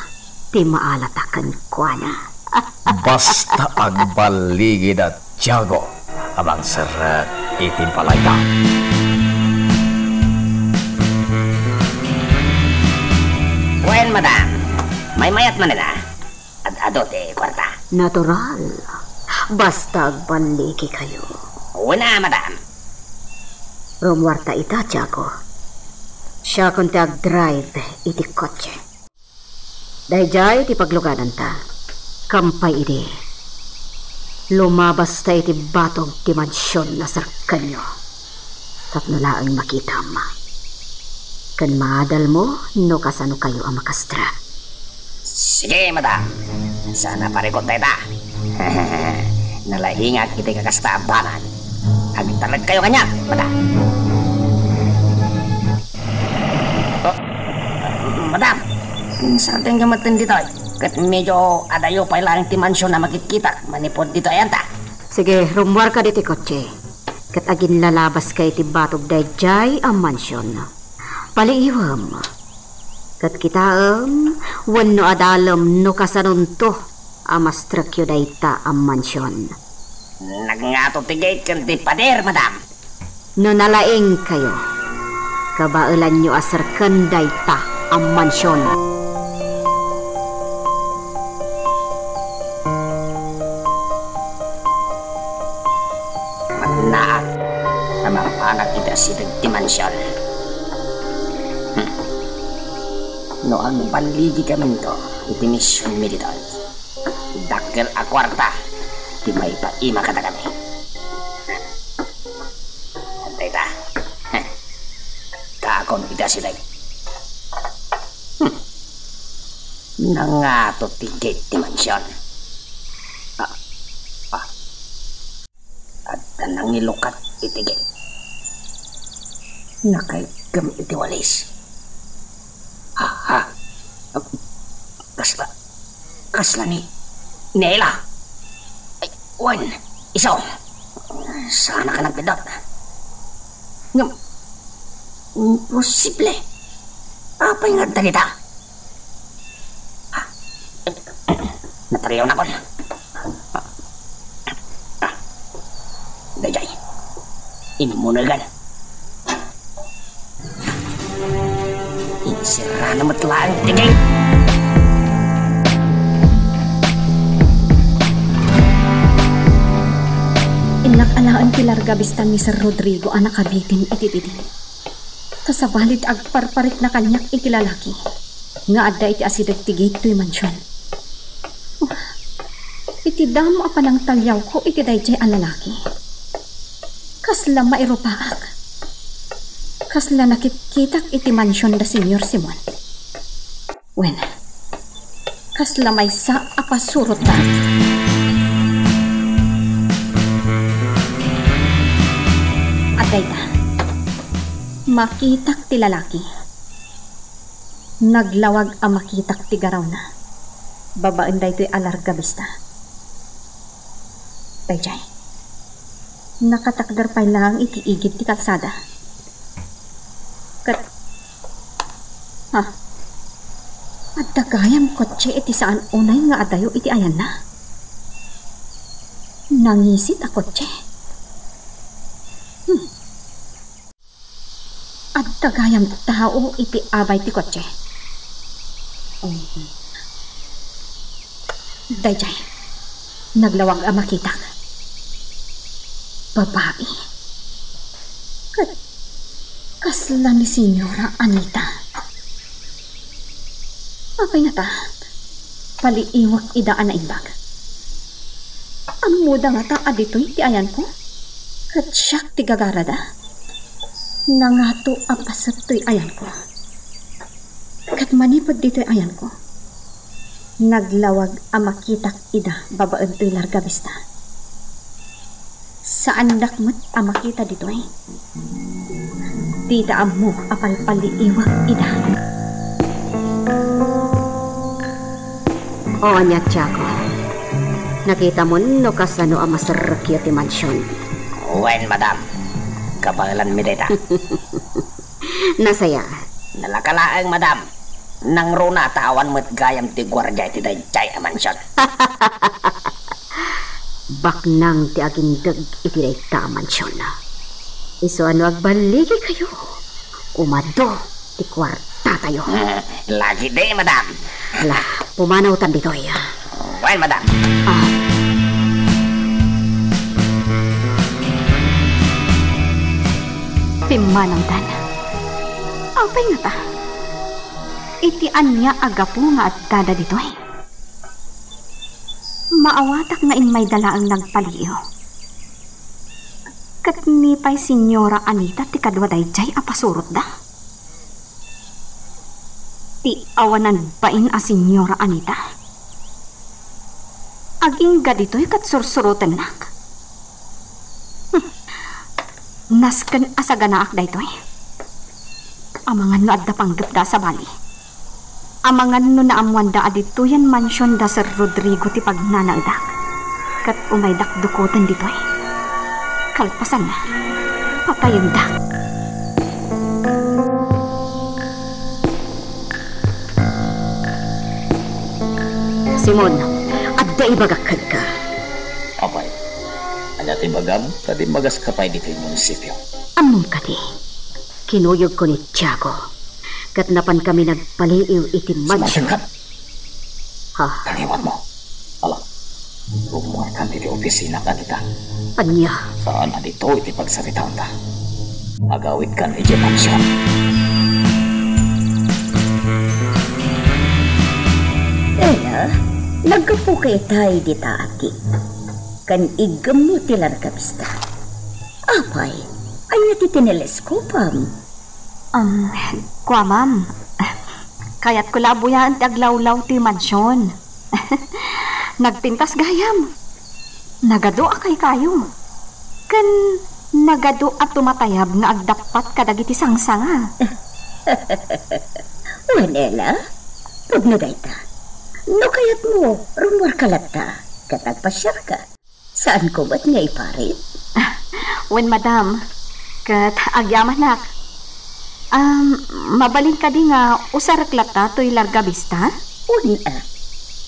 Ti maalatakan kwa na. Basta agbaligid at Tiago. Abang serat itin palayta. Well, madam. May mayat man nila. Ado te kwarta. Natural. Basta agbaliki kayo. Una, madam. Rumwarta ita, Tiago. Siya kung ag-drive iti kotse. Dahil iti pagluganan ta. Kampay iti. Lumabas ta iti batog ti mansyon na sarkanyo. Tapno laang makita ma. Kan maadal mo, no kasano kayo ang makastra. Sige, madam. Sana parikot tayo ta. Nalahingat iti kakasta abanan. Agtalag kayo kanya, madam. Madam, saan tayong gamatin dito? Kat medyo adayo pa ilang ti mansyon na makikita. Manipod dito ayan ta. Sige, rumwar ka dito kotse. Kat agin lalabas ka iti batog dayjay ang mansyon. Paliiwam. Kat kita wano adalam no kasanunto amastrakyo dayta ang mansyon. Nagngato tigay kan ti pader, madam. No nalaing kayo, kabailan nyo asarkan dayta ang mansyon. Magnaat na mga anak kita si Dimansyon. No ang panligi kami to, itimisyon mi dito. Dakkel a kwarta, di may paima kata kami. Antay ta. Kakon kita sila. Nangato tigit Dimansyon. At nangilukat itigit. Nakaigam iti walis. Kasla ni Nela. Ay, Juan, isaw. Sana ka nagpidot. Imposible. Apay nga dalita. Natariyaw na ko. Dajay, inumunagan. Insira na matlaan tigay. Inakalaan ti larga bistan ni Sir Rodrigo anak kabitin iti didi. Kasabalit agparparit na kanyak iti lalaki. Nga adda iti asidag ti gate to'y mansyon. Iti damo apa ng talyaw ko iti dayjay ang lalaki. Kasla mairupaak. Kasla nakitkitak iti mansyon da Senyor Simon. Wen, kasla may sa apasurot da. Dayta, makitak ti lalaki. Naglawag ang makitak ti garaw na. Babaan dayto'y alarga bista. Dayjay, nakatakdar pa lang itiigid ti kalsada. At dagayam kotse iti saan unay nga adayo iti ayan na. Nangisit a kotse. At dagayam tao iti abay ti kotse. Dayjay, naglawag ang makitak. Babae. Kasla ni Senyora Anita. Apay nga ta, paliiwak idaan na imbag. Ang muda nga ta adito'y ti ayan ko. Kat siyak ti gagarada. Nangato apasat to'y ayan ko. Kat manipod dito'y ayan ko. Naglawag ang makitak ida babaan to'y larga bista. Saan dakmat ang makita dito'y? Tita mo apalpaliiwak ida. O anyat Tiago, nakita mo no kasano ang masarrakyo ti mansyon. Wen, madam. Kapalan mi data. Nasaya. Nalakalaang, madam. Nang runa tawan mo't gayam ti gwardiya ti dayjay a mansyon. Baknang ti agindag iti dayta a mansyon na. Iso ano agbaligi kayo. Umado ti kwarta tayo. Lagi di, madam. Hala, pumanaw tan ditoy. Wen, madam. Pimanang dan. Apay nga ta? Iti anya agapo nga at dada ditoy. Maawatak nga in may dalaang nagpaliyo. Kat ni pa'y Senyora Anita ti kadwa dayjay apasurot da. Ti awanan bain a Senyora Anita. Aging gadito'y kat sursurutan nak. Nasken asaganaak daytoy. Amangan no adda panggap da sa bali. Amangan no naamwan da adituyan mansyon da Sir Rodrigo ti pagnanagdak. Kat umaydak dukotan ditoy. Kalpasan na. Patayon da. Simon, at Daibagakad ka. Apay, anyat ibagam, kadi magas kapay dito yung munisipyo. Among kadi, kinuyog ko ni Tiago. Katnapan kami nagpaliiw iti mansyon. Sumating ka. Ha? Tangiwan mo. Alam, lumuar ka dito opisina kanita. Anya? Saan na dito iti pagsaritaan ta? Agawit kan iti mansyon. Ella, nagkapukay tayo dita ati. Kan igam mo tilar kapista. Apay, anya ti tineleskopam. Kwa ma'am. Kaya't ko labuyaan ti aglawlaw ti mansyon. Nagpintas gayam. Nagado akay kayo. Kan nagado at tumatayab nga agdapat kadagiti sangsanga. Wen, Ella, pag nadayta. No kayat mo, rumor kalata, katagpasyar ka. Saan ko ba't nga iparit? Wen, madam, kat agyamanak. Mabalin ka di nga usaraklata to'y largabista? Una,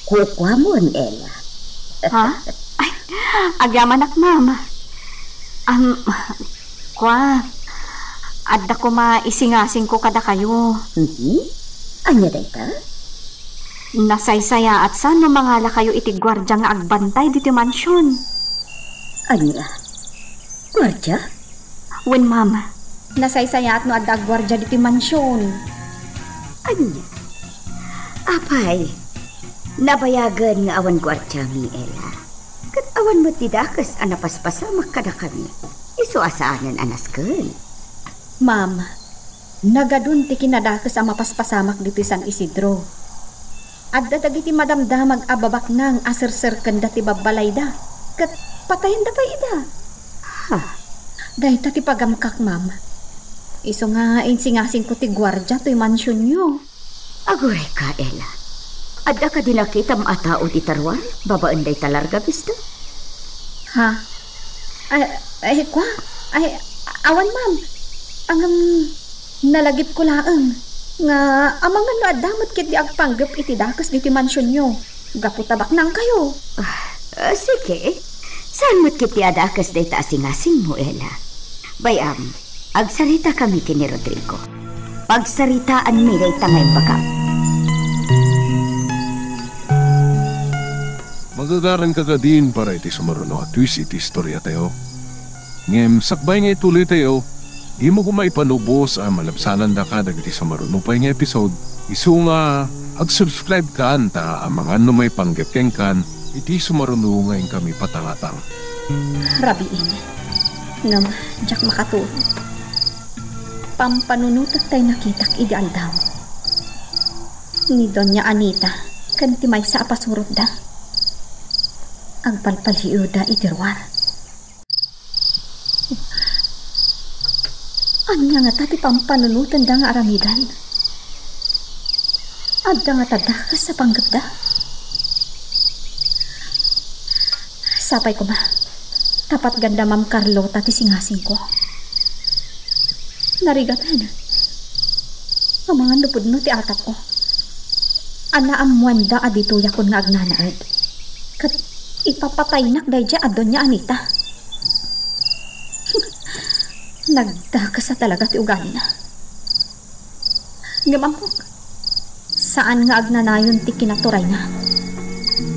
kukwa mo, Ella. Ha? Ay, agyamanak, ma'am. Kwa, adda ko maisingasing ko kada kayo. Anya dayta? Nasaysaya at saan mangala kayo iti gwardya nga agbantay dito mansyon? Anya? Gwardya? Wen, ma'am. Nasaysaya at no adda gwardya dito mansyon. Anya? Apay, nabayagan nga awan gwardya mi, Ella. Kat awan mo tidakas anapaspasamak kada kami. Iso asaanan anaskan. Ma'am, nagadun ti kinadakas ang mapaspasamak dito San Isidro. Adda dagiti madamdamag ababak nang aser-ser kanda ti babalay da. Kat patayin da pa ida. Ha? Dahil ti pagamkak, ma'am. Iso nga insingasing ko ti gwardya to'y mansyon nyo. Aguray ka, Ella. Adda ka din nakita maatao ti tarwan? Babaan day talarga, bisto? Ha? Ay, kwa? Ay, awan, ma'am. Ang nalagip ko laang. Nga, amangan no adamot kit di agpanggap iti dakas diti mansyon nyo. Gaputabak nang kayo. Sige. Saan mo't kit di adakas day taasingasing mo, Ella? Bayam, agsarita kami kini Rodrigo. Pagsaritaan mi day tangay bakam. Magagaran ka din para iti sumaruno at twist iti istorya tayo. Ngem, sakbay nga ituloy tayo. Di mo kung maipanubos ang malabsanan da ka dagiti sumaruno pa yung episode. Isu nga, ag-subscribe ka ta ang mga may panggapkeng kan iti sumaruno ngayon kami patangatang. Rabiin. Ngam, jak makatulog. Pampanunutak tayo nakitak ideal daw. Ni Doña Anita, kantimay sa apasurot da. Agpalpaliw da idirwar. Anya nga tati pampanunutan da nga aramidan. Adda nga tadakas sa panggap da. Sapay ko ba? Tapat ganda Ma'am Carlota ti singasing ko. Narigatan. Ang mga lupod no ti atap ko. Ana amuan da adituya kon nga agnanaad. Kat ipapatay nak dayja adon niya Anita. Nagdakas sa talaga ti ugali na. Ngamampok. Saan nga agnanayon ti kinaturay na?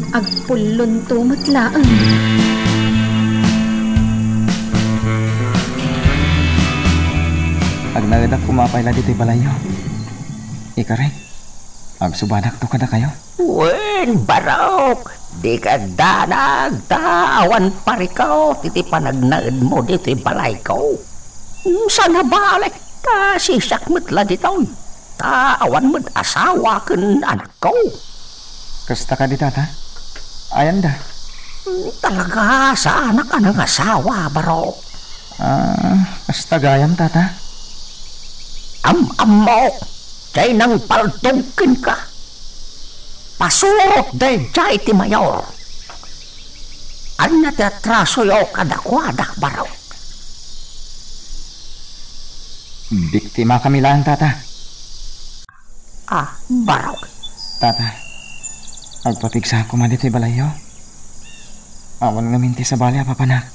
Agpulon tumatlaan. Agnagadak kumapayla dito balayo. Ika rin. Agsubadak to kada kayo. Wen, Barok. Di ka danag. Tawan parikaw. Titi panagnaid mo dito balay ko. Sana balik ka sisak mitla dito. Tawan mo't asawa kan anak ko. Kasta ka di tata? Ayan da. Talaga sa anak ka ng asawa, Barok. Kasta gayam tata? Am-am mo. Kay nang paltugkin ka. Pasurot day jay ti mayor. Anya ti atraso yo kadakwadak, Barok. Biktima kami lang, tata. Barok. Tata, agpapigsa ko man dito balayo. Awan nga minti sa balya, papanak.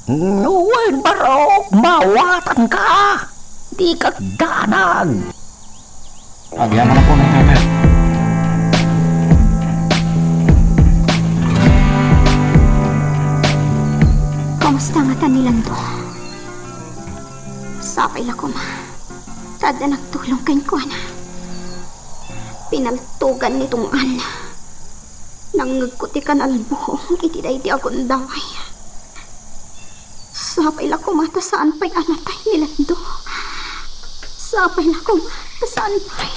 Nuwin barok, mawatan ka. Di ka ganag. Agyaman na po ng tata. Kamusta nga tanilan to? Sapay la ko ma. Tada nagtulong kay Kuana. Pinaltugan nitong ana. Nangagkuti ka na albuhong itiday di akong daway. Sapay la ko mata saan pa'y anatay nilando. Sapay la ko mata saan pa'y.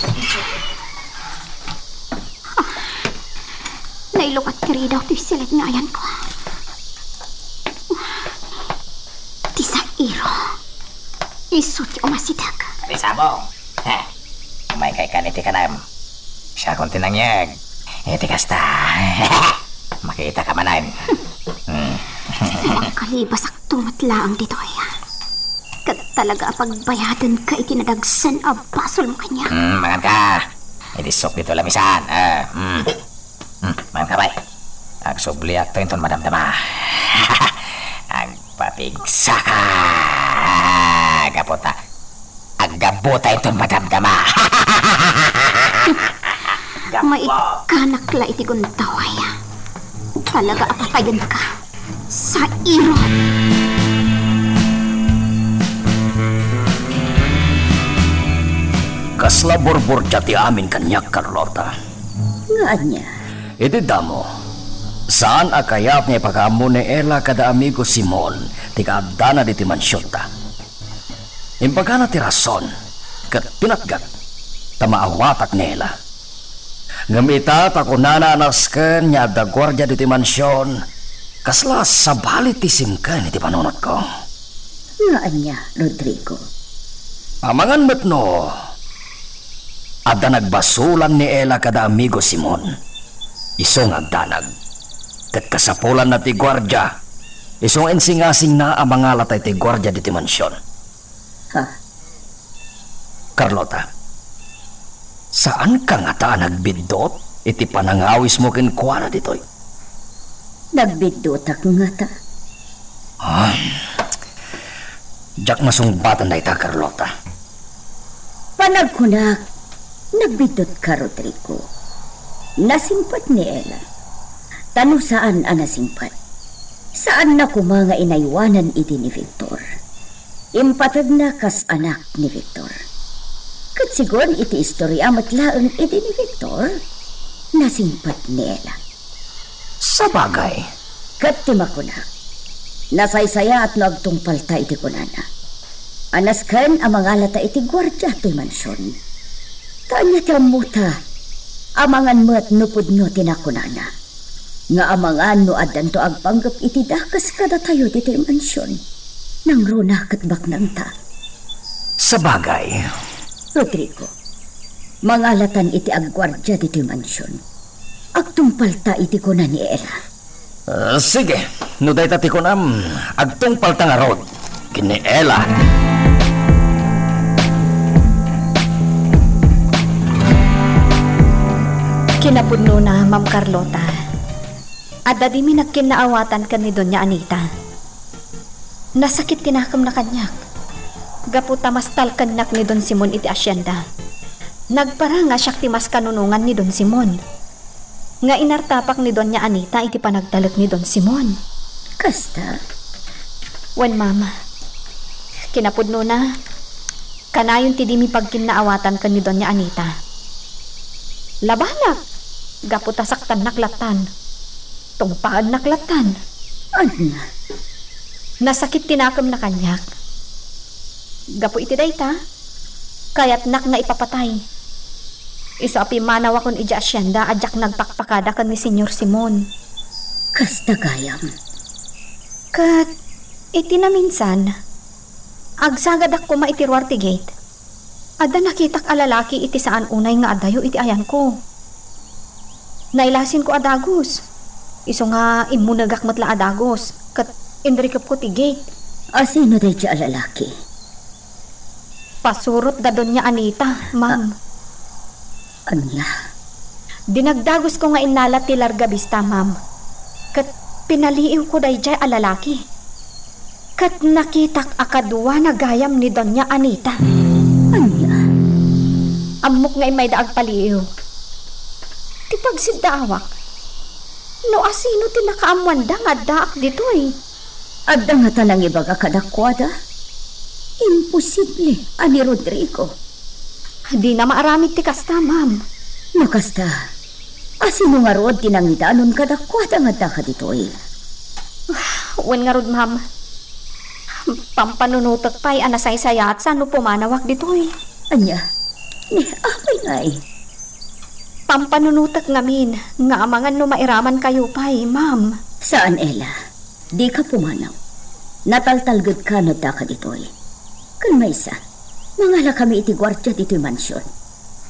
Nailukat kiri daw to'y silit nga ayan ko. Tisa iro. Isut yung masidag. Sabong. May kay kaniti ka nam. Siya kong tinangyag. Iti kasta. Makita ka manan. Makalibas ang tumatlaang dito ay. Kat talaga pagbayadan ka itinadagsan a basol mo kanya. Mangan ka. Idisok dito lamisan. Mangan ka bay. Agsubliak to inton madamdama. Agpapigsa ka. Agapota. Agabota inton madamdama. Maikanakla iti guntaway. Talaga apatayan ka sa iro. Kasla borbor jati amin kanyak, Carlota. Nga niya. Iti damo, saan akayap niya pagkamo ni Ella kada amigo Simon, tika abdana di ti mansyon ta. Impagana ti rason, kat pinatgat, tamaawatak ni Ella. Ngamita takunananas ken niya da gwardiya di ti mansyon, kasla sabali ti simken iti panunot ko. Nga niya, Rodrigo. Amangan metno, ada nagbasulan ni Ella kada amigo Simon. Isong agdanag. Kat kasapulan na ti gwardya. Isong ensingasing na ang mga latay ti gwardya di ti mansyon. Ha? Carlota, saan ka nga ta nagbidot? Iti panangawis mo kinkwana ditoy. Nagbidutak nga ta. Diyak masungbatan na ita, Carlota. Panagkunak, nagbidot ka, Rodrigo. Nasimpat ni Ella. Tano saan ang nasimpat? Saan na kumanga inaywanan iti ni Victor? Impatag na kas anak ni Victor. Kat sigon iti istorya matlaan iti ni Victor. Nasimpat ni Ella. Sa bagay. Kat timakunak. Nasaysaya at nagtungpalta iti kunana. Anaskan ang mga lata iti gwardya ti mansyon. Kanya ti amuta. Amangan mo at nupod no tinakunana. Nga amangan no adan to agpanggap iti dakas kada tayo diti mansyon. Nang runa katbak nang ta. Sa bagay. Rodrigo, mangalatan iti agwardya diti mansyon. Agtungpalta iti kuna ni Ella. Sige, no day tati ko nam, agtungpalta nga rod. Kini Ella. Kinapudno na, Ma'am Carlota. At dadi mi nagkinaawatan ka ni Doña Anita. Nasakit tinakam na kanyak. Gaputa mas talkanak ni Don Simon iti asyenda. Nagpara nga siya ti mas kanunungan ni Don Simon. Nga inartapak ni Doña Anita iti panagtalak ni Don Simon. Kasta? Wen, Mama. Kinapudno na. Kanayon ti di mi pagkinaawatan ka ni Doña Anita. Labanak. Gaputa saktan naklatan. Tungpaan naklatan. Anya? Nasakit tinakam na kanyak. Gapu iti dayta. Kaya't nak na ipapatay. Iso api manaw akong ija asyenda adyak nagpakpakada kan ni Senyor Simon. Kasta gayam. Kat iti na minsan. Agsagad ako maitirwar ti gate. Ada nakitak alalaki iti saan unay nga adayo iti ayan ko. Nailasin ko adagos. Iso nga imunagak matla adagos. Kat indrikap ko ti gate. Sino day siya lalaki? Pasurot da Doña Anita, Ma'am. Anya? Dinagdagos ko nga inala ti larga bista, Ma'am. Kat pinaliiw ko dayjay a lalaki. Kat nakitak akadwa na gayam ni Doña Anita. Anya? Amok ngay may daag paliiw. Ti pagsidawak. No asino ti nakaamwanda nga daak ditoy. Adda nga tanang ibaga kadakwada? Imposible, ani Rodrigo. Di na maaramid ti kasta, ma'am. Nakasta, asino nga rood tinangidanon kadakwada nga da ka ditoy. Wen nga rod, ma'am. Pampanunutot pa'y anasay-sayat sa no pumanawak ditoy. Anya, ni apay nga eh. Pampanunutot ngamin, nga amangan no mairaman kayo pa'y, ma'am. Saan, Ella? Di ka pumanaw. Nataltalgad ka na da ka ditoy. Kan may isa, mangala kami iti gwardya dito'y mansyon.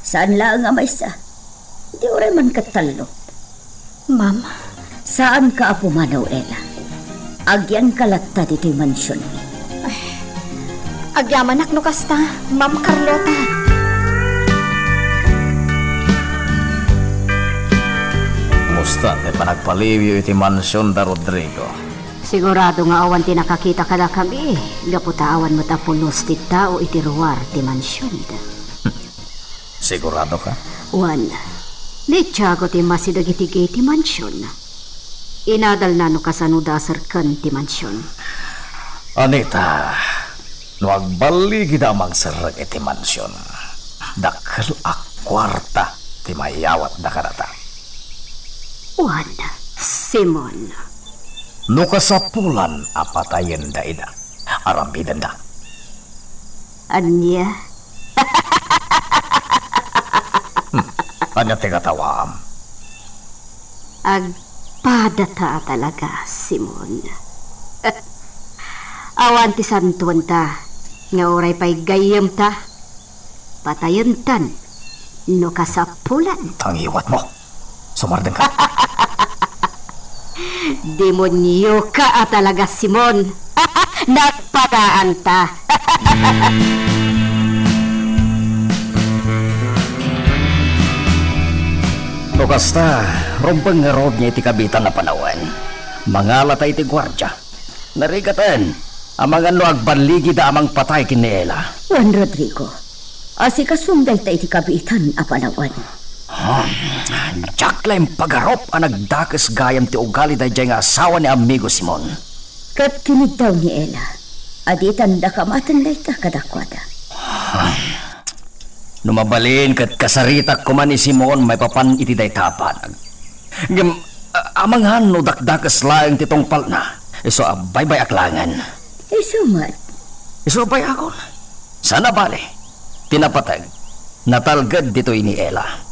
Saan lang nga may isa? Di oray man katalo. Ma'am? Saan ka pumanaw, Ella? Agyan kalatta dito'y mansyon. Agyamanak no kasta, Ma'am Carlota. Musta te panagpalibyo iti mansyon da Rodrigo? Sigurado nga awan ti nakakita ka na kami. Gaputa awan mo tapulos ti tao iti ruwar ti mansyon da. Sigurado ka? Wan, ni Tiago ti masidag iti ti mansyon. Inadal na no kasano dasar kan ti mansyon. Anita, no agbali gida mang serag iti mansyon. Dakil akwarta ti mayawat da karata. Wan, Simon. No kasapulan apatayen da ida. Arambidan da. Anya? Anya te katawam. Agpadata talaga, Simon. Awan ti santuan ta. Nga oray pa'y gayam ta. Patayan tan. No kasapulan. Tangiwat mo. Sumardeng ka. Demonyo ka talaga, Simon. Nagpadaan ta. No kasta, rompang nga rood niya iti kabitan na panawan. Mangalata iti gwardya. Narigatan, amangan no agbaligi da amang patay kiniela. Juan Rodrigo, asikasumday ta iti kabitan a panawan. Jack lang pagarop ang nagdakas gayam ti ugali dahil nga asawa ni amigo Simon. Kat kinid daw ni Ella, aditan da kamatan day ta kadakwada. Numabalin kat kasaritak ko man ni Simon may papan iti day tapan. Amanghan no dakdakas laeng titong palna. Iso abay-bay aklangan. Iso man? Iso abay akon. Sana bale, tinapatag, natalgad dito ni Ella.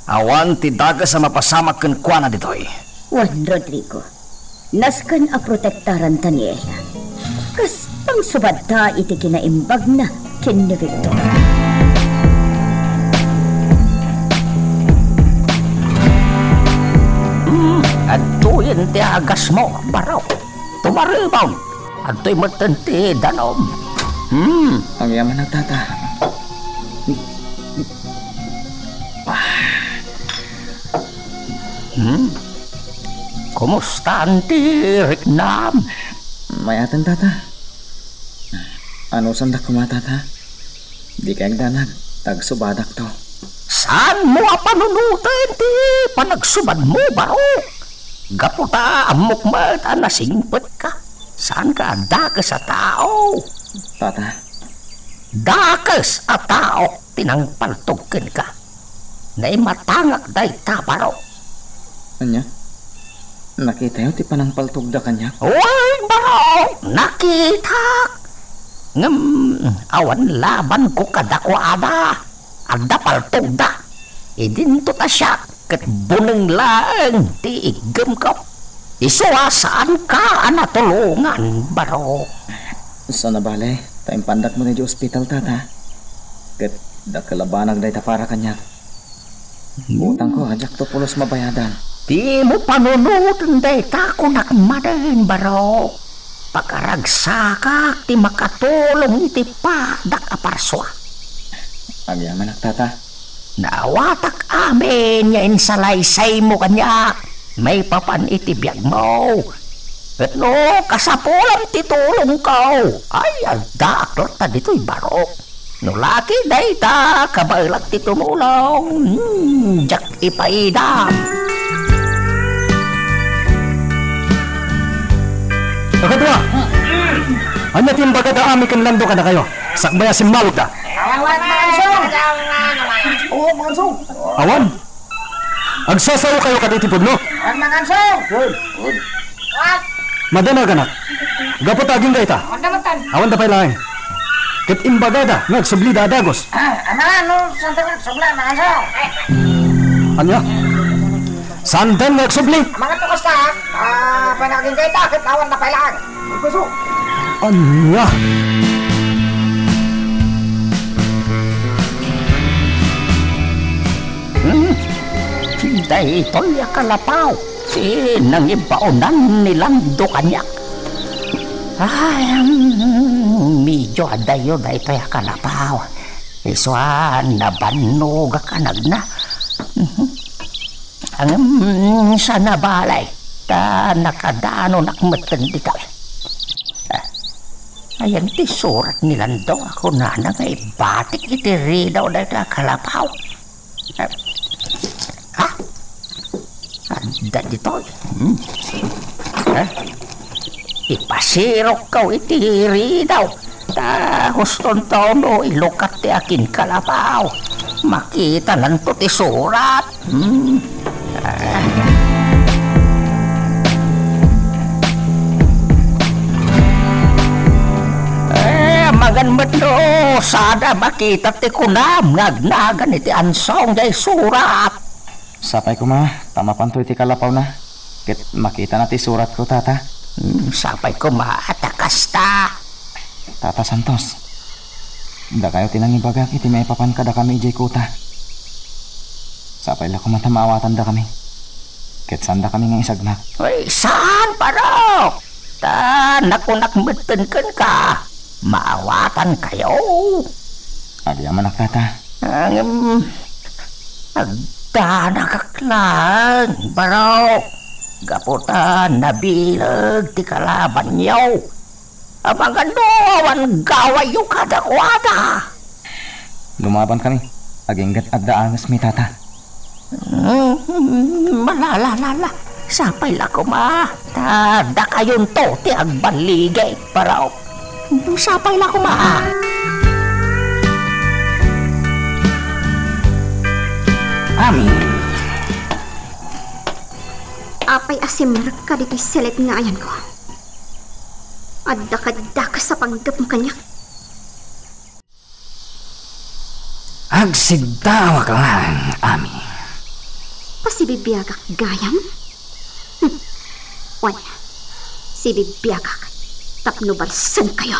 Awan ti dagas sa mapasamak ken kuana ditoy. Juan Rodrigo, naskan a protektaran ta ni Ella. Kas pang subad ta iti kinaimbag na ken ni Victor. Aduyin ti agas mo, baraw. Tumaribaw. Aduy matenti danom. Ang yaman ng tata. Kumusta anti Riknam? Mayatan tata. Ano sandak kumatata? Di kayang danag. Tagsubadak to. Saan mo panunutin ti panagsubad mo, baro? Gaputa amok mata nasingpet ka. Saan ka dakas sa tao? Tata. Dakas a tao tinangpaltugkin ka. Ngay matangak day ta, baro. Anya? Nakita yun ti panangpaltog da kanya? Uy, baro! Nakita! Awan laban ko kadakwada. Ada paltog da. Idinto ta siya. Kat buneng lang ti igem ko. Isuwasaan ka anatulungan, baro. Sana bale, tayong pandak mo na di ospital, tata. Kat da kalabanag day ta para kanya. Butang ko, hajak to pulos mabayadan. Di mo panunutin day ta kunakmadan, baro. Pagkaragsakak ti makatulong iti padak aparswa. Agyaman ak, tata. Nawatak amin yain salaysay mo kanya. May papan iti biyag mo. Ket no, kasapulan ti tulong ka. Ay, agda aktor ta dito'y barok. No laki day ta, kabailag ti tumulong. Jak ipaidam. Kakadwa! Anya timbaga da ami kan lando ka na kayo. Sakbaya simmalog ta. Awan mansong! Oo, mansong! Awan! Agsasaw kayo kaditi pudno. Awan mansong! Madana ganak. Gapot aging gaita. Mandamatan! Awan da pay laeng. Ket imbaga da nagsubli da dagos. Ano, santan sobla mansong! Anya? Sandan nagsubli. Mga tukas ta, panaging kayo takit, awan na pailaan. Puso! Anya? Day ito'y kalapaw. Nangibaonan nilando kanyak. Ay, medyo adayo da ito'y kalapaw. Iswan nabanog kanag na. Ang sa nabalay ta nakadano nakmatan di tayo. Ayan ti surat nilando ako na ngay batik itiri daw da kalapaw. Ha? Anda dito. Ipasirok ka itiri daw. Ta huston taon o ilukat ti akin kalapaw. Makita lang to ti surat. Magan metro sada makita ti kunam ngagnagan iti ansong day surat. Sapay ko ma, tama panto iti kalapaw na. Ket makita na ti surat ko tata. Sapay ko maatakas ta. Tata Santos. Da kayo tinangibagak iti may papan kada kami ijay kuta. Sapay la ko matamawatan da kami. Ket sanda kami nga isagnak. Uy, saan parok? Ta nakunak meten ka. Maawatan kayo. Adi amanak tata. Agda nakaklan, barok. Gaputan nabilag ti kalaban niyo. Abangan doon gaway yung kadakwada. Lumaban kami. Aginggat adda angas mi tata. Malalalala. Sapay la ko ma. Tada kayon to ti agbaligay, barok. Sapay la ko ma. Amin. Apay asimar ka dito'y selet nga ayan ko. Adda ka sa panggap mo kanyak. Agsigdawak lang, Ami. Pasibibiyagak gayam? Wanya, sibibiyagak. Tapno balsan kayo.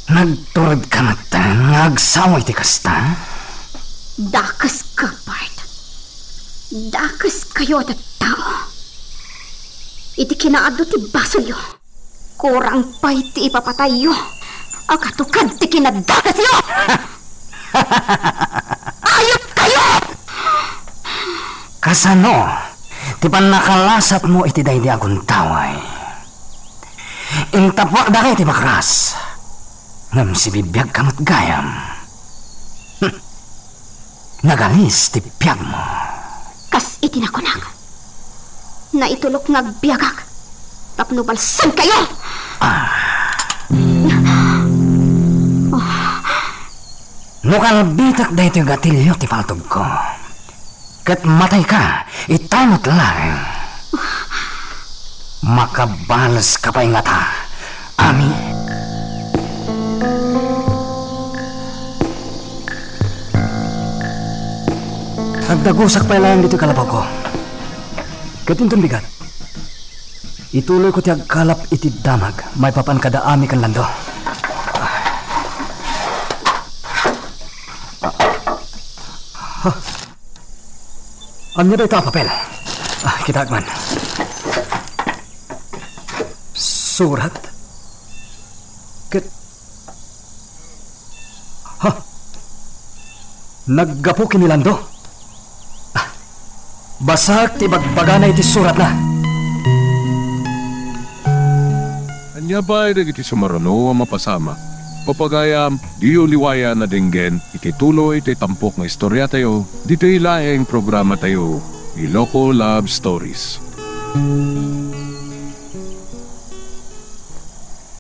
Nagturod ka mata, nagsaway ti kasta. Dakas ka, Bart. Dakas kayo at tao. Iti kinaado ti basolyo. Kurang pa iti ipapatayo. Akatukad ti kinadakas yo. Ayop kayo! Kasano? Ti pan nakalasat mo iti daydi akong taway. Intapwak da kayo ti bakras. Ngam si bibiyag kamot gayam. Nagalis ti piyag mo. Kas itinakunak. Na itulok ngagbiagak. Tapno balsan kayo! Nukalbitak da ito yung gatilyo ti paltog ko. Kat matay ka, itamot lang. Makabalas ka pa ingata, Ami. Agdagusak pa lang dito kalabaw ko. Katintong bigat. Ituloy ko ti agkalap iti damag. May papan kada ami kan lando. Anya da ito papel. Kita agman. Surat. Naggapo kinilando. Basak ti bagbaga na iti surat na. Anya ba ay iti sumarano ang mapasama? Papagayam, di uliwaya na dinggen, iti tuloy iti tampok nga istorya tayo, dito ilaeng programa tayo, Iloko Love Stories.